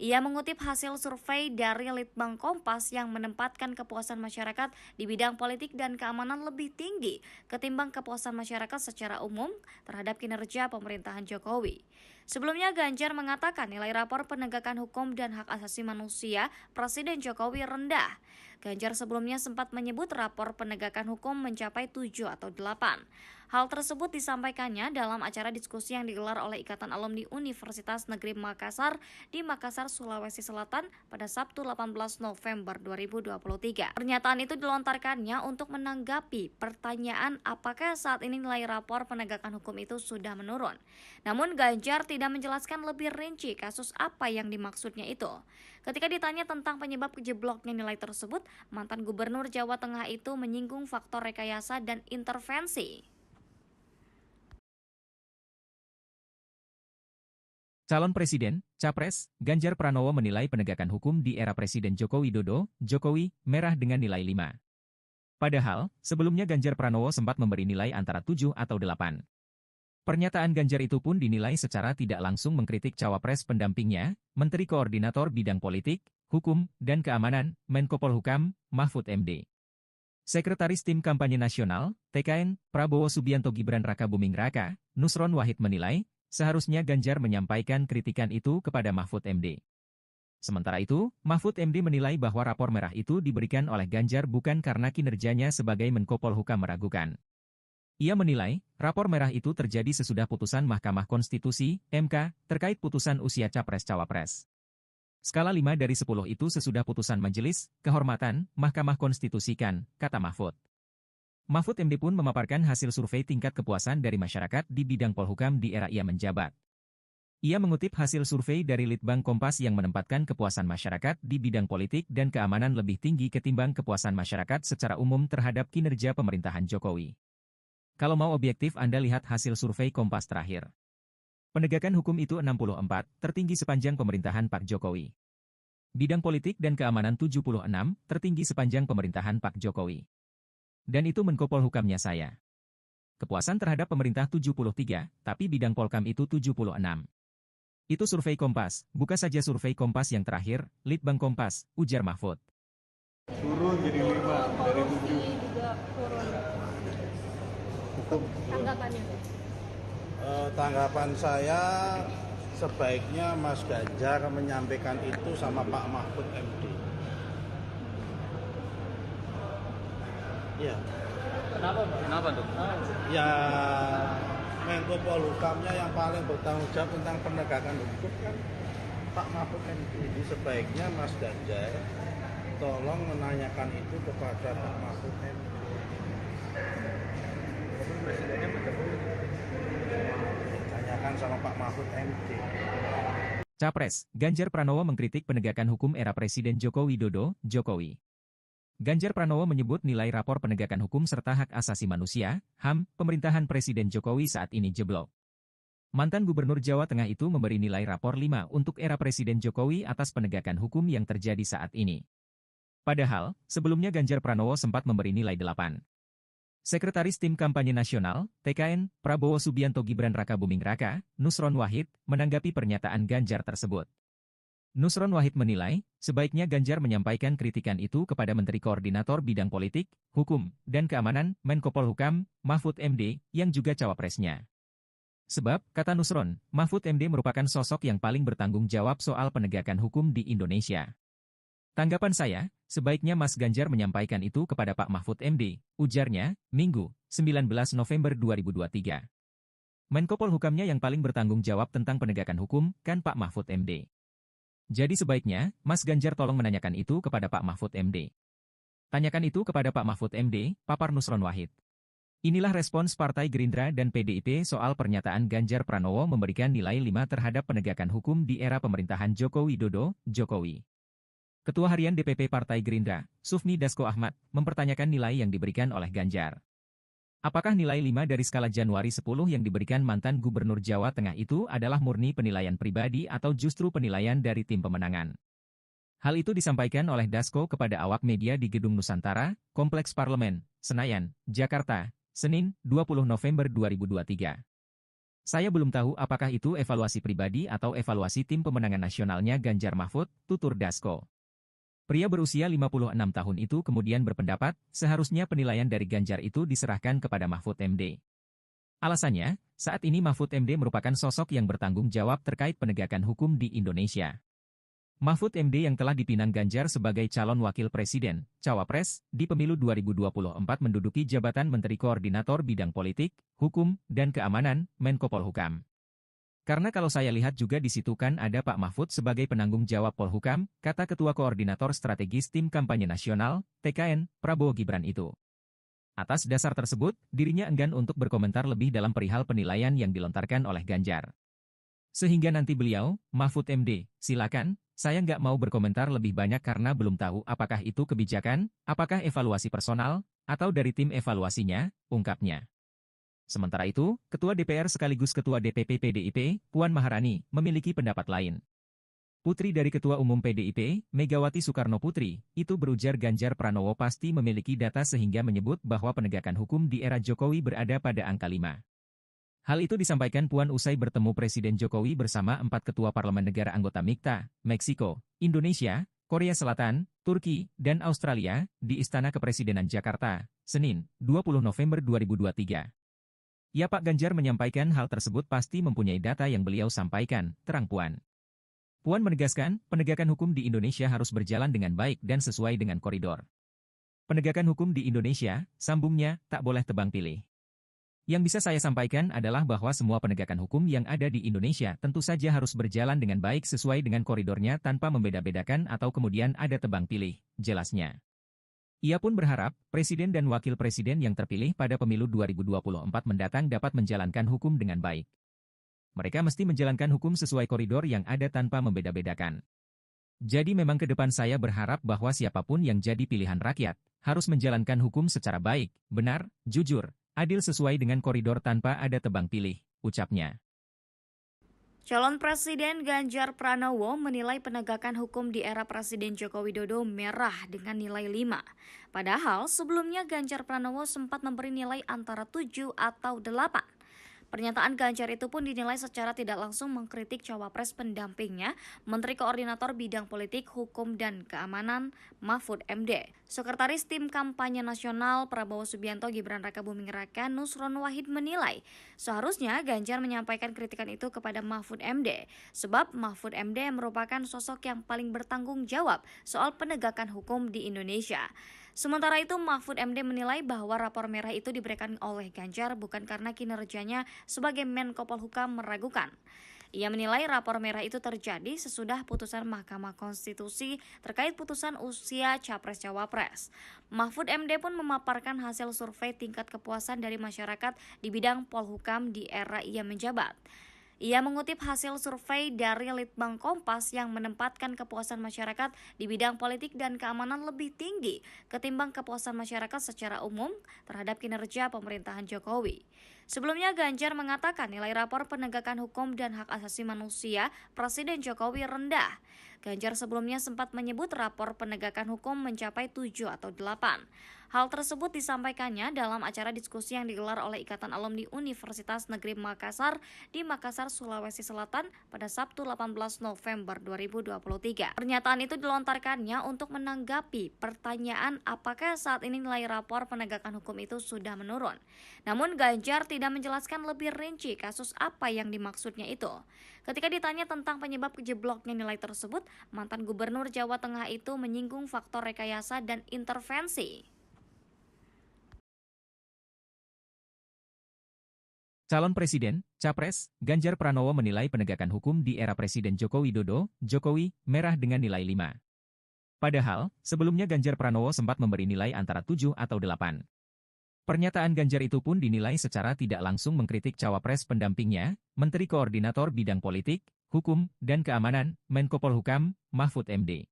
Ia mengutip hasil survei dari Litbang Kompas yang menempatkan kepuasan masyarakat di bidang politik dan keamanan lebih tinggi ketimbang kepuasan masyarakat secara umum terhadap kinerja pemerintahan Jokowi. Sebelumnya Ganjar mengatakan nilai rapor penegakan hukum dan hak asasi manusia Presiden Jokowi rendah. Ganjar sebelumnya sempat menyebut rapor penegakan hukum mencapai 7 atau 8. Hal tersebut disampaikannya dalam acara diskusi yang digelar oleh Ikatan Alumni Universitas Negeri Makassar di Makassar, Sulawesi Selatan pada Sabtu 18 November 2023. Pernyataan itu dilontarkannya untuk menanggapi pertanyaan apakah saat ini nilai rapor penegakan hukum itu sudah menurun. Namun Ganjar tidak menjelaskan lebih rinci kasus apa yang dimaksudnya itu. Ketika ditanya tentang penyebab jebloknya nilai tersebut, mantan Gubernur Jawa Tengah itu menyinggung faktor rekayasa dan intervensi. Calon Presiden, Capres, Ganjar Pranowo menilai penegakan hukum di era Presiden Joko Widodo, Jokowi, merah dengan nilai 5. Padahal, sebelumnya Ganjar Pranowo sempat memberi nilai antara 7 atau 8. Pernyataan Ganjar itu pun dinilai secara tidak langsung mengkritik cawapres pendampingnya, Menteri Koordinator Bidang Politik, Hukum, dan Keamanan, Menko Polhukam, Mahfud MD. Sekretaris Tim Kampanye Nasional, TKN, Prabowo Subianto Gibran Rakabuming Raka, Nusron Wahid menilai, seharusnya Ganjar menyampaikan kritikan itu kepada Mahfud MD. Sementara itu, Mahfud MD menilai bahwa rapor merah itu diberikan oleh Ganjar bukan karena kinerjanya sebagai Menko Polhukam meragukan. Ia menilai, rapor merah itu terjadi sesudah putusan Mahkamah Konstitusi, MK, terkait putusan usia Capres-Cawapres. Skala 5 dari 10 itu sesudah putusan Majelis Kehormatan Mahkamah Konstitusi kan, kata Mahfud. Mahfud MD pun memaparkan hasil survei tingkat kepuasan dari masyarakat di bidang Polhukam di era ia menjabat. Ia mengutip hasil survei dari Litbang Kompas yang menempatkan kepuasan masyarakat di bidang politik dan keamanan lebih tinggi ketimbang kepuasan masyarakat secara umum terhadap kinerja pemerintahan Jokowi. Kalau mau objektif Anda lihat hasil survei Kompas terakhir. Penegakan hukum itu 64, tertinggi sepanjang pemerintahan Pak Jokowi. Bidang politik dan keamanan 76, tertinggi sepanjang pemerintahan Pak Jokowi. Dan itu Menko Polhukamnya saya. Kepuasan terhadap pemerintah 73, tapi bidang Polkam itu 76. Itu survei Kompas, buka saja survei Kompas yang terakhir, Litbang Kompas, ujar Mahfud. Turun jadi 5 dari 7. Juga turun. Hukum. Tanggapannya? Tanggapan saya sebaiknya Mas Ganjar menyampaikan itu sama Pak Mahfud MD. Ya. Kenapa tuh? Ya, Menko Polhukamnya yang paling bertanggung jawab tentang penegakan hukum kan Pak Mahfud MD. Jadi sebaiknya Mas Ganjar tolong menanyakan itu kepada Pak Mahfud MD. Presidennya menjauhi. Tanyakan sama Pak Mahfud MD. Capres, Ganjar Pranowo mengkritik penegakan hukum era Presiden Joko Widodo, Jokowi. Ganjar Pranowo menyebut nilai rapor penegakan hukum serta hak asasi manusia, HAM, pemerintahan Presiden Jokowi saat ini jeblok. Mantan Gubernur Jawa Tengah itu memberi nilai rapor 5 untuk era Presiden Jokowi atas penegakan hukum yang terjadi saat ini. Padahal, sebelumnya Ganjar Pranowo sempat memberi nilai 8. Sekretaris Tim Kampanye Nasional, TKN, Prabowo Subianto Gibran Rakabuming Raka, Nusron Wahid, menanggapi pernyataan Ganjar tersebut. Nusron Wahid menilai, sebaiknya Ganjar menyampaikan kritikan itu kepada Menteri Koordinator Bidang Politik, Hukum, dan Keamanan, Menko Polhukam, Mahfud MD, yang juga cawapresnya. Sebab, kata Nusron, Mahfud MD merupakan sosok yang paling bertanggung jawab soal penegakan hukum di Indonesia. Tanggapan saya, sebaiknya Mas Ganjar menyampaikan itu kepada Pak Mahfud MD, ujarnya, Minggu, 19 November 2023. Menko Polhukamnya yang paling bertanggung jawab tentang penegakan hukum, kan Pak Mahfud MD. Jadi sebaiknya, Mas Ganjar tolong menanyakan itu kepada Pak Mahfud MD. Tanyakan itu kepada Pak Mahfud MD, papar Nusron Wahid. Inilah respons Partai Gerindra dan PDIP soal pernyataan Ganjar Pranowo memberikan nilai 5 terhadap penegakan hukum di era pemerintahan Joko Widodo, Jokowi. Ketua Harian DPP Partai Gerindra, Sufmi Dasko Ahmad, mempertanyakan nilai yang diberikan oleh Ganjar. Apakah nilai 5 dari skala Januari 10 yang diberikan mantan Gubernur Jawa Tengah itu adalah murni penilaian pribadi atau justru penilaian dari tim pemenangan? Hal itu disampaikan oleh Dasko kepada awak media di Gedung Nusantara, Kompleks Parlemen, Senayan, Jakarta, Senin, 20 November 2023. Saya belum tahu apakah itu evaluasi pribadi atau evaluasi tim pemenangan nasionalnya Ganjar Mahfud, tutur Dasko. Pria berusia 56 tahun itu kemudian berpendapat, seharusnya penilaian dari Ganjar itu diserahkan kepada Mahfud MD. Alasannya, saat ini Mahfud MD merupakan sosok yang bertanggung jawab terkait penegakan hukum di Indonesia. Mahfud MD yang telah dipinang Ganjar sebagai calon wakil presiden, cawapres, di pemilu 2024 menduduki jabatan Menteri Koordinator Bidang Politik, Hukum, dan Keamanan, Menko Polhukam. Karena kalau saya lihat juga di situ kan ada Pak Mahfud sebagai penanggung jawab Polhukam, kata Ketua Koordinator Strategis Tim Kampanye Nasional, TKN, Prabowo Gibran itu. Atas dasar tersebut, dirinya enggan untuk berkomentar lebih dalam perihal penilaian yang dilontarkan oleh Ganjar. Sehingga nanti beliau, Mahfud MD, silakan, saya nggak mau berkomentar lebih banyak karena belum tahu apakah itu kebijakan, apakah evaluasi personal, atau dari tim evaluasinya, ungkapnya. Sementara itu, Ketua DPR sekaligus Ketua DPP PDIP, Puan Maharani, memiliki pendapat lain. Putri dari Ketua Umum PDIP, Megawati Soekarno Putri, itu berujar Ganjar Pranowo pasti memiliki data sehingga menyebut bahwa penegakan hukum di era Jokowi berada pada angka 5. Hal itu disampaikan Puan usai bertemu Presiden Jokowi bersama 4 ketua parlemen negara anggota MIKTA, Meksiko, Indonesia, Korea Selatan, Turki, dan Australia, di Istana Kepresidenan Jakarta, Senin, 20 November 2023. Ya Pak Ganjar menyampaikan hal tersebut pasti mempunyai data yang beliau sampaikan, terang Puan. Puan menegaskan, penegakan hukum di Indonesia harus berjalan dengan baik dan sesuai dengan koridor. Penegakan hukum di Indonesia, sambungnya, tak boleh tebang pilih. Yang bisa saya sampaikan adalah bahwa semua penegakan hukum yang ada di Indonesia tentu saja harus berjalan dengan baik sesuai dengan koridornya tanpa membeda-bedakan atau kemudian ada tebang pilih, jelasnya. Ia pun berharap, Presiden dan Wakil Presiden yang terpilih pada pemilu 2024 mendatang dapat menjalankan hukum dengan baik. Mereka mesti menjalankan hukum sesuai koridor yang ada tanpa membeda-bedakan. Jadi memang ke depan saya berharap bahwa siapapun yang jadi pilihan rakyat, harus menjalankan hukum secara baik, benar, jujur, adil sesuai dengan koridor tanpa ada tebang pilih, ucapnya. Calon Presiden Ganjar Pranowo menilai penegakan hukum di era Presiden Joko Widodo merah dengan nilai 5. Padahal sebelumnya Ganjar Pranowo sempat memberi nilai antara 7 atau 8. Pernyataan Ganjar itu pun dinilai secara tidak langsung mengkritik cawapres pendampingnya, Menteri Koordinator Bidang Politik, Hukum, dan Keamanan, Mahfud MD. Sekretaris Tim Kampanye Nasional Prabowo Subianto Gibran Raka Buming Raka Nusron Wahid menilai, seharusnya Ganjar menyampaikan kritikan itu kepada Mahfud MD, sebab Mahfud MD merupakan sosok yang paling bertanggung jawab soal penegakan hukum di Indonesia. Sementara itu, Mahfud MD menilai bahwa rapor merah itu diberikan oleh Ganjar bukan karena kinerjanya sebagai Menko Polhukam meragukan. Ia menilai rapor merah itu terjadi sesudah putusan Mahkamah Konstitusi terkait putusan usia Capres-Cawapres. Mahfud MD pun memaparkan hasil survei tingkat kepuasan dari masyarakat di bidang Polhukam di era ia menjabat. Ia mengutip hasil survei dari Litbang Kompas yang menempatkan kepuasan masyarakat di bidang politik dan keamanan lebih tinggi ketimbang kepuasan masyarakat secara umum terhadap kinerja pemerintahan Jokowi. Sebelumnya Ganjar mengatakan nilai rapor penegakan hukum dan hak asasi manusia Presiden Jokowi rendah. Ganjar sebelumnya sempat menyebut rapor penegakan hukum mencapai 7 atau 8. Hal tersebut disampaikannya dalam acara diskusi yang digelar oleh Ikatan Alumni Universitas Negeri Makassar di Makassar, Sulawesi Selatan pada Sabtu 18 November 2023. Pernyataan itu dilontarkannya untuk menanggapi pertanyaan apakah saat ini nilai rapor penegakan hukum itu sudah menurun. Namun Ganjar tidak menjelaskan lebih rinci kasus apa yang dimaksudnya itu. Ketika ditanya tentang penyebab jebloknya nilai tersebut, mantan Gubernur Jawa Tengah itu menyinggung faktor rekayasa dan intervensi. Calon Presiden, Capres, Ganjar Pranowo menilai penegakan hukum di era Presiden Joko Widodo, Jokowi, merah dengan nilai 5. Padahal, sebelumnya Ganjar Pranowo sempat memberi nilai antara 7 atau 8. Pernyataan Ganjar itu pun dinilai secara tidak langsung mengkritik cawapres pendampingnya, Menteri Koordinator Bidang Politik, Hukum, dan Keamanan, Menko Polhukam, Mahfud MD.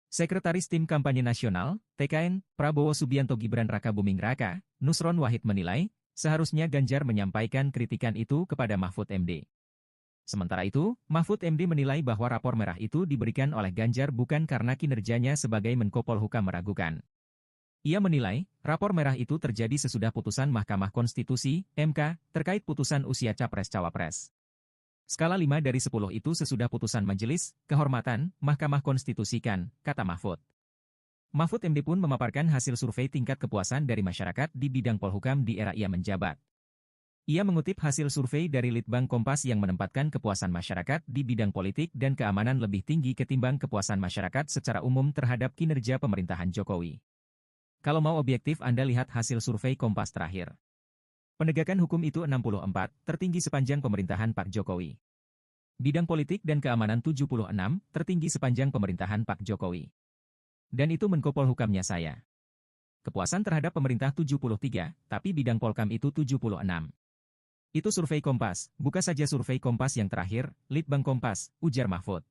Sekretaris Tim Kampanye Nasional, TKN, Prabowo Subianto Gibran Raka Buming Raka, Nusron Wahid menilai, seharusnya Ganjar menyampaikan kritikan itu kepada Mahfud MD. Sementara itu, Mahfud MD menilai bahwa rapor merah itu diberikan oleh Ganjar bukan karena kinerjanya sebagai Menko Polhukam meragukan. Ia menilai, rapor merah itu terjadi sesudah putusan Mahkamah Konstitusi, MK, terkait putusan usia Capres-Cawapres. Skala 5 dari 10 itu sesudah putusan Majelis Kehormatan Mahkamah Konstitusi kan, kata Mahfud. Mahfud MD pun memaparkan hasil survei tingkat kepuasan dari masyarakat di bidang Polhukam di era ia menjabat. Ia mengutip hasil survei dari Litbang Kompas yang menempatkan kepuasan masyarakat di bidang politik dan keamanan lebih tinggi ketimbang kepuasan masyarakat secara umum terhadap kinerja pemerintahan Jokowi. Kalau mau objektif Anda lihat hasil survei Kompas terakhir. Penegakan hukum itu 64, tertinggi sepanjang pemerintahan Pak Jokowi. Bidang politik dan keamanan 76, tertinggi sepanjang pemerintahan Pak Jokowi. Dan itu Menko Polhukamnya saya. Kepuasan terhadap pemerintah 73, tapi bidang Polkam itu 76. Itu survei Kompas, buka saja survei Kompas yang terakhir, Litbang Kompas, ujar Mahfud.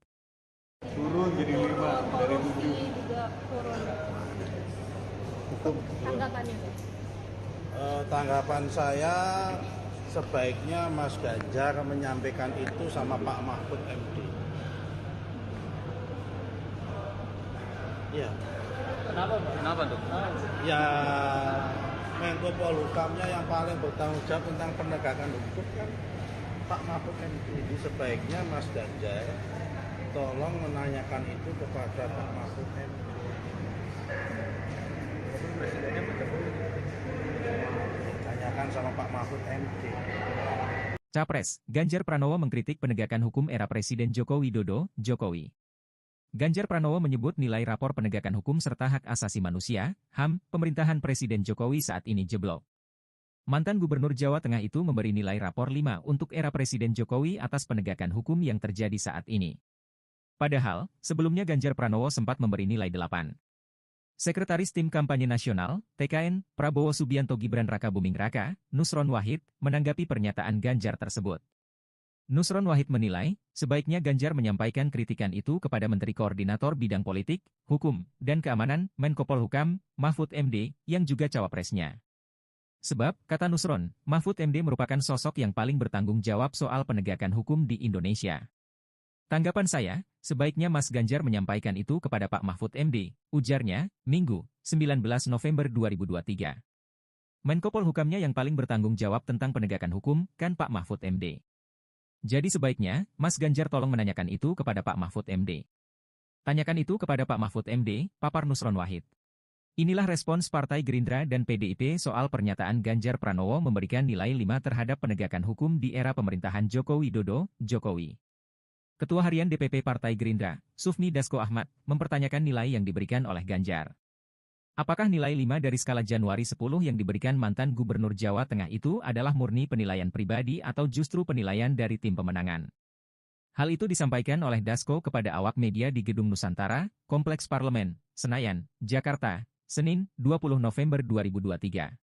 Turun jadi 5 dari 7. Juga turun. Tanggapannya? Tanggapan saya sebaiknya Mas Ganjar menyampaikan itu sama Pak Mahfud MD. Ya. Kenapa tuh? Ya, Menko Polhukamnya yang paling bertanggung jawab tentang penegakan hukum kan Pak Mahfud MD. Jadi sebaiknya Mas Ganjar tolong menanyakan itu kepada Pak Mahfud MD. Presidennya menjemput. Tanyakan sama Pak Mahfud MD. Capres, Ganjar Pranowo mengkritik penegakan hukum era Presiden Joko Widodo, Jokowi. Ganjar Pranowo menyebut nilai rapor penegakan hukum serta hak asasi manusia, HAM, pemerintahan Presiden Jokowi saat ini jeblok. Mantan Gubernur Jawa Tengah itu memberi nilai rapor 5 untuk era Presiden Jokowi atas penegakan hukum yang terjadi saat ini. Padahal, sebelumnya Ganjar Pranowo sempat memberi nilai 8. Sekretaris Tim Kampanye Nasional, TKN, Prabowo Subianto Gibran Rakabuming Raka, Nusron Wahid, menanggapi pernyataan Ganjar tersebut. Nusron Wahid menilai, sebaiknya Ganjar menyampaikan kritikan itu kepada Menteri Koordinator Bidang Politik, Hukum, dan Keamanan, Menko Polhukam, Mahfud MD, yang juga cawapresnya. Sebab, kata Nusron, Mahfud MD merupakan sosok yang paling bertanggung jawab soal penegakan hukum di Indonesia. Tanggapan saya, sebaiknya Mas Ganjar menyampaikan itu kepada Pak Mahfud MD, ujarnya, Minggu, 19 November 2023. Menko Polhukamnya yang paling bertanggung jawab tentang penegakan hukum, kan Pak Mahfud MD. Jadi sebaiknya, Mas Ganjar tolong menanyakan itu kepada Pak Mahfud MD. Tanyakan itu kepada Pak Mahfud MD, papar Nusron Wahid. Inilah respons Partai Gerindra dan PDIP soal pernyataan Ganjar Pranowo memberikan nilai 5 terhadap penegakan hukum di era pemerintahan Joko Widodo, Jokowi. Ketua Harian DPP Partai Gerindra, Sufmi Dasko Ahmad, mempertanyakan nilai yang diberikan oleh Ganjar. Apakah nilai 5 dari skala Januari 10 yang diberikan mantan Gubernur Jawa Tengah itu adalah murni penilaian pribadi atau justru penilaian dari tim pemenangan? Hal itu disampaikan oleh Dasko kepada awak media di Gedung Nusantara, Kompleks Parlemen, Senayan, Jakarta, Senin, 20 November 2023.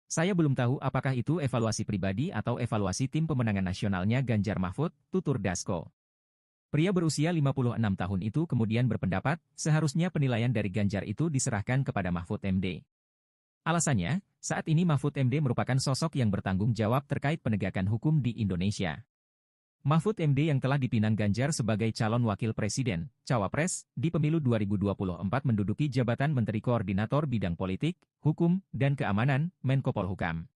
Saya belum tahu apakah itu evaluasi pribadi atau evaluasi tim pemenangan nasionalnya Ganjar Mahfud, tutur Dasko. Pria berusia 56 tahun itu kemudian berpendapat, seharusnya penilaian dari Ganjar itu diserahkan kepada Mahfud MD. Alasannya, saat ini Mahfud MD merupakan sosok yang bertanggung jawab terkait penegakan hukum di Indonesia. Mahfud MD yang telah dipinang Ganjar sebagai calon wakil presiden, cawapres, di pemilu 2024 menduduki jabatan Menteri Koordinator Bidang Politik, Hukum, dan Keamanan, Menko Polhukam.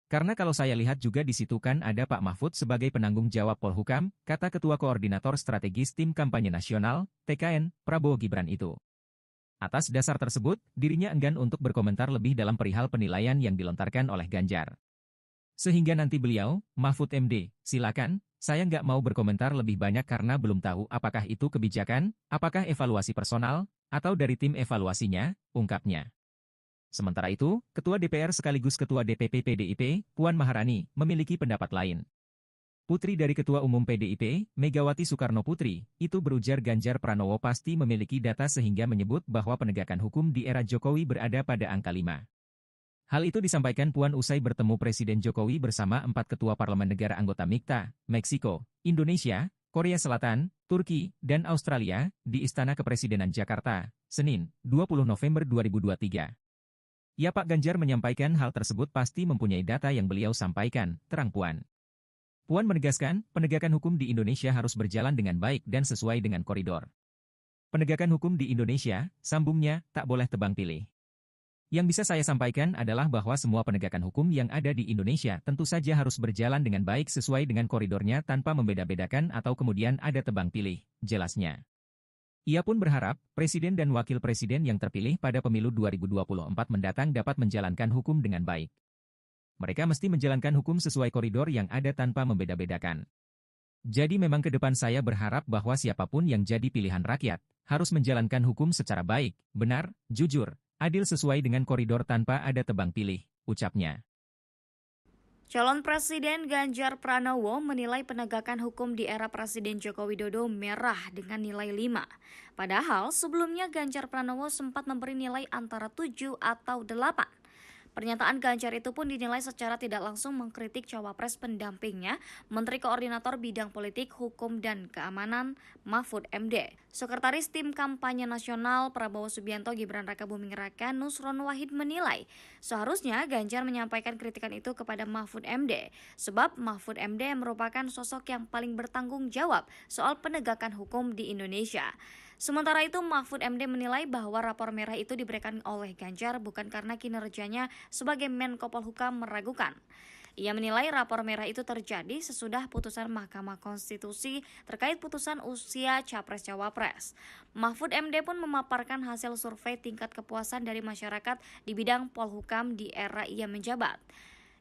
Karena kalau saya lihat juga di situ kan ada Pak Mahfud sebagai penanggung jawab Polhukam, kata Ketua Koordinator Strategis Tim Kampanye Nasional, TKN, Prabowo Gibran itu. Atas dasar tersebut, dirinya enggan untuk berkomentar lebih dalam perihal penilaian yang dilontarkan oleh Ganjar. Sehingga nanti beliau, Mahfud MD, silakan, saya nggak mau berkomentar lebih banyak karena belum tahu apakah itu kebijakan, apakah evaluasi personal, atau dari tim evaluasinya, ungkapnya. Sementara itu, Ketua DPR sekaligus Ketua DPP PDIP, Puan Maharani, memiliki pendapat lain. Putri dari Ketua Umum PDIP, Megawati Soekarno Putri, itu berujar Ganjar Pranowo pasti memiliki data sehingga menyebut bahwa penegakan hukum di era Jokowi berada pada angka 5. Hal itu disampaikan Puan usai bertemu Presiden Jokowi bersama 4 ketua parlemen negara anggota MIKTA, Meksiko, Indonesia, Korea Selatan, Turki, dan Australia, di Istana Kepresidenan Jakarta, Senin, 20 November 2023. Ya Pak Ganjar menyampaikan hal tersebut pasti mempunyai data yang beliau sampaikan, terang Puan. Puan menegaskan, penegakan hukum di Indonesia harus berjalan dengan baik dan sesuai dengan koridor. Penegakan hukum di Indonesia, sambungnya, tak boleh tebang pilih. Yang bisa saya sampaikan adalah bahwa semua penegakan hukum yang ada di Indonesia tentu saja harus berjalan dengan baik sesuai dengan koridornya tanpa membeda-bedakan atau kemudian ada tebang pilih, jelasnya. Ia pun berharap, Presiden dan Wakil Presiden yang terpilih pada pemilu 2024 mendatang dapat menjalankan hukum dengan baik. Mereka mesti menjalankan hukum sesuai koridor yang ada tanpa membeda-bedakan. Jadi memang ke depan saya berharap bahwa siapapun yang jadi pilihan rakyat, harus menjalankan hukum secara baik, benar, jujur, adil sesuai dengan koridor tanpa ada tebang pilih, ucapnya. Calon Presiden Ganjar Pranowo menilai penegakan hukum di era Presiden Joko Widodo merah dengan nilai 5. Padahal sebelumnya Ganjar Pranowo sempat memberi nilai antara 7 atau 8. Pernyataan Ganjar itu pun dinilai secara tidak langsung mengkritik cawapres pendampingnya, Menteri Koordinator Bidang Politik, Hukum, dan Keamanan Mahfud MD. Sekretaris Tim Kampanye Nasional Prabowo Subianto Gibran Raka Buming Raka Nusron Wahid menilai, seharusnya Ganjar menyampaikan kritikan itu kepada Mahfud MD, sebab Mahfud MD merupakan sosok yang paling bertanggung jawab soal penegakan hukum di Indonesia. Sementara itu, Mahfud MD menilai bahwa rapor merah itu diberikan oleh Ganjar bukan karena kinerjanya sebagai Menko Polhukam meragukan. Ia menilai rapor merah itu terjadi sesudah putusan Mahkamah Konstitusi terkait putusan usia Capres-Cawapres. Mahfud MD pun memaparkan hasil survei tingkat kepuasan dari masyarakat di bidang Polhukam di era ia menjabat.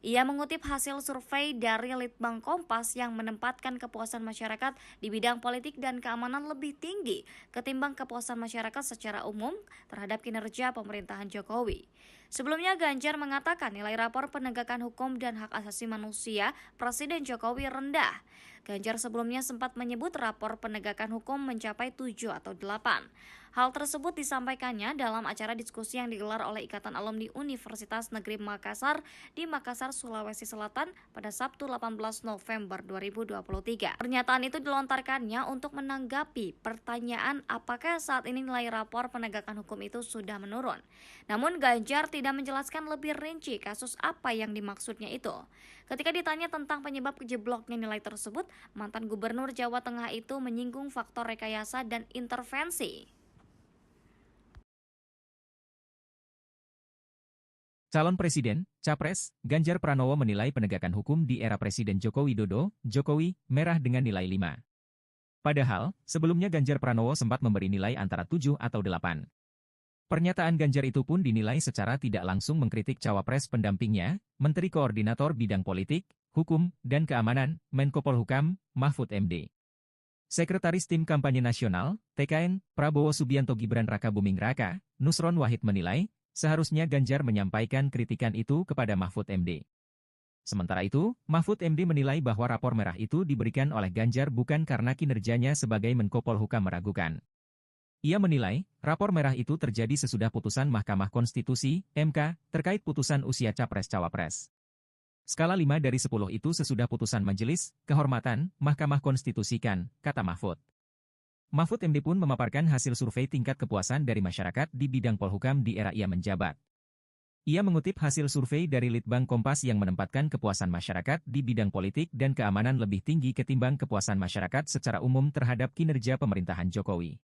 Ia mengutip hasil survei dari Litbang Kompas yang menempatkan kepuasan masyarakat di bidang politik dan keamanan lebih tinggi ketimbang kepuasan masyarakat secara umum terhadap kinerja pemerintahan Jokowi. Sebelumnya Ganjar mengatakan nilai rapor penegakan hukum dan hak asasi manusia Presiden Jokowi rendah. Ganjar sebelumnya sempat menyebut rapor penegakan hukum mencapai 7 atau 8. Hal tersebut disampaikannya dalam acara diskusi yang digelar oleh Ikatan Alumni Universitas Negeri Makassar di Makassar, Sulawesi Selatan pada Sabtu 18 November 2023. Pernyataan itu dilontarkannya untuk menanggapi pertanyaan apakah saat ini nilai rapor penegakan hukum itu sudah menurun. Namun Ganjar tidak menjelaskan lebih rinci kasus apa yang dimaksudnya itu. Ketika ditanya tentang penyebab jebloknya nilai tersebut, mantan Gubernur Jawa Tengah itu menyinggung faktor rekayasa dan intervensi. Calon Presiden, Capres, Ganjar Pranowo menilai penegakan hukum di era Presiden Joko Widodo, Jokowi, merah dengan nilai 5. Padahal, sebelumnya Ganjar Pranowo sempat memberi nilai antara 7 atau 8. Pernyataan Ganjar itu pun dinilai secara tidak langsung mengkritik cawapres pendampingnya, Menteri Koordinator Bidang Politik, Hukum, dan Keamanan, Menko Polhukam, Mahfud MD. Sekretaris Tim Kampanye Nasional, TKN, Prabowo Subianto Gibran Raka Buming Raka, Nusron Wahid menilai, seharusnya Ganjar menyampaikan kritikan itu kepada Mahfud MD. Sementara itu, Mahfud MD menilai bahwa rapor merah itu diberikan oleh Ganjar bukan karena kinerjanya sebagai Menko Polhukam meragukan. Ia menilai, rapor merah itu terjadi sesudah putusan Mahkamah Konstitusi, MK, terkait putusan usia Capres-Cawapres. Skala 5 dari 10 itu sesudah putusan Majelis Kehormatan Mahkamah Konstitusi kan, kata Mahfud. Mahfud MD pun memaparkan hasil survei tingkat kepuasan dari masyarakat di bidang Polhukam di era ia menjabat. Ia mengutip hasil survei dari Litbang Kompas yang menempatkan kepuasan masyarakat di bidang politik dan keamanan lebih tinggi ketimbang kepuasan masyarakat secara umum terhadap kinerja pemerintahan Jokowi.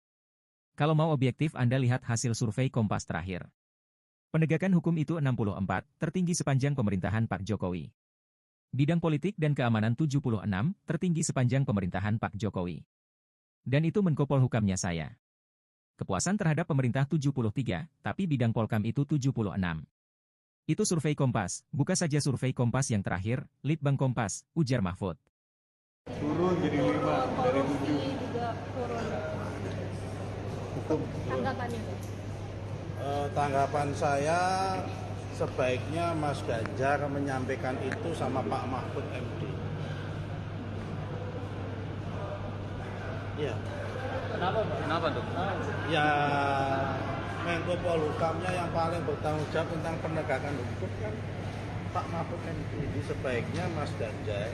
Kalau mau objektif Anda lihat hasil survei Kompas terakhir. Penegakan hukum itu 64, tertinggi sepanjang pemerintahan Pak Jokowi. Bidang politik dan keamanan 76, tertinggi sepanjang pemerintahan Pak Jokowi. Dan itu Menko Polhukamnya saya. Kepuasan terhadap pemerintah 73, tapi bidang Polkam itu 76. Itu survei Kompas, buka saja survei Kompas yang terakhir, Litbang Kompas, ujar Mahfud. Turun jadi 5 dari 7. Juga turun. Hukum. Tanggapannya. Tanggapan saya sebaiknya Mas Ganjar menyampaikan itu sama Pak Mahfud MD. Ya. Kenapa, Pak? Kenapa tuh? Ya, Menko Polhukamnya yang paling bertanggung jawab tentang penegakan hukum kan Pak Mahfud MD. Jadi sebaiknya Mas Ganjar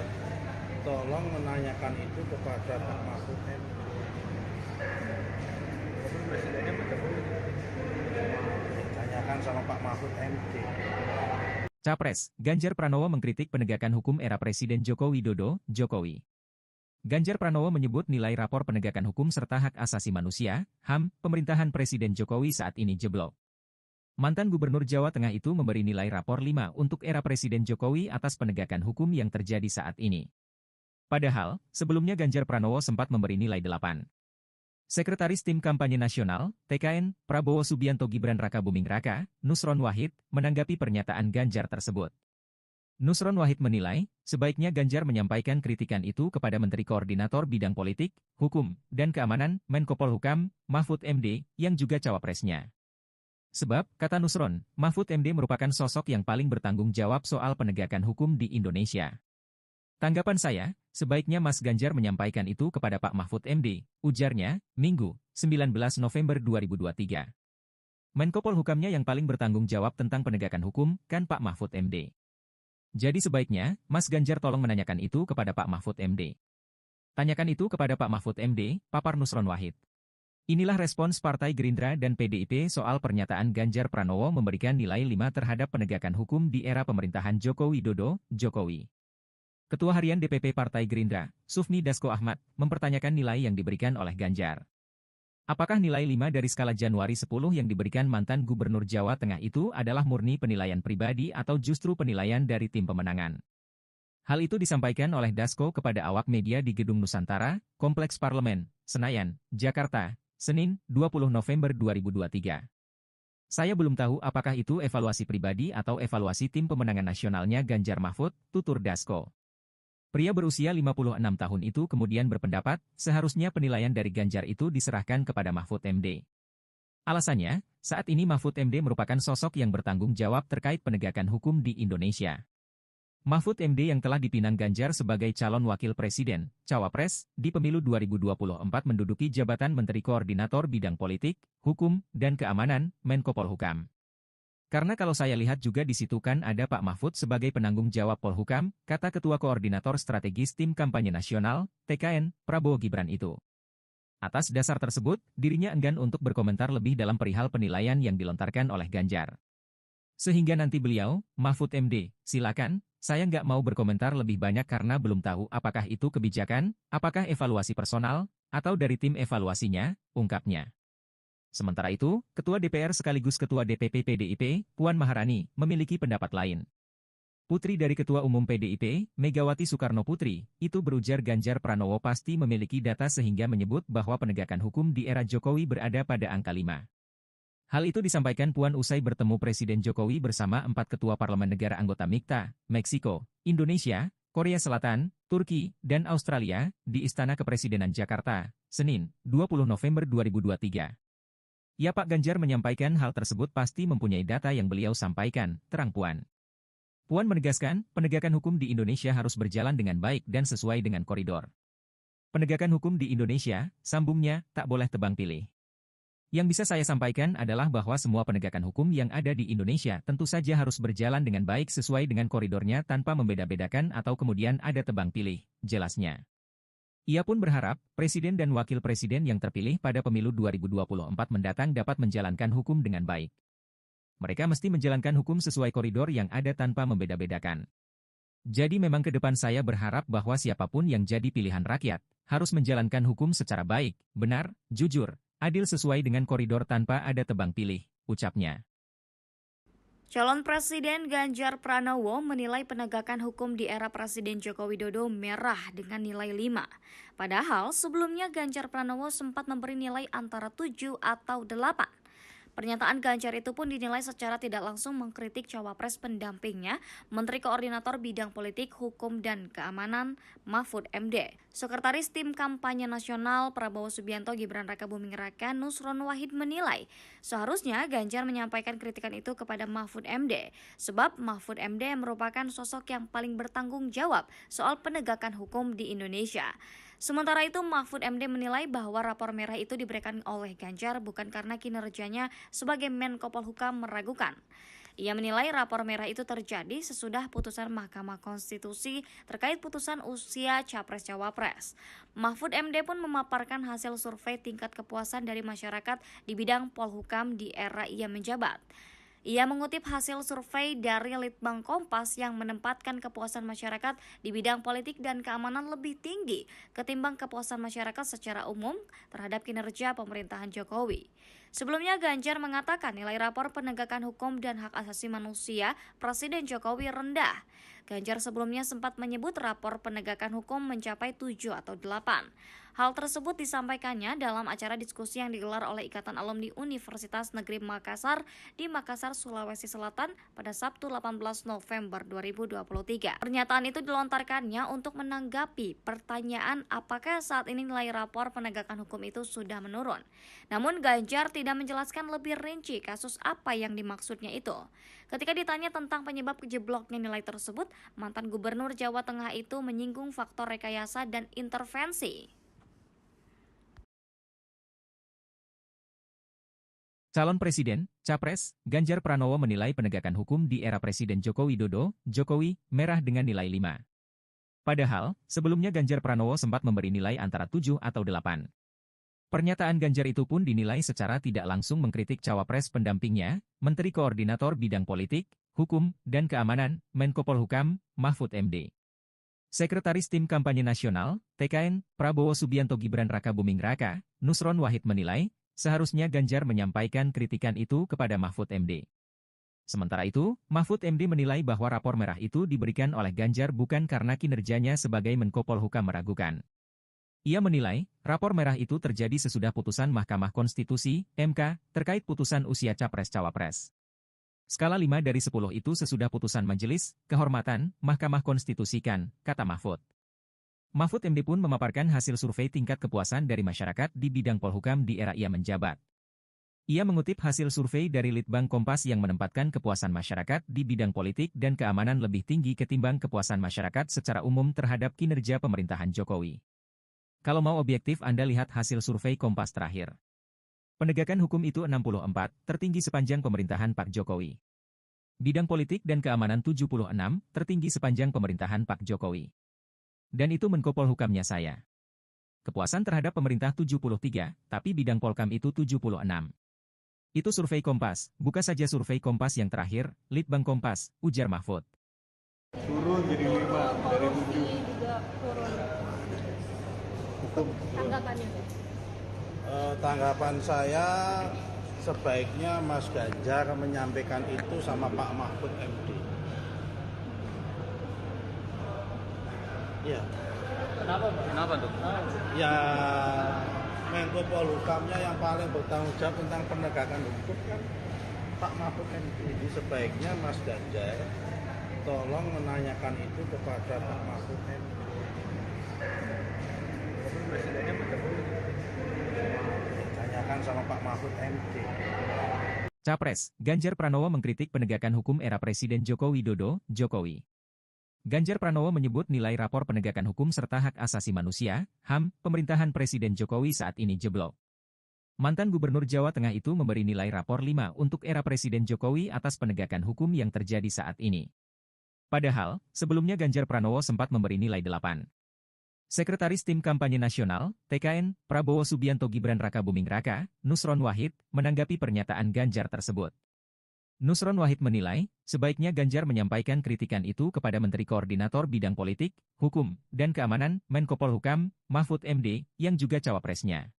tolong menanyakan itu kepada Pak Mahfud MD. Presidennya menjemput. Tanyakan sama Pak Mahfud MD. Capres, Ganjar Pranowo mengkritik penegakan hukum era Presiden Joko Widodo, Jokowi. Ganjar Pranowo menyebut nilai rapor penegakan hukum serta hak asasi manusia, HAM, pemerintahan Presiden Jokowi saat ini jeblok. Mantan Gubernur Jawa Tengah itu memberi nilai rapor 5 untuk era Presiden Jokowi atas penegakan hukum yang terjadi saat ini. Padahal, sebelumnya Ganjar Pranowo sempat memberi nilai 8. Sekretaris Tim Kampanye Nasional, TKN, Prabowo Subianto Gibran Raka Buming Raka, Nusron Wahid, menanggapi pernyataan Ganjar tersebut. Nusron Wahid menilai, sebaiknya Ganjar menyampaikan kritikan itu kepada Menteri Koordinator Bidang Politik, Hukum, dan Keamanan, Menko Polhukam, Mahfud MD, yang juga cawapresnya. Sebab, kata Nusron, Mahfud MD merupakan sosok yang paling bertanggung jawab soal penegakan hukum di Indonesia. Tanggapan saya, sebaiknya Mas Ganjar menyampaikan itu kepada Pak Mahfud MD, ujarnya, Minggu, 19 November 2023. Menko Polhukamnya yang paling bertanggung jawab tentang penegakan hukum, kan Pak Mahfud MD. Jadi sebaiknya, Mas Ganjar tolong menanyakan itu kepada Pak Mahfud MD. Tanyakan itu kepada Pak Mahfud MD, papar Nusron Wahid. Inilah respons Partai Gerindra dan PDIP soal pernyataan Ganjar Pranowo memberikan nilai 5 terhadap penegakan hukum di era pemerintahan Joko Widodo, Jokowi. Ketua Harian DPP Partai Gerindra, Sufmi Dasko Ahmad, mempertanyakan nilai yang diberikan oleh Ganjar. Apakah nilai 5 dari skala Januari 10 yang diberikan mantan Gubernur Jawa Tengah itu adalah murni penilaian pribadi atau justru penilaian dari tim pemenangan? Hal itu disampaikan oleh Dasko kepada awak media di Gedung Nusantara, Kompleks Parlemen, Senayan, Jakarta, Senin, 20 November 2023. Saya belum tahu apakah itu evaluasi pribadi atau evaluasi tim pemenangan nasionalnya Ganjar Mahfud, tutur Dasko. Pria berusia 56 tahun itu kemudian berpendapat, seharusnya penilaian dari Ganjar itu diserahkan kepada Mahfud MD. Alasannya, saat ini Mahfud MD merupakan sosok yang bertanggung jawab terkait penegakan hukum di Indonesia. Mahfud MD yang telah dipinang Ganjar sebagai calon wakil presiden, cawapres, di pemilu 2024 menduduki jabatan Menteri Koordinator Bidang Politik, Hukum, dan Keamanan, Menko Polhukam. Karena kalau saya lihat juga di situ kan ada Pak Mahfud sebagai penanggung jawab Polhukam, kata Ketua Koordinator Strategis Tim Kampanye Nasional, TKN, Prabowo Gibran itu. Atas dasar tersebut, dirinya enggan untuk berkomentar lebih dalam perihal penilaian yang dilontarkan oleh Ganjar. Sehingga nanti beliau, Mahfud MD, silakan, saya nggak mau berkomentar lebih banyak karena belum tahu apakah itu kebijakan, apakah evaluasi personal, atau dari tim evaluasinya, ungkapnya. Sementara itu, Ketua DPR sekaligus Ketua DPP PDIP, Puan Maharani, memiliki pendapat lain. Putri dari Ketua Umum PDIP, Megawati Soekarno Putri, itu berujar Ganjar Pranowo pasti memiliki data sehingga menyebut bahwa penegakan hukum di era Jokowi berada pada angka 5. Hal itu disampaikan Puan usai bertemu Presiden Jokowi bersama 4 ketua parlemen negara anggota MIKTA, Meksiko, Indonesia, Korea Selatan, Turki, dan Australia, di Istana Kepresidenan Jakarta, Senin, 20 November 2023. Ya Pak Ganjar menyampaikan hal tersebut pasti mempunyai data yang beliau sampaikan, terang Puan. Puan menegaskan, penegakan hukum di Indonesia harus berjalan dengan baik dan sesuai dengan koridor. Penegakan hukum di Indonesia, sambungnya, tak boleh tebang pilih. Yang bisa saya sampaikan adalah bahwa semua penegakan hukum yang ada di Indonesia tentu saja harus berjalan dengan baik sesuai dengan koridornya tanpa membeda-bedakan atau kemudian ada tebang pilih, jelasnya. Ia pun berharap, Presiden dan Wakil Presiden yang terpilih pada pemilu 2024 mendatang dapat menjalankan hukum dengan baik. Mereka mesti menjalankan hukum sesuai koridor yang ada tanpa membeda-bedakan. Jadi memang ke depan saya berharap bahwa siapapun yang jadi pilihan rakyat, harus menjalankan hukum secara baik, benar, jujur, adil sesuai dengan koridor tanpa ada tebang pilih, ucapnya. Calon Presiden Ganjar Pranowo menilai penegakan hukum di era Presiden Joko Widodo merah dengan nilai 5. Padahal sebelumnya Ganjar Pranowo sempat memberi nilai antara 7 atau 8. Pernyataan Ganjar itu pun dinilai secara tidak langsung mengkritik cawapres pendampingnya, Menteri Koordinator Bidang Politik, Hukum, dan Keamanan, Mahfud MD. Sekretaris Tim Kampanye Nasional Prabowo Subianto Gibran Rakabuming Raka Nusron Wahid menilai, seharusnya Ganjar menyampaikan kritikan itu kepada Mahfud MD, sebab Mahfud MD merupakan sosok yang paling bertanggung jawab soal penegakan hukum di Indonesia. Sementara itu, Mahfud MD menilai bahwa rapor merah itu diberikan oleh Ganjar bukan karena kinerjanya sebagai Menko Polhukam meragukan. Ia menilai rapor merah itu terjadi sesudah putusan Mahkamah Konstitusi terkait putusan usia Capres-Cawapres. Mahfud MD pun memaparkan hasil survei tingkat kepuasan dari masyarakat di bidang Polhukam di era ia menjabat. Ia mengutip hasil survei dari Litbang Kompas yang menempatkan kepuasan masyarakat di bidang politik dan keamanan lebih tinggi ketimbang kepuasan masyarakat secara umum terhadap kinerja pemerintahan Jokowi. Sebelumnya Ganjar mengatakan nilai rapor penegakan hukum dan hak asasi manusia Presiden Jokowi rendah. Ganjar sebelumnya sempat menyebut rapor penegakan hukum mencapai 7 atau 8. Hal tersebut disampaikannya dalam acara diskusi yang digelar oleh Ikatan Alumni Universitas Negeri Makassar di Makassar, Sulawesi Selatan pada Sabtu 18 November 2023. Pernyataan itu dilontarkannya untuk menanggapi pertanyaan apakah saat ini nilai rapor penegakan hukum itu sudah menurun. Namun Ganjar tidak menjelaskan lebih rinci kasus apa yang dimaksudnya itu. Ketika ditanya tentang penyebab jebloknya nilai tersebut, mantan Gubernur Jawa Tengah itu menyinggung faktor rekayasa dan intervensi. Calon Presiden, Capres, Ganjar Pranowo menilai penegakan hukum di era Presiden Joko Widodo, Jokowi, merah dengan nilai 5. Padahal, sebelumnya Ganjar Pranowo sempat memberi nilai antara 7 atau 8. Pernyataan Ganjar itu pun dinilai secara tidak langsung mengkritik cawapres pendampingnya, Menteri Koordinator Bidang Politik, Hukum, dan Keamanan, Menko Polhukam, Mahfud MD. Sekretaris Tim Kampanye Nasional, TKN, Prabowo Subianto Gibran Rakabuming Raka, Nusron Wahid menilai, seharusnya Ganjar menyampaikan kritikan itu kepada Mahfud MD. Sementara itu, Mahfud MD menilai bahwa rapor merah itu diberikan oleh Ganjar bukan karena kinerjanya sebagai Menko Polhukam meragukan. Ia menilai, rapor merah itu terjadi sesudah putusan Mahkamah Konstitusi, MK, terkait putusan usia Capres-Cawapres. Skala 5 dari 10 itu sesudah putusan Majelis Kehormatan Mahkamah Konstitusi kan, kata Mahfud. Mahfud MD pun memaparkan hasil survei tingkat kepuasan dari masyarakat di bidang Polhukam di era ia menjabat. Ia mengutip hasil survei dari Litbang Kompas yang menempatkan kepuasan masyarakat di bidang politik dan keamanan lebih tinggi ketimbang kepuasan masyarakat secara umum terhadap kinerja pemerintahan Jokowi. Kalau mau objektif Anda lihat hasil survei Kompas terakhir. Penegakan hukum itu 64, tertinggi sepanjang pemerintahan Pak Jokowi. Bidang politik dan keamanan 76, tertinggi sepanjang pemerintahan Pak Jokowi. Dan itu Menko Polhukamnya saya. Kepuasan terhadap pemerintah 73, tapi bidang Polkam itu 76. Itu survei Kompas, buka saja survei Kompas yang terakhir, Litbang Kompas, ujar Mahfud. Turun jadi 5 dari 7. Juga turun. Hukum. Tanggapannya. Tanggapan saya sebaiknya Mas Ganjar menyampaikan itu sama Pak Mahfud MD. Ya. Kenapa tuh? Ya, Menko Polhukamnya yang paling bertanggung jawab tentang penegakan hukum kan Pak Mahfud MD. Jadi sebaiknya Mas Ganjar tolong menanyakan itu kepada Pak Mahfud MD. Presidennya bertemu. Tanyakan sama Pak Mahfud MD. Capres, Ganjar Pranowo mengkritik penegakan hukum era Presiden Joko Widodo, Jokowi. Ganjar Pranowo menyebut nilai rapor penegakan hukum serta hak asasi manusia, HAM, pemerintahan Presiden Jokowi saat ini jeblok. Mantan Gubernur Jawa Tengah itu memberi nilai rapor 5 untuk era Presiden Jokowi atas penegakan hukum yang terjadi saat ini. Padahal, sebelumnya Ganjar Pranowo sempat memberi nilai 8. Sekretaris Tim Kampanye Nasional, TKN, Prabowo Subianto Gibran Rakabuming Raka, Nusron Wahid, menanggapi pernyataan Ganjar tersebut. Nusron Wahid menilai, sebaiknya Ganjar menyampaikan kritikan itu kepada Menteri Koordinator Bidang Politik, Hukum, dan Keamanan, Menko Polhukam, Mahfud MD, yang juga cawapresnya.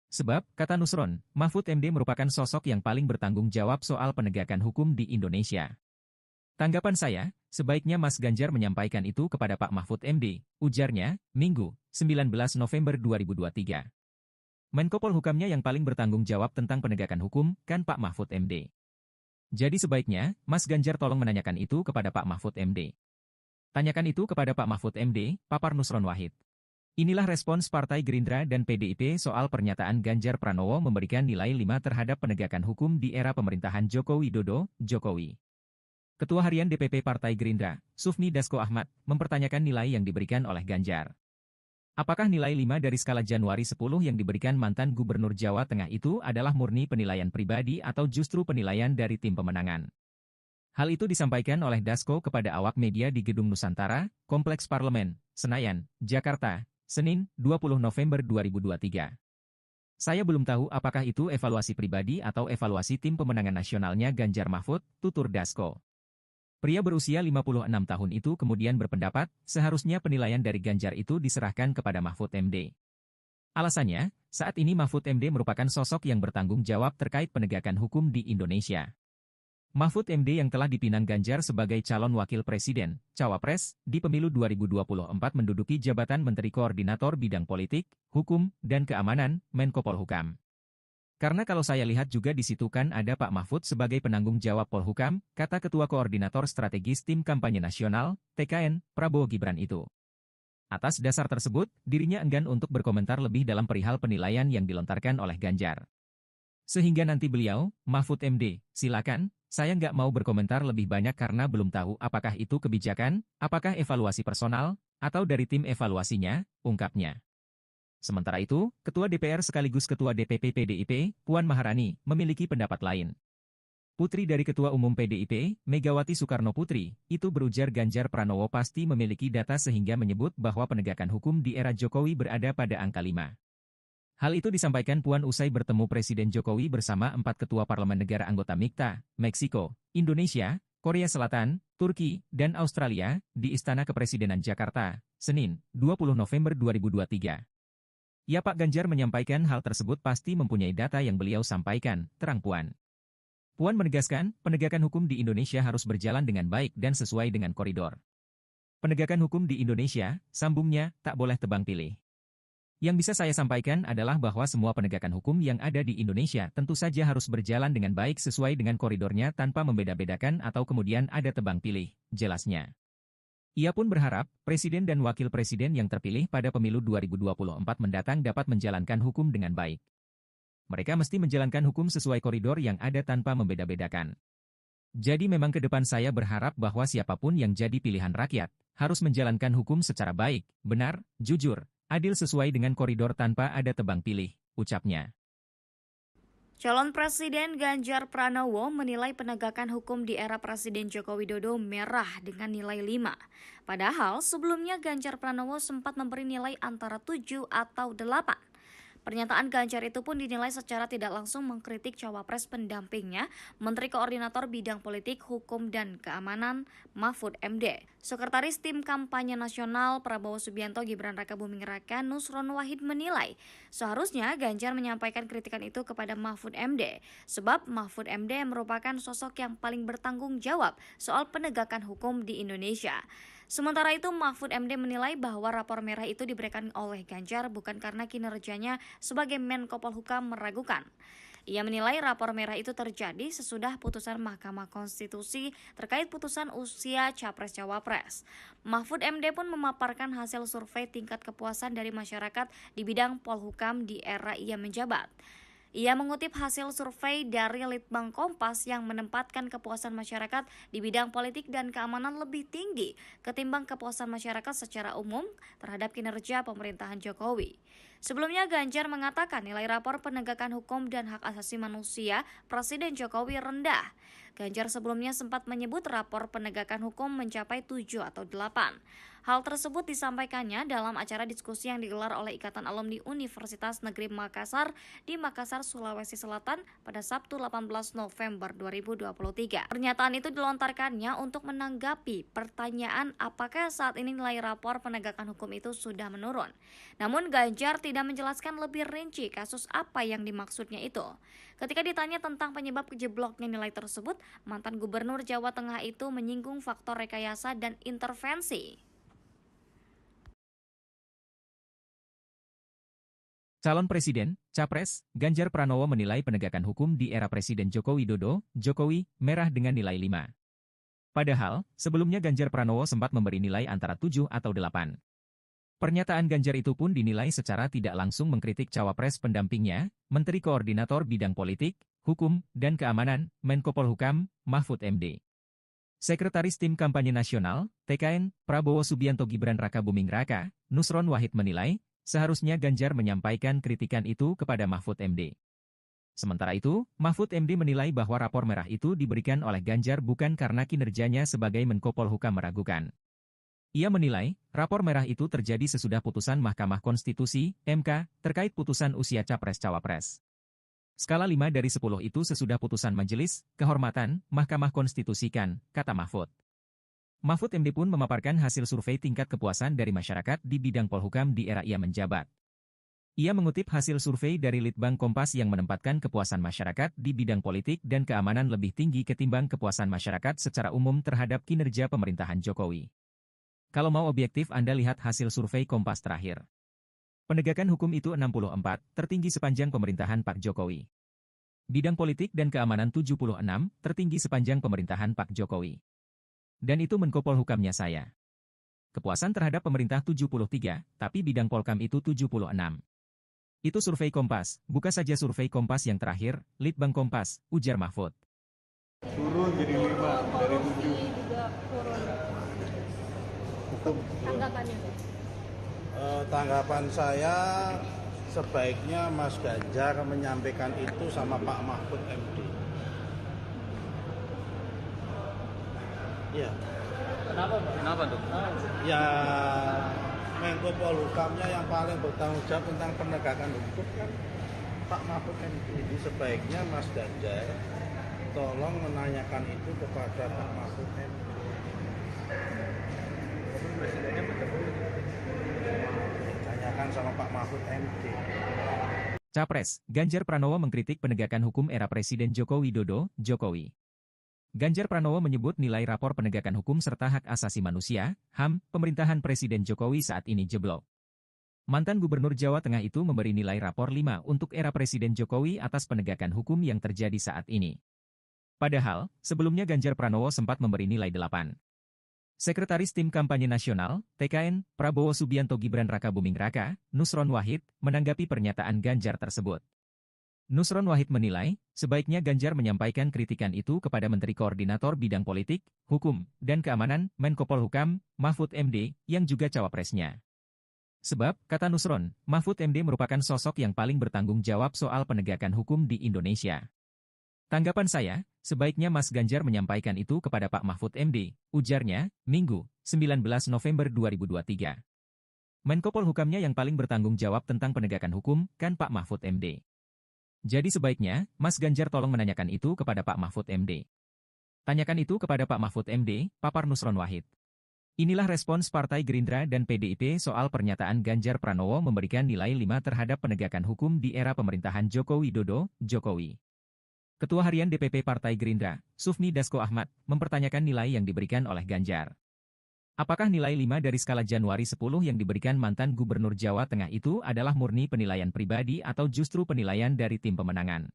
Sebab, kata Nusron, Mahfud MD merupakan sosok yang paling bertanggung jawab soal penegakan hukum di Indonesia. Tanggapan saya, sebaiknya Mas Ganjar menyampaikan itu kepada Pak Mahfud MD, ujarnya, Minggu, 19 November 2023. Menko Polhukamnya yang paling bertanggung jawab tentang penegakan hukum, kan Pak Mahfud MD. Jadi sebaiknya, Mas Ganjar tolong menanyakan itu kepada Pak Mahfud MD. Tanyakan itu kepada Pak Mahfud MD, papar Nusron Wahid. Inilah respons Partai Gerindra dan PDIP soal pernyataan Ganjar Pranowo memberikan nilai 5 terhadap penegakan hukum di era pemerintahan Joko Widodo, Jokowi. Ketua Harian DPP Partai Gerindra, Sufmi Dasko Ahmad, mempertanyakan nilai yang diberikan oleh Ganjar. Apakah nilai 5 dari skala Januari 10 yang diberikan mantan Gubernur Jawa Tengah itu adalah murni penilaian pribadi atau justru penilaian dari tim pemenangan? Hal itu disampaikan oleh Dasko kepada awak media di Gedung Nusantara, Kompleks Parlemen, Senayan, Jakarta, Senin, 20 November 2023. Saya belum tahu apakah itu evaluasi pribadi atau evaluasi tim pemenangan nasionalnya Ganjar Mahfud, tutur Dasko. Pria berusia 56 tahun itu kemudian berpendapat, seharusnya penilaian dari Ganjar itu diserahkan kepada Mahfud MD. Alasannya, saat ini Mahfud MD merupakan sosok yang bertanggung jawab terkait penegakan hukum di Indonesia. Mahfud MD yang telah dipinang Ganjar sebagai calon wakil presiden, cawapres, di pemilu 2024 menduduki jabatan Menteri Koordinator Bidang Politik, Hukum, dan Keamanan, Menko Polhukam. Karena kalau saya lihat juga di situ kan ada Pak Mahfud sebagai penanggung jawab Polhukam, kata Ketua Koordinator Strategis Tim Kampanye Nasional, TKN, Prabowo Gibran itu. Atas dasar tersebut, dirinya enggan untuk berkomentar lebih dalam perihal penilaian yang dilontarkan oleh Ganjar. Sehingga nanti beliau, Mahfud MD, silakan, saya nggak mau berkomentar lebih banyak karena belum tahu apakah itu kebijakan, apakah evaluasi personal, atau dari tim evaluasinya, ungkapnya. Sementara itu, Ketua DPR sekaligus Ketua DPP PDIP, Puan Maharani, memiliki pendapat lain. Putri dari Ketua Umum PDIP, Megawati Soekarno Putri, itu berujar Ganjar Pranowo pasti memiliki data sehingga menyebut bahwa penegakan hukum di era Jokowi berada pada angka 5. Hal itu disampaikan Puan usai bertemu Presiden Jokowi bersama 4 ketua parlemen negara anggota MIKTA, Meksiko, Indonesia, Korea Selatan, Turki, dan Australia, di Istana Kepresidenan Jakarta, Senin, 20 November 2023. Ya Pak Ganjar menyampaikan hal tersebut pasti mempunyai data yang beliau sampaikan, terang Puan. Puan menegaskan, penegakan hukum di Indonesia harus berjalan dengan baik dan sesuai dengan koridor. Penegakan hukum di Indonesia, sambungnya, tak boleh tebang pilih. Yang bisa saya sampaikan adalah bahwa semua penegakan hukum yang ada di Indonesia tentu saja harus berjalan dengan baik sesuai dengan koridornya tanpa membeda-bedakan atau kemudian ada tebang pilih, jelasnya. Ia pun berharap, Presiden dan Wakil Presiden yang terpilih pada pemilu 2024 mendatang dapat menjalankan hukum dengan baik. Mereka mesti menjalankan hukum sesuai koridor yang ada tanpa membeda-bedakan. Jadi memang ke depan saya berharap bahwa siapapun yang jadi pilihan rakyat, harus menjalankan hukum secara baik, benar, jujur, adil sesuai dengan koridor tanpa ada tebang pilih, ucapnya. Calon Presiden Ganjar Pranowo menilai penegakan hukum di era Presiden Joko Widodo merah dengan nilai 5. Padahal sebelumnya Ganjar Pranowo sempat memberi nilai antara 7 atau 8. Pernyataan Ganjar itu pun dinilai secara tidak langsung mengkritik cawapres pendampingnya, Menteri Koordinator Bidang Politik, Hukum, dan Keamanan, Mahfud MD. Sekretaris Tim Kampanye Nasional Prabowo Subianto Gibran Rakabuming Raka Nusron Wahid menilai, seharusnya Ganjar menyampaikan kritikan itu kepada Mahfud MD, sebab Mahfud MD merupakan sosok yang paling bertanggung jawab soal penegakan hukum di Indonesia. Sementara itu, Mahfud MD menilai bahwa rapor merah itu diberikan oleh Ganjar bukan karena kinerjanya sebagai Menko Polhukam meragukan. Ia menilai rapor merah itu terjadi sesudah putusan Mahkamah Konstitusi terkait putusan usia Capres-Cawapres. Mahfud MD pun memaparkan hasil survei tingkat kepuasan dari masyarakat di bidang Polhukam di era ia menjabat. Ia mengutip hasil survei dari Litbang Kompas yang menempatkan kepuasan masyarakat di bidang politik dan keamanan lebih tinggi ketimbang kepuasan masyarakat secara umum terhadap kinerja pemerintahan Jokowi. Sebelumnya Ganjar mengatakan nilai rapor penegakan hukum dan hak asasi manusia Presiden Jokowi rendah. Ganjar sebelumnya sempat menyebut rapor penegakan hukum mencapai 7 atau 8. Hal tersebut disampaikannya dalam acara diskusi yang digelar oleh Ikatan Alumni Universitas Negeri Makassar di Makassar, Sulawesi Selatan pada Sabtu 18 November 2023. Pernyataan itu dilontarkannya untuk menanggapi pertanyaan apakah saat ini nilai rapor penegakan hukum itu sudah menurun. Namun Ganjar tidak menjelaskan lebih rinci kasus apa yang dimaksudnya itu. Ketika ditanya tentang penyebab jebloknya nilai tersebut, mantan Gubernur Jawa Tengah itu menyinggung faktor rekayasa dan intervensi. Calon Presiden, Capres, Ganjar Pranowo menilai penegakan hukum di era Presiden Joko Widodo, Jokowi, merah dengan nilai 5. Padahal, sebelumnya Ganjar Pranowo sempat memberi nilai antara 7 atau 8. Pernyataan Ganjar itu pun dinilai secara tidak langsung mengkritik cawapres pendampingnya, Menteri Koordinator Bidang Politik, Hukum, dan Keamanan, Menko Polhukam, Mahfud MD. Sekretaris Tim Kampanye Nasional, TKN, Prabowo Subianto Gibran Rakabuming Raka, Nusron Wahid menilai, seharusnya Ganjar menyampaikan kritikan itu kepada Mahfud MD. Sementara itu, Mahfud MD menilai bahwa rapor merah itu diberikan oleh Ganjar bukan karena kinerjanya sebagai Menko Polhukam meragukan. Ia menilai, rapor merah itu terjadi sesudah putusan Mahkamah Konstitusi, MK, terkait putusan usia Capres-Cawapres. Skala 5 dari 10 itu sesudah putusan Majelis Kehormatan Mahkamah Konstitusi kan, kata Mahfud. Mahfud MD pun memaparkan hasil survei tingkat kepuasan dari masyarakat di bidang Polhukam di era ia menjabat. Ia mengutip hasil survei dari Litbang Kompas yang menempatkan kepuasan masyarakat di bidang politik dan keamanan lebih tinggi ketimbang kepuasan masyarakat secara umum terhadap kinerja pemerintahan Jokowi. Kalau mau objektif Anda lihat hasil survei Kompas terakhir. Penegakan hukum itu 64, tertinggi sepanjang pemerintahan Pak Jokowi. Bidang politik dan keamanan 76, tertinggi sepanjang pemerintahan Pak Jokowi. Dan itu Menko Polhukamnya saya. Kepuasan terhadap pemerintah 73, tapi bidang Polkam itu 76. Itu survei Kompas, buka saja survei Kompas yang terakhir, Litbang Kompas, ujar Mahfud. Turun jadi 5 dari 7. Juga turun. Hukum. Tanggapannya. Tanggapan saya sebaiknya Mas Ganjar menyampaikan itu sama Pak Mahfud MD. Ya. Kenapa Pak? Kenapa tuh? Ya Menko Polhukamnya yang paling bertanggung jawab tentang penegakan hukum kan Pak Mahfud MD. Jadi sebaiknya Mas Ganjar tolong menanyakan itu kepada Pak Mahfud MD. Presidennya bertemu. Tanyakan sama Pak Mahfud MD. Capres, Ganjar Pranowo mengkritik penegakan hukum era Presiden Joko Widodo, Jokowi. Ganjar Pranowo menyebut nilai rapor penegakan hukum serta hak asasi manusia, HAM, pemerintahan Presiden Jokowi saat ini jeblok. Mantan Gubernur Jawa Tengah itu memberi nilai rapor 5 untuk era Presiden Jokowi atas penegakan hukum yang terjadi saat ini. Padahal, sebelumnya Ganjar Pranowo sempat memberi nilai 8. Sekretaris Tim Kampanye Nasional, TKN, Prabowo Subianto Gibran Raka Buming Raka, Nusron Wahid, menanggapi pernyataan Ganjar tersebut. Nusron Wahid menilai, sebaiknya Ganjar menyampaikan kritikan itu kepada Menteri Koordinator Bidang Politik, Hukum, dan Keamanan, Menko Polhukam, Mahfud MD, yang juga cawapresnya. Sebab, kata Nusron, Mahfud MD merupakan sosok yang paling bertanggung jawab soal penegakan hukum di Indonesia. Tanggapan saya, sebaiknya Mas Ganjar menyampaikan itu kepada Pak Mahfud MD, ujarnya, Minggu, 19 November 2023. Menko Polhukamnya yang paling bertanggung jawab tentang penegakan hukum, kan Pak Mahfud MD. Jadi sebaiknya, Mas Ganjar tolong menanyakan itu kepada Pak Mahfud MD. Tanyakan itu kepada Pak Mahfud MD, papar Nusron Wahid. Inilah respons Partai Gerindra dan PDIP soal pernyataan Ganjar Pranowo memberikan nilai 5 terhadap penegakan hukum di era pemerintahan Joko Widodo, Jokowi. Ketua Harian DPP Partai Gerindra, Sufmi Dasko Ahmad, mempertanyakan nilai yang diberikan oleh Ganjar. Apakah nilai 5 dari skala Januari 10 yang diberikan mantan Gubernur Jawa Tengah itu adalah murni penilaian pribadi atau justru penilaian dari tim pemenangan?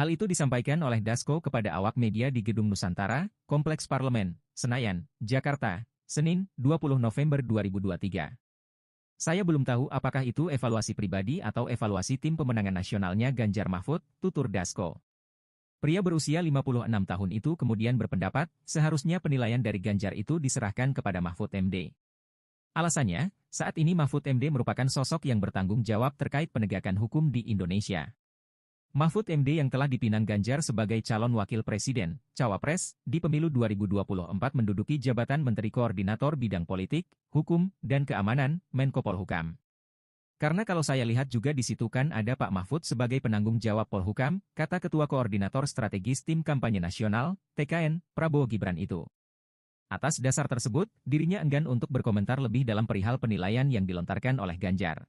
Hal itu disampaikan oleh Dasko kepada awak media di Gedung Nusantara, Kompleks Parlemen, Senayan, Jakarta, Senin, 20 November 2023. Saya belum tahu apakah itu evaluasi pribadi atau evaluasi tim pemenangan nasionalnya Ganjar Mahfud, tutur Dasko. Pria berusia 56 tahun itu kemudian berpendapat, seharusnya penilaian dari Ganjar itu diserahkan kepada Mahfud MD. Alasannya, saat ini Mahfud MD merupakan sosok yang bertanggung jawab terkait penegakan hukum di Indonesia. Mahfud MD yang telah dipinang Ganjar sebagai calon wakil presiden, cawapres, di pemilu 2024 menduduki jabatan Menteri Koordinator Bidang Politik, Hukum, dan Keamanan, Menko Polhukam. Karena kalau saya lihat juga di situ kan ada Pak Mahfud sebagai penanggung jawab Polhukam, kata Ketua Koordinator Strategis Tim Kampanye Nasional, TKN, Prabowo Gibran itu. Atas dasar tersebut, dirinya enggan untuk berkomentar lebih dalam perihal penilaian yang dilontarkan oleh Ganjar.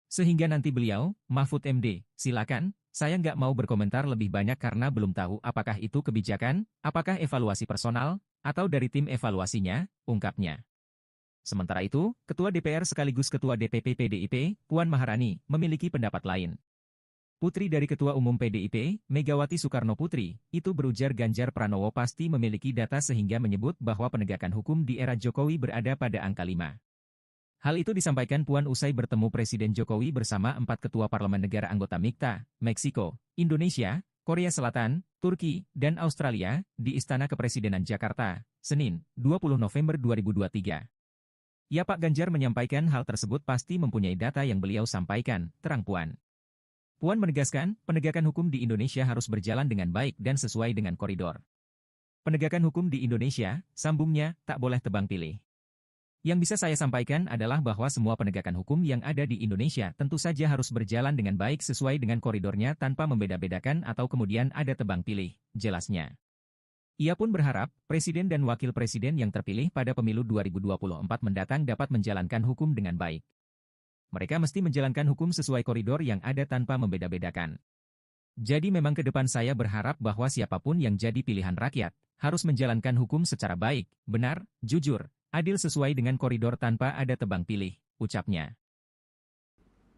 Sehingga nanti beliau, Mahfud MD, silakan, saya nggak mau berkomentar lebih banyak karena belum tahu apakah itu kebijakan, apakah evaluasi personal, atau dari tim evaluasinya, ungkapnya. Sementara itu, Ketua DPR sekaligus Ketua DPP PDIP, Puan Maharani, memiliki pendapat lain. Putri dari Ketua Umum PDIP, Megawati Soekarno Putri, itu berujar Ganjar Pranowo pasti memiliki data sehingga menyebut bahwa penegakan hukum di era Jokowi berada pada angka 5. Hal itu disampaikan Puan usai bertemu Presiden Jokowi bersama 4 ketua parlemen negara anggota MIKTA, Meksiko, Indonesia, Korea Selatan, Turki, dan Australia, di Istana Kepresidenan Jakarta, Senin, 20 November 2023. Ya Pak Ganjar menyampaikan hal tersebut pasti mempunyai data yang beliau sampaikan, terang Puan. Puan menegaskan, penegakan hukum di Indonesia harus berjalan dengan baik dan sesuai dengan koridor. Penegakan hukum di Indonesia, sambungnya, tak boleh tebang pilih. Yang bisa saya sampaikan adalah bahwa semua penegakan hukum yang ada di Indonesia tentu saja harus berjalan dengan baik sesuai dengan koridornya tanpa membeda-bedakan atau kemudian ada tebang pilih, jelasnya. Ia pun berharap, Presiden dan Wakil Presiden yang terpilih pada pemilu 2024 mendatang dapat menjalankan hukum dengan baik. Mereka mesti menjalankan hukum sesuai koridor yang ada tanpa membeda-bedakan. Jadi memang ke depan saya berharap bahwa siapapun yang jadi pilihan rakyat, harus menjalankan hukum secara baik, benar, jujur, adil sesuai dengan koridor tanpa ada tebang pilih, ucapnya.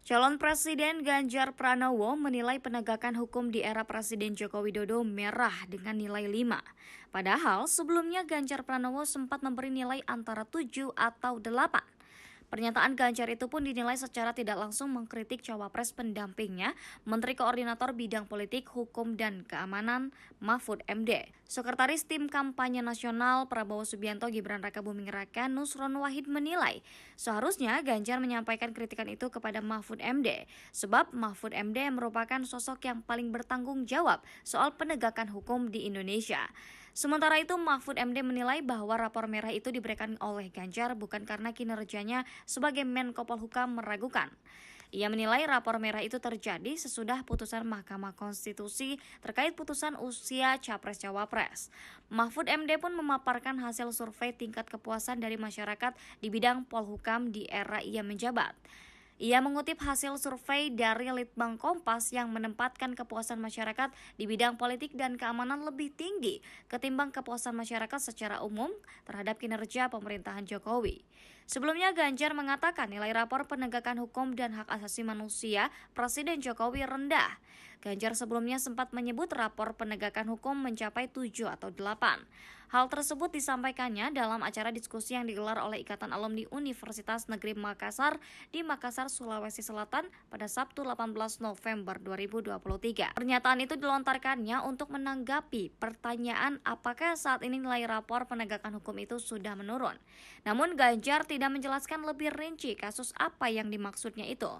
Calon Presiden Ganjar Pranowo menilai penegakan hukum di era Presiden Joko Widodo merah dengan nilai 5. Padahal sebelumnya Ganjar Pranowo sempat memberi nilai antara 7 atau 8. Pernyataan Ganjar itu pun dinilai secara tidak langsung mengkritik cawapres pendampingnya, Menteri Koordinator Bidang Politik, Hukum, dan Keamanan Mahfud MD. Sekretaris Tim Kampanye Nasional Prabowo Subianto Gibran Rakabuming Raka Nusron Wahid menilai, seharusnya Ganjar menyampaikan kritikan itu kepada Mahfud MD, sebab Mahfud MD merupakan sosok yang paling bertanggung jawab soal penegakan hukum di Indonesia. Sementara itu, Mahfud MD menilai bahwa rapor merah itu diberikan oleh Ganjar bukan karena kinerjanya sebagai Menko Polhukam meragukan. Ia menilai rapor merah itu terjadi sesudah putusan Mahkamah Konstitusi terkait putusan usia Capres-Cawapres. Mahfud MD pun memaparkan hasil survei tingkat kepuasan dari masyarakat di bidang Polhukam di era ia menjabat. Ia mengutip hasil survei dari Litbang Kompas yang menempatkan kepuasan masyarakat di bidang politik dan keamanan lebih tinggi ketimbang kepuasan masyarakat secara umum terhadap kinerja pemerintahan Jokowi. Sebelumnya Ganjar mengatakan nilai rapor penegakan hukum dan hak asasi manusia Presiden Jokowi rendah. Ganjar sebelumnya sempat menyebut rapor penegakan hukum mencapai 7 atau 8. Hal tersebut disampaikannya dalam acara diskusi yang digelar oleh Ikatan Alumni Universitas Negeri Makassar di Makassar, Sulawesi Selatan pada Sabtu 18 November 2023. Pernyataan itu dilontarkannya untuk menanggapi pertanyaan apakah saat ini nilai rapor penegakan hukum itu sudah menurun. Namun Ganjar tidak menjelaskan lebih rinci kasus apa yang dimaksudnya itu.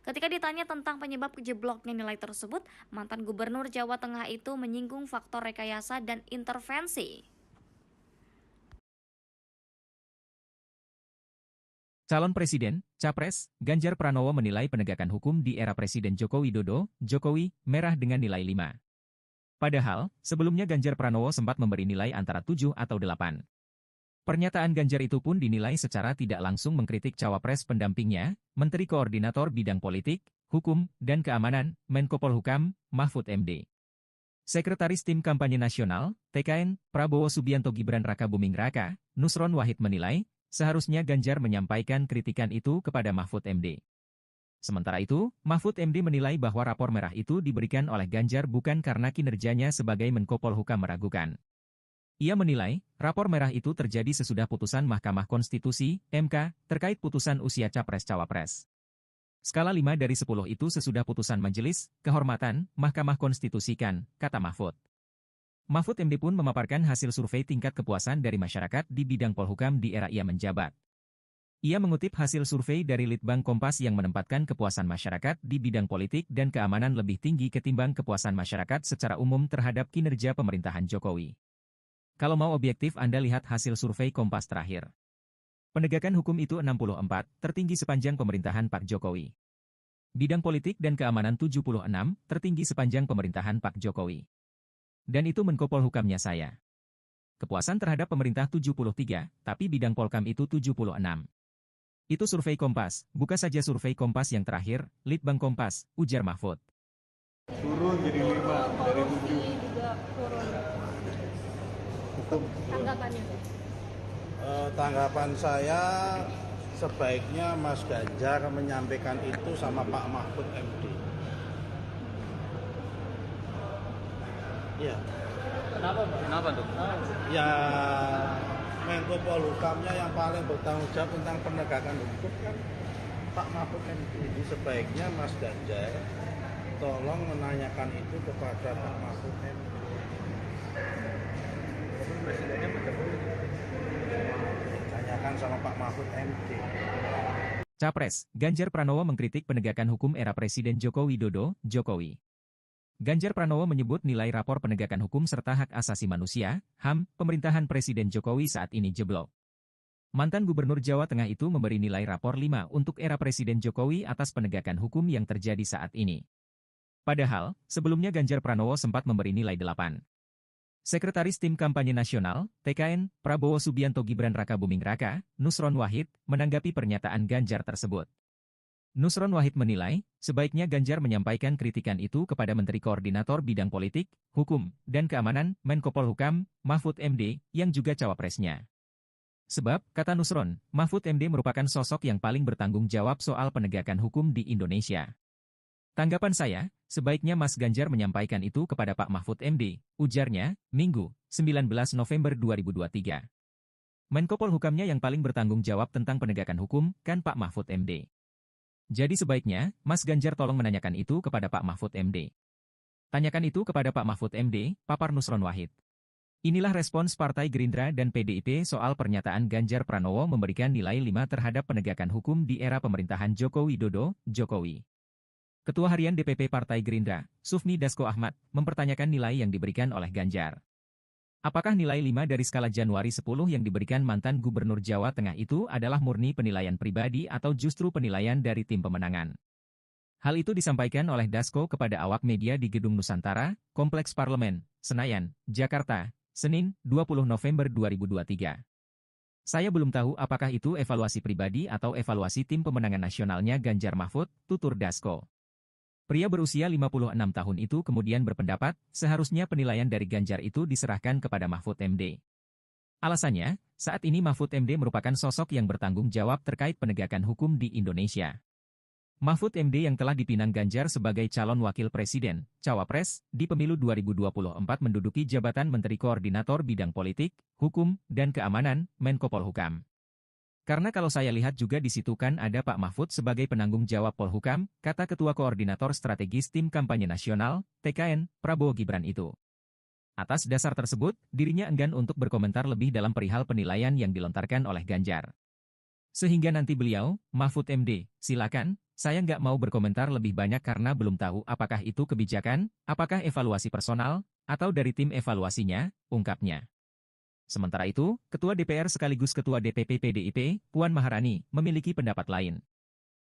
Ketika ditanya tentang penyebab jebloknya nilai tersebut, mantan Gubernur Jawa Tengah itu menyinggung faktor rekayasa dan intervensi. Calon Presiden, Capres, Ganjar Pranowo menilai penegakan hukum di era Presiden Joko Widodo, Jokowi, merah dengan nilai 5. Padahal, sebelumnya Ganjar Pranowo sempat memberi nilai antara 7 atau 8. Pernyataan Ganjar itu pun dinilai secara tidak langsung mengkritik cawapres pendampingnya, Menteri Koordinator Bidang Politik, Hukum, dan Keamanan, Menko Polhukam, Mahfud MD. Sekretaris Tim Kampanye Nasional, TKN, Prabowo Subianto Gibran Rakabuming Raka, Nusron Wahid menilai, seharusnya Ganjar menyampaikan kritikan itu kepada Mahfud MD. Sementara itu, Mahfud MD menilai bahwa rapor merah itu diberikan oleh Ganjar bukan karena kinerjanya sebagai Menko Polhukam meragukan. Ia menilai, rapor merah itu terjadi sesudah putusan Mahkamah Konstitusi, MK, terkait putusan usia Capres-Cawapres. Skala 5 dari 10 itu sesudah putusan Majelis Kehormatan Mahkamah Konstitusi kan, kata Mahfud. Mahfud MD pun memaparkan hasil survei tingkat kepuasan dari masyarakat di bidang Polhukam di era ia menjabat. Ia mengutip hasil survei dari Litbang Kompas yang menempatkan kepuasan masyarakat di bidang politik dan keamanan lebih tinggi ketimbang kepuasan masyarakat secara umum terhadap kinerja pemerintahan Jokowi. Kalau mau objektif Anda lihat hasil survei Kompas terakhir. Penegakan hukum itu 64, tertinggi sepanjang pemerintahan Pak Jokowi. Bidang politik dan keamanan 76, tertinggi sepanjang pemerintahan Pak Jokowi. Dan itu Menko Polhukamnya saya. Kepuasan terhadap pemerintah 73, tapi bidang Polkam itu 76. Itu survei Kompas, buka saja survei Kompas yang terakhir, Litbang Kompas, ujar Mahfud. Turun jadi 5 dari 7. Juga turun. Hukum. Tanggapannya. Tanggapan saya sebaiknya Mas Ganjar menyampaikan itu sama Pak Mahfud MD. Ya. Kenapa Pak? Kenapa tuh? Ya, Menko Polhukamnya yang paling bertanggung jawab tentang penegakan hukum kan Pak Mahfud MD. Jadi sebaiknya Mas Ganjar tolong menanyakan itu kepada Pak Mahfud MD. Presidennya bertemu. Tanyakan sama Pak Mahfud MD. Capres, Ganjar Pranowo mengkritik penegakan hukum era Presiden Joko Widodo, Jokowi. Ganjar Pranowo menyebut nilai rapor penegakan hukum serta hak asasi manusia, HAM, pemerintahan Presiden Jokowi saat ini jeblok. Mantan Gubernur Jawa Tengah itu memberi nilai rapor 5 untuk era Presiden Jokowi atas penegakan hukum yang terjadi saat ini. Padahal, sebelumnya Ganjar Pranowo sempat memberi nilai 8. Sekretaris Tim Kampanye Nasional, TKN, Prabowo Subianto Gibran Rakabuming Raka, Nusron Wahid, menanggapi pernyataan Ganjar tersebut. Nusron Wahid menilai, sebaiknya Ganjar menyampaikan kritikan itu kepada Menteri Koordinator Bidang Politik, Hukum, dan Keamanan, Menko Polhukam, Mahfud MD, yang juga cawapresnya. Sebab, kata Nusron, Mahfud MD merupakan sosok yang paling bertanggung jawab soal penegakan hukum di Indonesia. Tanggapan saya, sebaiknya Mas Ganjar menyampaikan itu kepada Pak Mahfud MD, ujarnya, Minggu, 19 November 2023. Menko Polhukamnya yang paling bertanggung jawab tentang penegakan hukum, kan Pak Mahfud MD. Jadi sebaiknya, Mas Ganjar tolong menanyakan itu kepada Pak Mahfud MD. Tanyakan itu kepada Pak Mahfud MD, papar Nusron Wahid. Inilah respons Partai Gerindra dan PDIP soal pernyataan Ganjar Pranowo memberikan nilai 5 terhadap penegakan hukum di era pemerintahan Joko Widodo, Jokowi. Ketua Harian DPP Partai Gerindra, Sufmi Dasko Ahmad, mempertanyakan nilai yang diberikan oleh Ganjar. Apakah nilai 5 dari skala Januari 10 yang diberikan mantan Gubernur Jawa Tengah itu adalah murni penilaian pribadi atau justru penilaian dari tim pemenangan? Hal itu disampaikan oleh Dasko kepada awak media di Gedung Nusantara, Kompleks Parlemen, Senayan, Jakarta, Senin, 20 November 2023. Saya belum tahu apakah itu evaluasi pribadi atau evaluasi tim pemenangan nasionalnya Ganjar Mahfud, tutur Dasko. Pria berusia 56 tahun itu kemudian berpendapat, seharusnya penilaian dari Ganjar itu diserahkan kepada Mahfud MD. Alasannya, saat ini Mahfud MD merupakan sosok yang bertanggung jawab terkait penegakan hukum di Indonesia. Mahfud MD yang telah dipinang Ganjar sebagai calon wakil presiden, cawapres, di pemilu 2024 menduduki jabatan Menteri Koordinator Bidang Politik, Hukum, dan Keamanan, Menko Polhukam. Karena kalau saya lihat juga di situ kan ada Pak Mahfud sebagai penanggung jawab Polhukam, kata Ketua Koordinator Strategis Tim Kampanye Nasional, TKN, Prabowo Gibran itu. Atas dasar tersebut, dirinya enggan untuk berkomentar lebih dalam perihal penilaian yang dilontarkan oleh Ganjar. Sehingga nanti beliau, Mahfud MD, silakan, saya nggak mau berkomentar lebih banyak karena belum tahu apakah itu kebijakan, apakah evaluasi personal, atau dari tim evaluasinya, ungkapnya. Sementara itu, Ketua DPR sekaligus Ketua DPP PDIP, Puan Maharani, memiliki pendapat lain.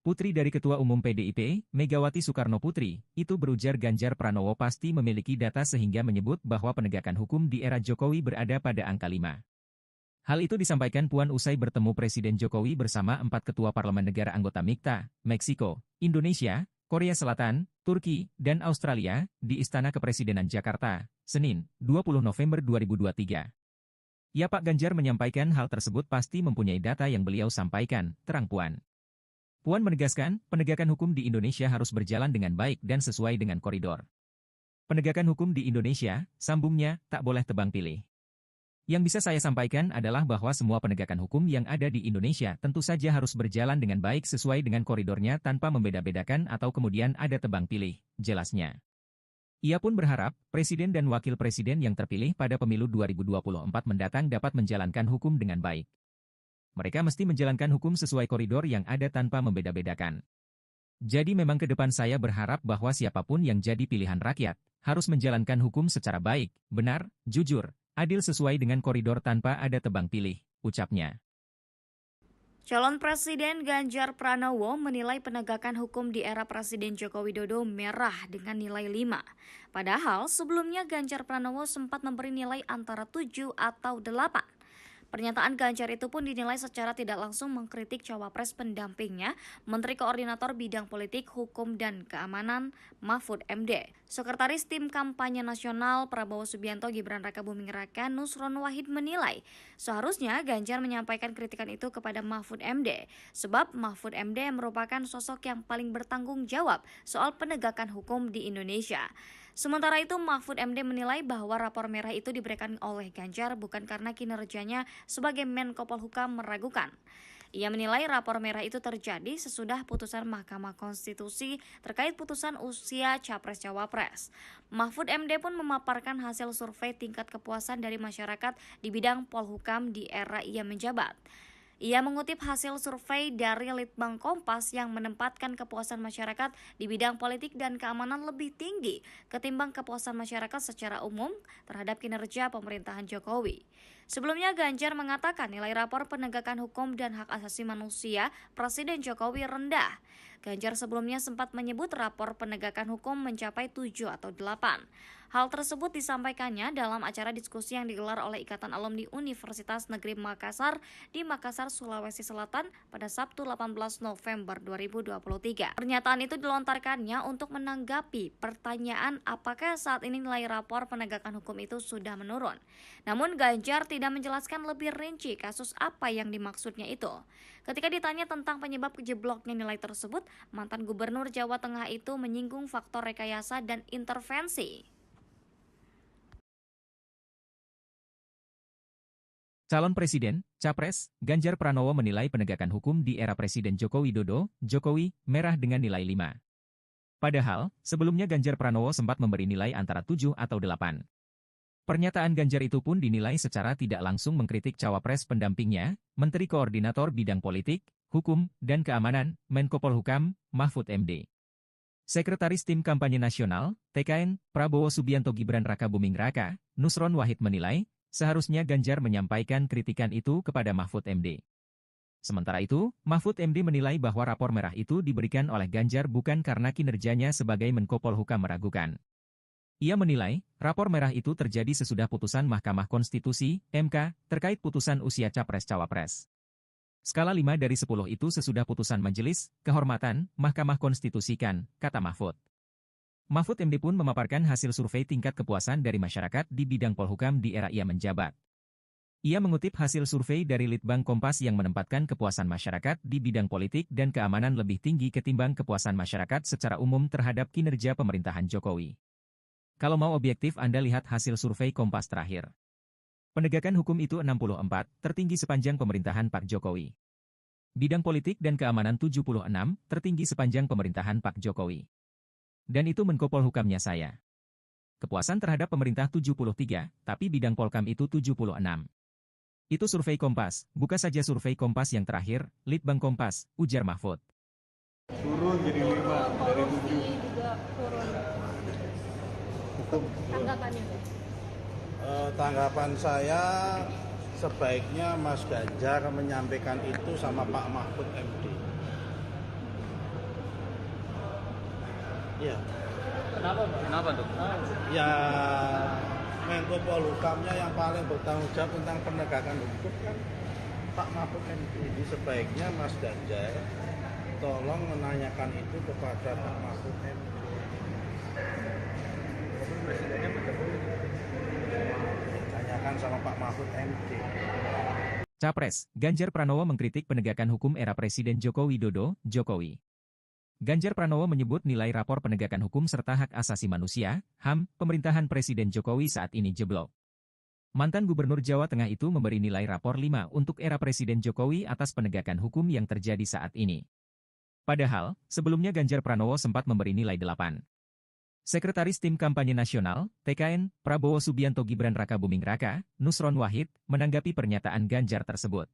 Putri dari Ketua Umum PDIP, Megawati Soekarno Putri, itu berujar Ganjar Pranowo pasti memiliki data sehingga menyebut bahwa penegakan hukum di era Jokowi berada pada angka 5. Hal itu disampaikan Puan usai bertemu Presiden Jokowi bersama 4 ketua parlemen negara anggota MIKTA, Meksiko, Indonesia, Korea Selatan, Turki, dan Australia, di Istana Kepresidenan Jakarta, Senin, 20 November 2023. Ya Pak Ganjar menyampaikan hal tersebut pasti mempunyai data yang beliau sampaikan, terang Puan. Puan menegaskan, penegakan hukum di Indonesia harus berjalan dengan baik dan sesuai dengan koridor. Penegakan hukum di Indonesia, sambungnya, tak boleh tebang pilih. Yang bisa saya sampaikan adalah bahwa semua penegakan hukum yang ada di Indonesia tentu saja harus berjalan dengan baik sesuai dengan koridornya tanpa membeda-bedakan atau kemudian ada tebang pilih, jelasnya. Ia pun berharap, Presiden dan Wakil Presiden yang terpilih pada pemilu 2024 mendatang dapat menjalankan hukum dengan baik. Mereka mesti menjalankan hukum sesuai koridor yang ada tanpa membeda-bedakan. Jadi memang ke depan saya berharap bahwa siapapun yang jadi pilihan rakyat, harus menjalankan hukum secara baik, benar, jujur, adil sesuai dengan koridor tanpa ada tebang pilih, ucapnya. Calon Presiden Ganjar Pranowo menilai penegakan hukum di era Presiden Joko Widodo merah dengan nilai 5. Padahal sebelumnya Ganjar Pranowo sempat memberi nilai antara 7 atau 8. Pernyataan Ganjar itu pun dinilai secara tidak langsung mengkritik cawapres pendampingnya, Menteri Koordinator Bidang Politik, Hukum, dan Keamanan, Mahfud MD. Sekretaris Tim Kampanye Nasional Prabowo Subianto Gibran Raka Buming Raka Nusron Wahid menilai, seharusnya Ganjar menyampaikan kritikan itu kepada Mahfud MD, sebab Mahfud MD merupakan sosok yang paling bertanggung jawab soal penegakan hukum di Indonesia. Sementara itu, Mahfud MD menilai bahwa rapor merah itu diberikan oleh Ganjar bukan karena kinerjanya sebagai Menko Polhukam meragukan. Ia menilai rapor merah itu terjadi sesudah putusan Mahkamah Konstitusi terkait putusan usia Capres-Cawapres. Mahfud MD pun memaparkan hasil survei tingkat kepuasan dari masyarakat di bidang Polhukam di era ia menjabat. Ia mengutip hasil survei dari Litbang Kompas yang menempatkan kepuasan masyarakat di bidang politik dan keamanan lebih tinggi ketimbang kepuasan masyarakat secara umum terhadap kinerja pemerintahan Jokowi. Sebelumnya Ganjar mengatakan nilai rapor penegakan hukum dan hak asasi manusia Presiden Jokowi rendah. Ganjar sebelumnya sempat menyebut rapor penegakan hukum mencapai 7 atau 8. Hal tersebut disampaikannya dalam acara diskusi yang digelar oleh Ikatan Alumni Universitas Negeri Makassar di Makassar, Sulawesi Selatan pada Sabtu 18 November 2023. Pernyataan itu dilontarkannya untuk menanggapi pertanyaan apakah saat ini nilai rapor penegakan hukum itu sudah menurun. Namun Ganjar tidak menjelaskan lebih rinci kasus apa yang dimaksudnya itu. Ketika ditanya tentang penyebab jebloknya nilai tersebut, mantan Gubernur Jawa Tengah itu menyinggung faktor rekayasa dan intervensi. Calon Presiden, Capres, Ganjar Pranowo menilai penegakan hukum di era Presiden Joko Widodo, Jokowi, merah dengan nilai 5. Padahal, sebelumnya Ganjar Pranowo sempat memberi nilai antara 7 atau 8. Pernyataan Ganjar itu pun dinilai secara tidak langsung mengkritik cawapres pendampingnya, Menteri Koordinator Bidang Politik, Hukum, dan Keamanan, Menko Polhukam, Mahfud MD. Sekretaris Tim Kampanye Nasional, TKN, Prabowo Subianto Gibran Rakabuming Raka, Nusron Wahid menilai, seharusnya Ganjar menyampaikan kritikan itu kepada Mahfud MD. Sementara itu, Mahfud MD menilai bahwa rapor merah itu diberikan oleh Ganjar bukan karena kinerjanya sebagai Menko Polhukam meragukan. Ia menilai, rapor merah itu terjadi sesudah putusan Mahkamah Konstitusi, MK, terkait putusan usia Capres-Cawapres. Skala 5 dari 10 itu sesudah putusan Majelis Kehormatan Mahkamah Konstitusi kan, kata Mahfud. Mahfud MD pun memaparkan hasil survei tingkat kepuasan dari masyarakat di bidang Polhukam di era ia menjabat. Ia mengutip hasil survei dari Litbang Kompas yang menempatkan kepuasan masyarakat di bidang politik dan keamanan lebih tinggi ketimbang kepuasan masyarakat secara umum terhadap kinerja pemerintahan Jokowi. Kalau mau objektif Anda lihat hasil survei Kompas terakhir. Penegakan hukum itu 64, tertinggi sepanjang pemerintahan Pak Jokowi. Bidang politik dan keamanan 76, tertinggi sepanjang pemerintahan Pak Jokowi. Dan itu Menko Polhukamnya saya. Kepuasan terhadap pemerintah 73, tapi bidang Polkam itu 76. Itu survei Kompas, buka saja survei Kompas yang terakhir, Litbang Kompas, ujar Mahfud. Turun jadi 5 dari 7. Juga turun. Tanggapannya? Tanggapan saya sebaiknya Mas Ganjar menyampaikan itu sama Pak Mahfud MD. Ya. Kenapa Pak? Kenapa tuh? Ya, Menko Polhukamnya yang paling bertanggung jawab tentang penegakan hukum kan Pak Mahfud MD. Jadi sebaiknya Mas Ganjar tolong menanyakan itu kepada Pak Mahfud MD. Presidennya bertemu. Tanyakan sama Pak Mahfud MD. Capres, Ganjar Pranowo mengkritik penegakan hukum era Presiden Joko Widodo, Jokowi. Ganjar Pranowo menyebut nilai rapor penegakan hukum serta hak asasi manusia, HAM, pemerintahan Presiden Jokowi saat ini jeblok. Mantan Gubernur Jawa Tengah itu memberi nilai rapor 5 untuk era Presiden Jokowi atas penegakan hukum yang terjadi saat ini. Padahal, sebelumnya Ganjar Pranowo sempat memberi nilai 8. Sekretaris Tim Kampanye Nasional, TKN, Prabowo Subianto Gibran Rakabuming Raka, Nusron Wahid, menanggapi pernyataan Ganjar tersebut.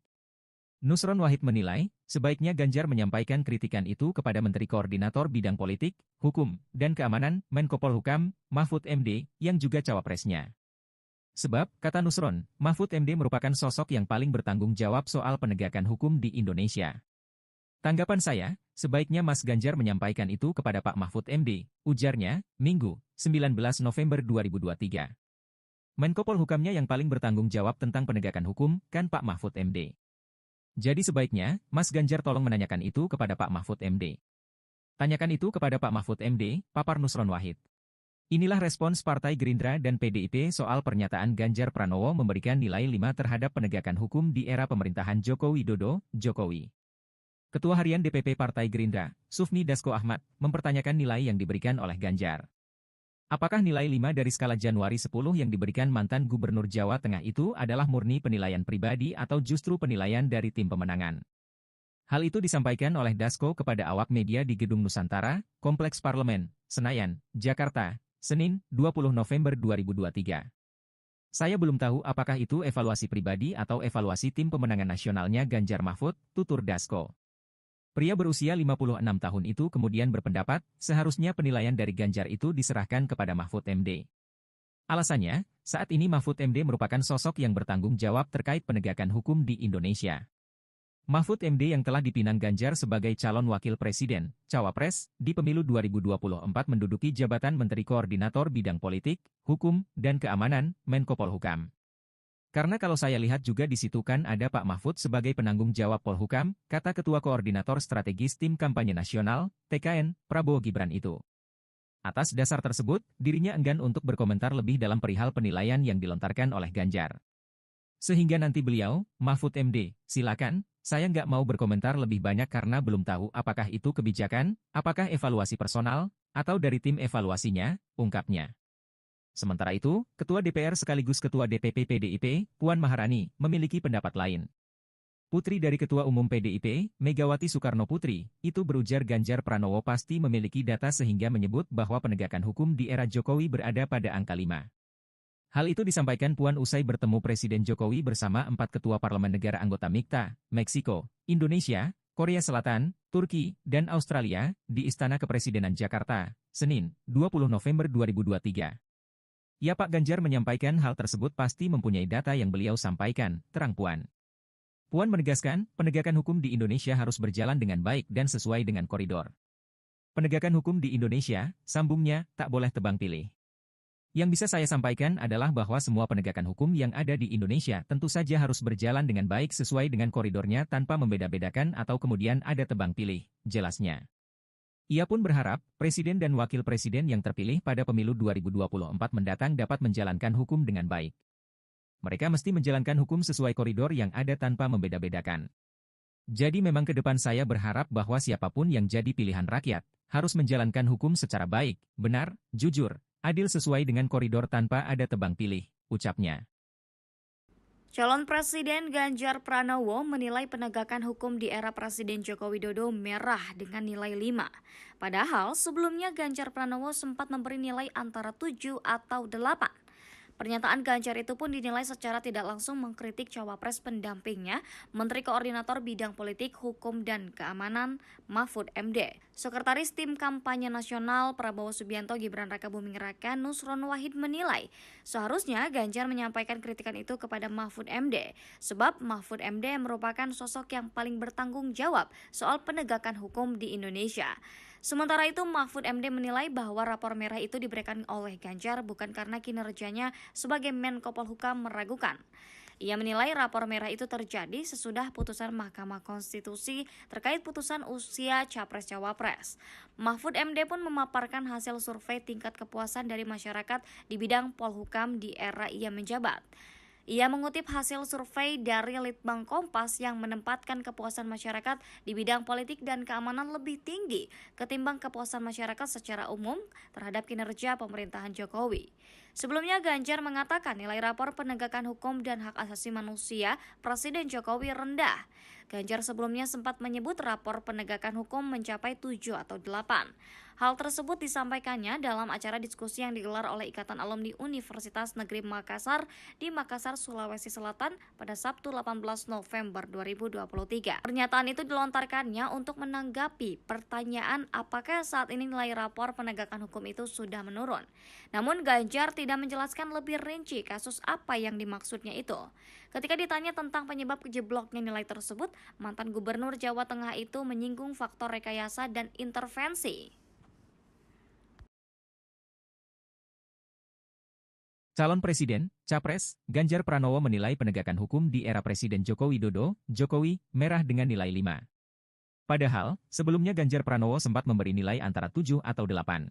Nusron Wahid menilai, sebaiknya Ganjar menyampaikan kritikan itu kepada Menteri Koordinator Bidang Politik, Hukum, dan Keamanan, Menko Polhukam, Mahfud MD, yang juga cawapresnya. Sebab, kata Nusron, Mahfud MD merupakan sosok yang paling bertanggung jawab soal penegakan hukum di Indonesia. Tanggapan saya, sebaiknya Mas Ganjar menyampaikan itu kepada Pak Mahfud MD, ujarnya, Minggu, 19 November 2023. Menko Polhukamnya yang paling bertanggung jawab tentang penegakan hukum, kan Pak Mahfud MD. Jadi sebaiknya, Mas Ganjar tolong menanyakan itu kepada Pak Mahfud MD. Tanyakan itu kepada Pak Mahfud MD, papar Nusron Wahid. Inilah respons Partai Gerindra dan PDIP soal pernyataan Ganjar Pranowo memberikan nilai 5 terhadap penegakan hukum di era pemerintahan Joko Widodo, Jokowi. Ketua Harian DPP Partai Gerindra, Sufmi Dasko Ahmad, mempertanyakan nilai yang diberikan oleh Ganjar. Apakah nilai 5 dari skala Januari 10 yang diberikan mantan Gubernur Jawa Tengah itu adalah murni penilaian pribadi atau justru penilaian dari tim pemenangan? Hal itu disampaikan oleh Dasko kepada awak media di Gedung Nusantara, Kompleks Parlemen, Senayan, Jakarta, Senin, 20 November 2023. Saya belum tahu apakah itu evaluasi pribadi atau evaluasi tim pemenangan nasionalnya Ganjar Mahfud, tutur Dasko. Pria berusia 56 tahun itu kemudian berpendapat, seharusnya penilaian dari Ganjar itu diserahkan kepada Mahfud MD. Alasannya, saat ini Mahfud MD merupakan sosok yang bertanggung jawab terkait penegakan hukum di Indonesia. Mahfud MD yang telah dipinang Ganjar sebagai calon wakil presiden, cawapres, di pemilu 2024 menduduki jabatan Menteri Koordinator Bidang Politik, Hukum, dan Keamanan, Menko Polhukam. Karena kalau saya lihat juga di situ kan ada Pak Mahfud sebagai penanggung jawab Polhukam, kata Ketua Koordinator Strategis Tim Kampanye Nasional, TKN, Prabowo Gibran itu. Atas dasar tersebut, dirinya enggan untuk berkomentar lebih dalam perihal penilaian yang dilontarkan oleh Ganjar. Sehingga nanti beliau, Mahfud MD, silakan, saya nggak mau berkomentar lebih banyak karena belum tahu apakah itu kebijakan, apakah evaluasi personal, atau dari tim evaluasinya, ungkapnya. Sementara itu, Ketua DPR sekaligus Ketua DPP PDIP, Puan Maharani, memiliki pendapat lain. Putri dari Ketua Umum PDIP, Megawati Soekarno Putri, itu berujar Ganjar Pranowo pasti memiliki data sehingga menyebut bahwa penegakan hukum di era Jokowi berada pada angka 5. Hal itu disampaikan Puan usai bertemu Presiden Jokowi bersama 4 ketua parlemen negara anggota MIKTA, Meksiko, Indonesia, Korea Selatan, Turki, dan Australia, di Istana Kepresidenan Jakarta, Senin, 20 November 2023. Ya Pak Ganjar menyampaikan hal tersebut pasti mempunyai data yang beliau sampaikan, terang Puan. Puan menegaskan, penegakan hukum di Indonesia harus berjalan dengan baik dan sesuai dengan koridor. Penegakan hukum di Indonesia, sambungnya, tak boleh tebang pilih. Yang bisa saya sampaikan adalah bahwa semua penegakan hukum yang ada di Indonesia tentu saja harus berjalan dengan baik sesuai dengan koridornya tanpa membeda-bedakan atau kemudian ada tebang pilih, jelasnya. Ia pun berharap, Presiden dan Wakil Presiden yang terpilih pada pemilu 2024 mendatang dapat menjalankan hukum dengan baik. Mereka mesti menjalankan hukum sesuai koridor yang ada tanpa membeda-bedakan. Jadi memang ke depan saya berharap bahwa siapapun yang jadi pilihan rakyat, harus menjalankan hukum secara baik, benar, jujur, adil sesuai dengan koridor tanpa ada tebang pilih, ucapnya. Calon Presiden Ganjar Pranowo menilai penegakan hukum di era Presiden Joko Widodo merah dengan nilai 5. Padahal sebelumnya Ganjar Pranowo sempat memberi nilai antara 7 atau 8. Pernyataan Ganjar itu pun dinilai secara tidak langsung mengkritik cawapres pendampingnya, Menteri Koordinator Bidang Politik, Hukum, dan Keamanan, Mahfud MD. Sekretaris Tim Kampanye Nasional Prabowo Subianto Gibran Raka Buming Raka Nusron Wahid menilai, seharusnya Ganjar menyampaikan kritikan itu kepada Mahfud MD, sebab Mahfud MD merupakan sosok yang paling bertanggung jawab soal penegakan hukum di Indonesia. Sementara itu, Mahfud MD menilai bahwa rapor merah itu diberikan oleh Ganjar bukan karena kinerjanya sebagai Menko Polhukam meragukan. Ia menilai rapor merah itu terjadi sesudah putusan Mahkamah Konstitusi terkait putusan usia Capres-Cawapres. Mahfud MD pun memaparkan hasil survei tingkat kepuasan dari masyarakat di bidang Polhukam di era ia menjabat. Ia mengutip hasil survei dari Litbang Kompas yang menempatkan kepuasan masyarakat di bidang politik dan keamanan lebih tinggi ketimbang kepuasan masyarakat secara umum terhadap kinerja pemerintahan Jokowi. Sebelumnya Ganjar mengatakan nilai rapor penegakan hukum dan hak asasi manusia Presiden Jokowi rendah. Ganjar sebelumnya sempat menyebut rapor penegakan hukum mencapai 7 atau 8. Hal tersebut disampaikannya dalam acara diskusi yang digelar oleh Ikatan Alumni Universitas Negeri Makassar di Makassar, Sulawesi Selatan pada Sabtu 18 November 2023. Pernyataan itu dilontarkannya untuk menanggapi pertanyaan apakah saat ini nilai rapor penegakan hukum itu sudah menurun. Namun Ganjar tidak menjelaskan lebih rinci kasus apa yang dimaksudnya itu. Ketika ditanya tentang penyebab jebloknya nilai tersebut, mantan Gubernur Jawa Tengah itu menyinggung faktor rekayasa dan intervensi. Calon Presiden, Capres, Ganjar Pranowo menilai penegakan hukum di era Presiden Joko Widodo, Jokowi, merah dengan nilai 5. Padahal, sebelumnya Ganjar Pranowo sempat memberi nilai antara 7 atau 8.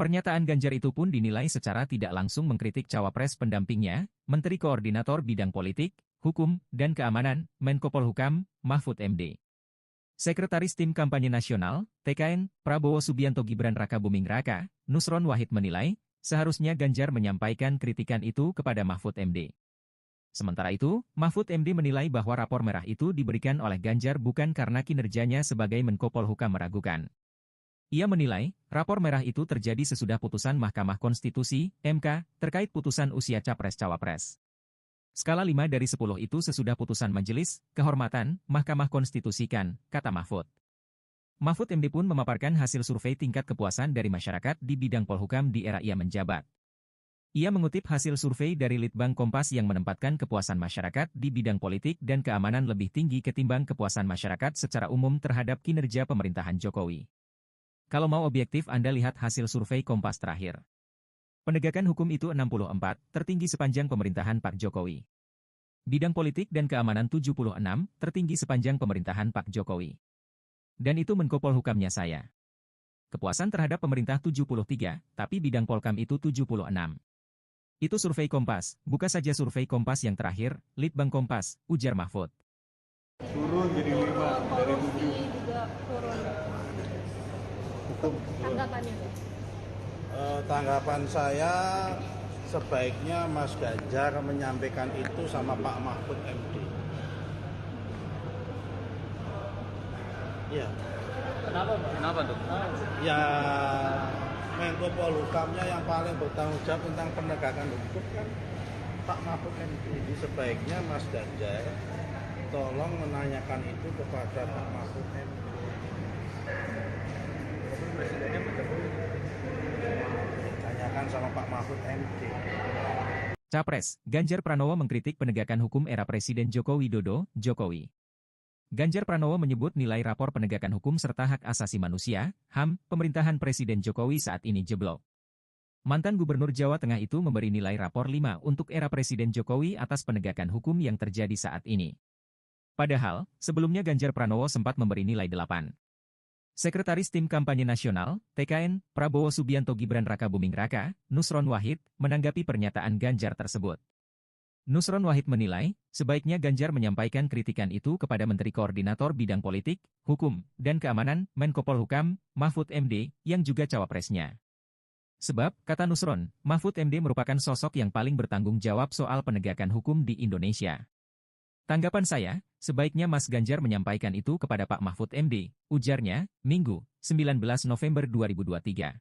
Pernyataan Ganjar itu pun dinilai secara tidak langsung mengkritik cawapres pendampingnya, Menteri Koordinator Bidang Politik, Hukum, dan Keamanan, Menko Polhukam, Mahfud MD. Sekretaris Tim Kampanye Nasional, TKN, Prabowo Subianto Gibran Raka Buming Raka, Nusron Wahid menilai, seharusnya Ganjar menyampaikan kritikan itu kepada Mahfud MD. Sementara itu, Mahfud MD menilai bahwa rapor merah itu diberikan oleh Ganjar bukan karena kinerjanya sebagai Menko Polhukam meragukan. Ia menilai, rapor merah itu terjadi sesudah putusan Mahkamah Konstitusi, MK, terkait putusan usia Capres-Cawapres. Skala 5 dari 10 itu sesudah putusan Majelis Kehormatan Mahkamah Konstitusi kan, kata Mahfud. Mahfud MD pun memaparkan hasil survei tingkat kepuasan dari masyarakat di bidang Polhukam di era ia menjabat. Ia mengutip hasil survei dari Litbang Kompas yang menempatkan kepuasan masyarakat di bidang politik dan keamanan lebih tinggi ketimbang kepuasan masyarakat secara umum terhadap kinerja pemerintahan Jokowi. Kalau mau objektif Anda lihat hasil survei Kompas terakhir. Penegakan hukum itu 64, tertinggi sepanjang pemerintahan Pak Jokowi. Bidang politik dan keamanan 76, tertinggi sepanjang pemerintahan Pak Jokowi. Dan itu Menko Polhukamnya saya. Kepuasan terhadap pemerintah 73, tapi bidang Polkam itu 76. Itu survei Kompas, buka saja survei Kompas yang terakhir, Litbang Kompas, ujar Mahfud. Turun jadi 5 dari 7. Juga turun. Tanggapannya? Tanggapan saya sebaiknya Mas Ganjar menyampaikan itu sama Pak Mahfud MD. Ya. Kenapa tuh? Ya, Menko Polhukamnya yang paling bertanggung jawab tentang penegakan hukum kan Pak Mahfud MD. Jadi sebaiknya Mas Ganjar tolong menanyakan itu kepada Pak Mahfud MD. Presidennya mendahului. Tanyakan sama Pak Mahfud MD. Capres, Ganjar Pranowo mengkritik penegakan hukum era Presiden Joko Widodo, Jokowi. Ganjar Pranowo menyebut nilai rapor penegakan hukum serta hak asasi manusia, HAM, pemerintahan Presiden Jokowi saat ini jeblok. Mantan Gubernur Jawa Tengah itu memberi nilai rapor 5 untuk era Presiden Jokowi atas penegakan hukum yang terjadi saat ini. Padahal, sebelumnya Ganjar Pranowo sempat memberi nilai 8. Sekretaris Tim Kampanye Nasional, TKN, Prabowo Subianto Gibran Rakabuming Raka, Nusron Wahid, menanggapi pernyataan Ganjar tersebut. Nusron Wahid menilai, sebaiknya Ganjar menyampaikan kritikan itu kepada Menteri Koordinator Bidang Politik, Hukum, dan Keamanan, Menko Polhukam, Mahfud MD, yang juga cawapresnya. Sebab, kata Nusron, Mahfud MD merupakan sosok yang paling bertanggung jawab soal penegakan hukum di Indonesia. Tanggapan saya, sebaiknya Mas Ganjar menyampaikan itu kepada Pak Mahfud MD, ujarnya, Minggu, 19 November 2023.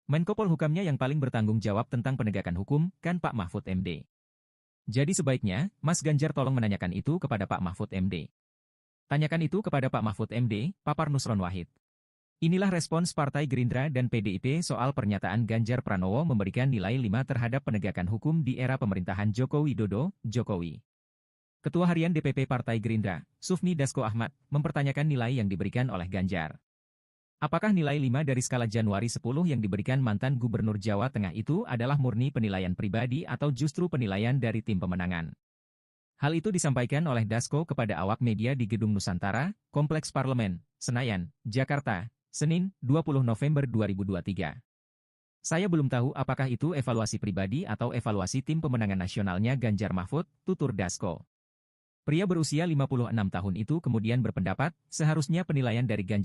Menko Polhukamnya yang paling bertanggung jawab tentang penegakan hukum, kan Pak Mahfud MD. Jadi sebaiknya, Mas Ganjar tolong menanyakan itu kepada Pak Mahfud MD. Tanyakan itu kepada Pak Mahfud MD, papar Nusron Wahid. Inilah respons Partai Gerindra dan PDIP soal pernyataan Ganjar Pranowo memberikan nilai 5 terhadap penegakan hukum di era pemerintahan Joko Widodo, Jokowi. Ketua Harian DPP Partai Gerindra, Sufmi Dasko Ahmad, mempertanyakan nilai yang diberikan oleh Ganjar. Apakah nilai 5 dari skala Januari 10 yang diberikan mantan Gubernur Jawa Tengah itu adalah murni penilaian pribadi atau justru penilaian dari tim pemenangan? Hal itu disampaikan oleh Dasko kepada awak media di Gedung Nusantara, Kompleks Parlemen, Senayan, Jakarta, Senin, 20 November 2023. Saya belum tahu apakah itu evaluasi pribadi atau evaluasi tim pemenangan nasionalnya Ganjar Mahfud, tutur Dasko. Pria berusia 56 tahun itu kemudian berpendapat, seharusnya penilaian dari Ganjar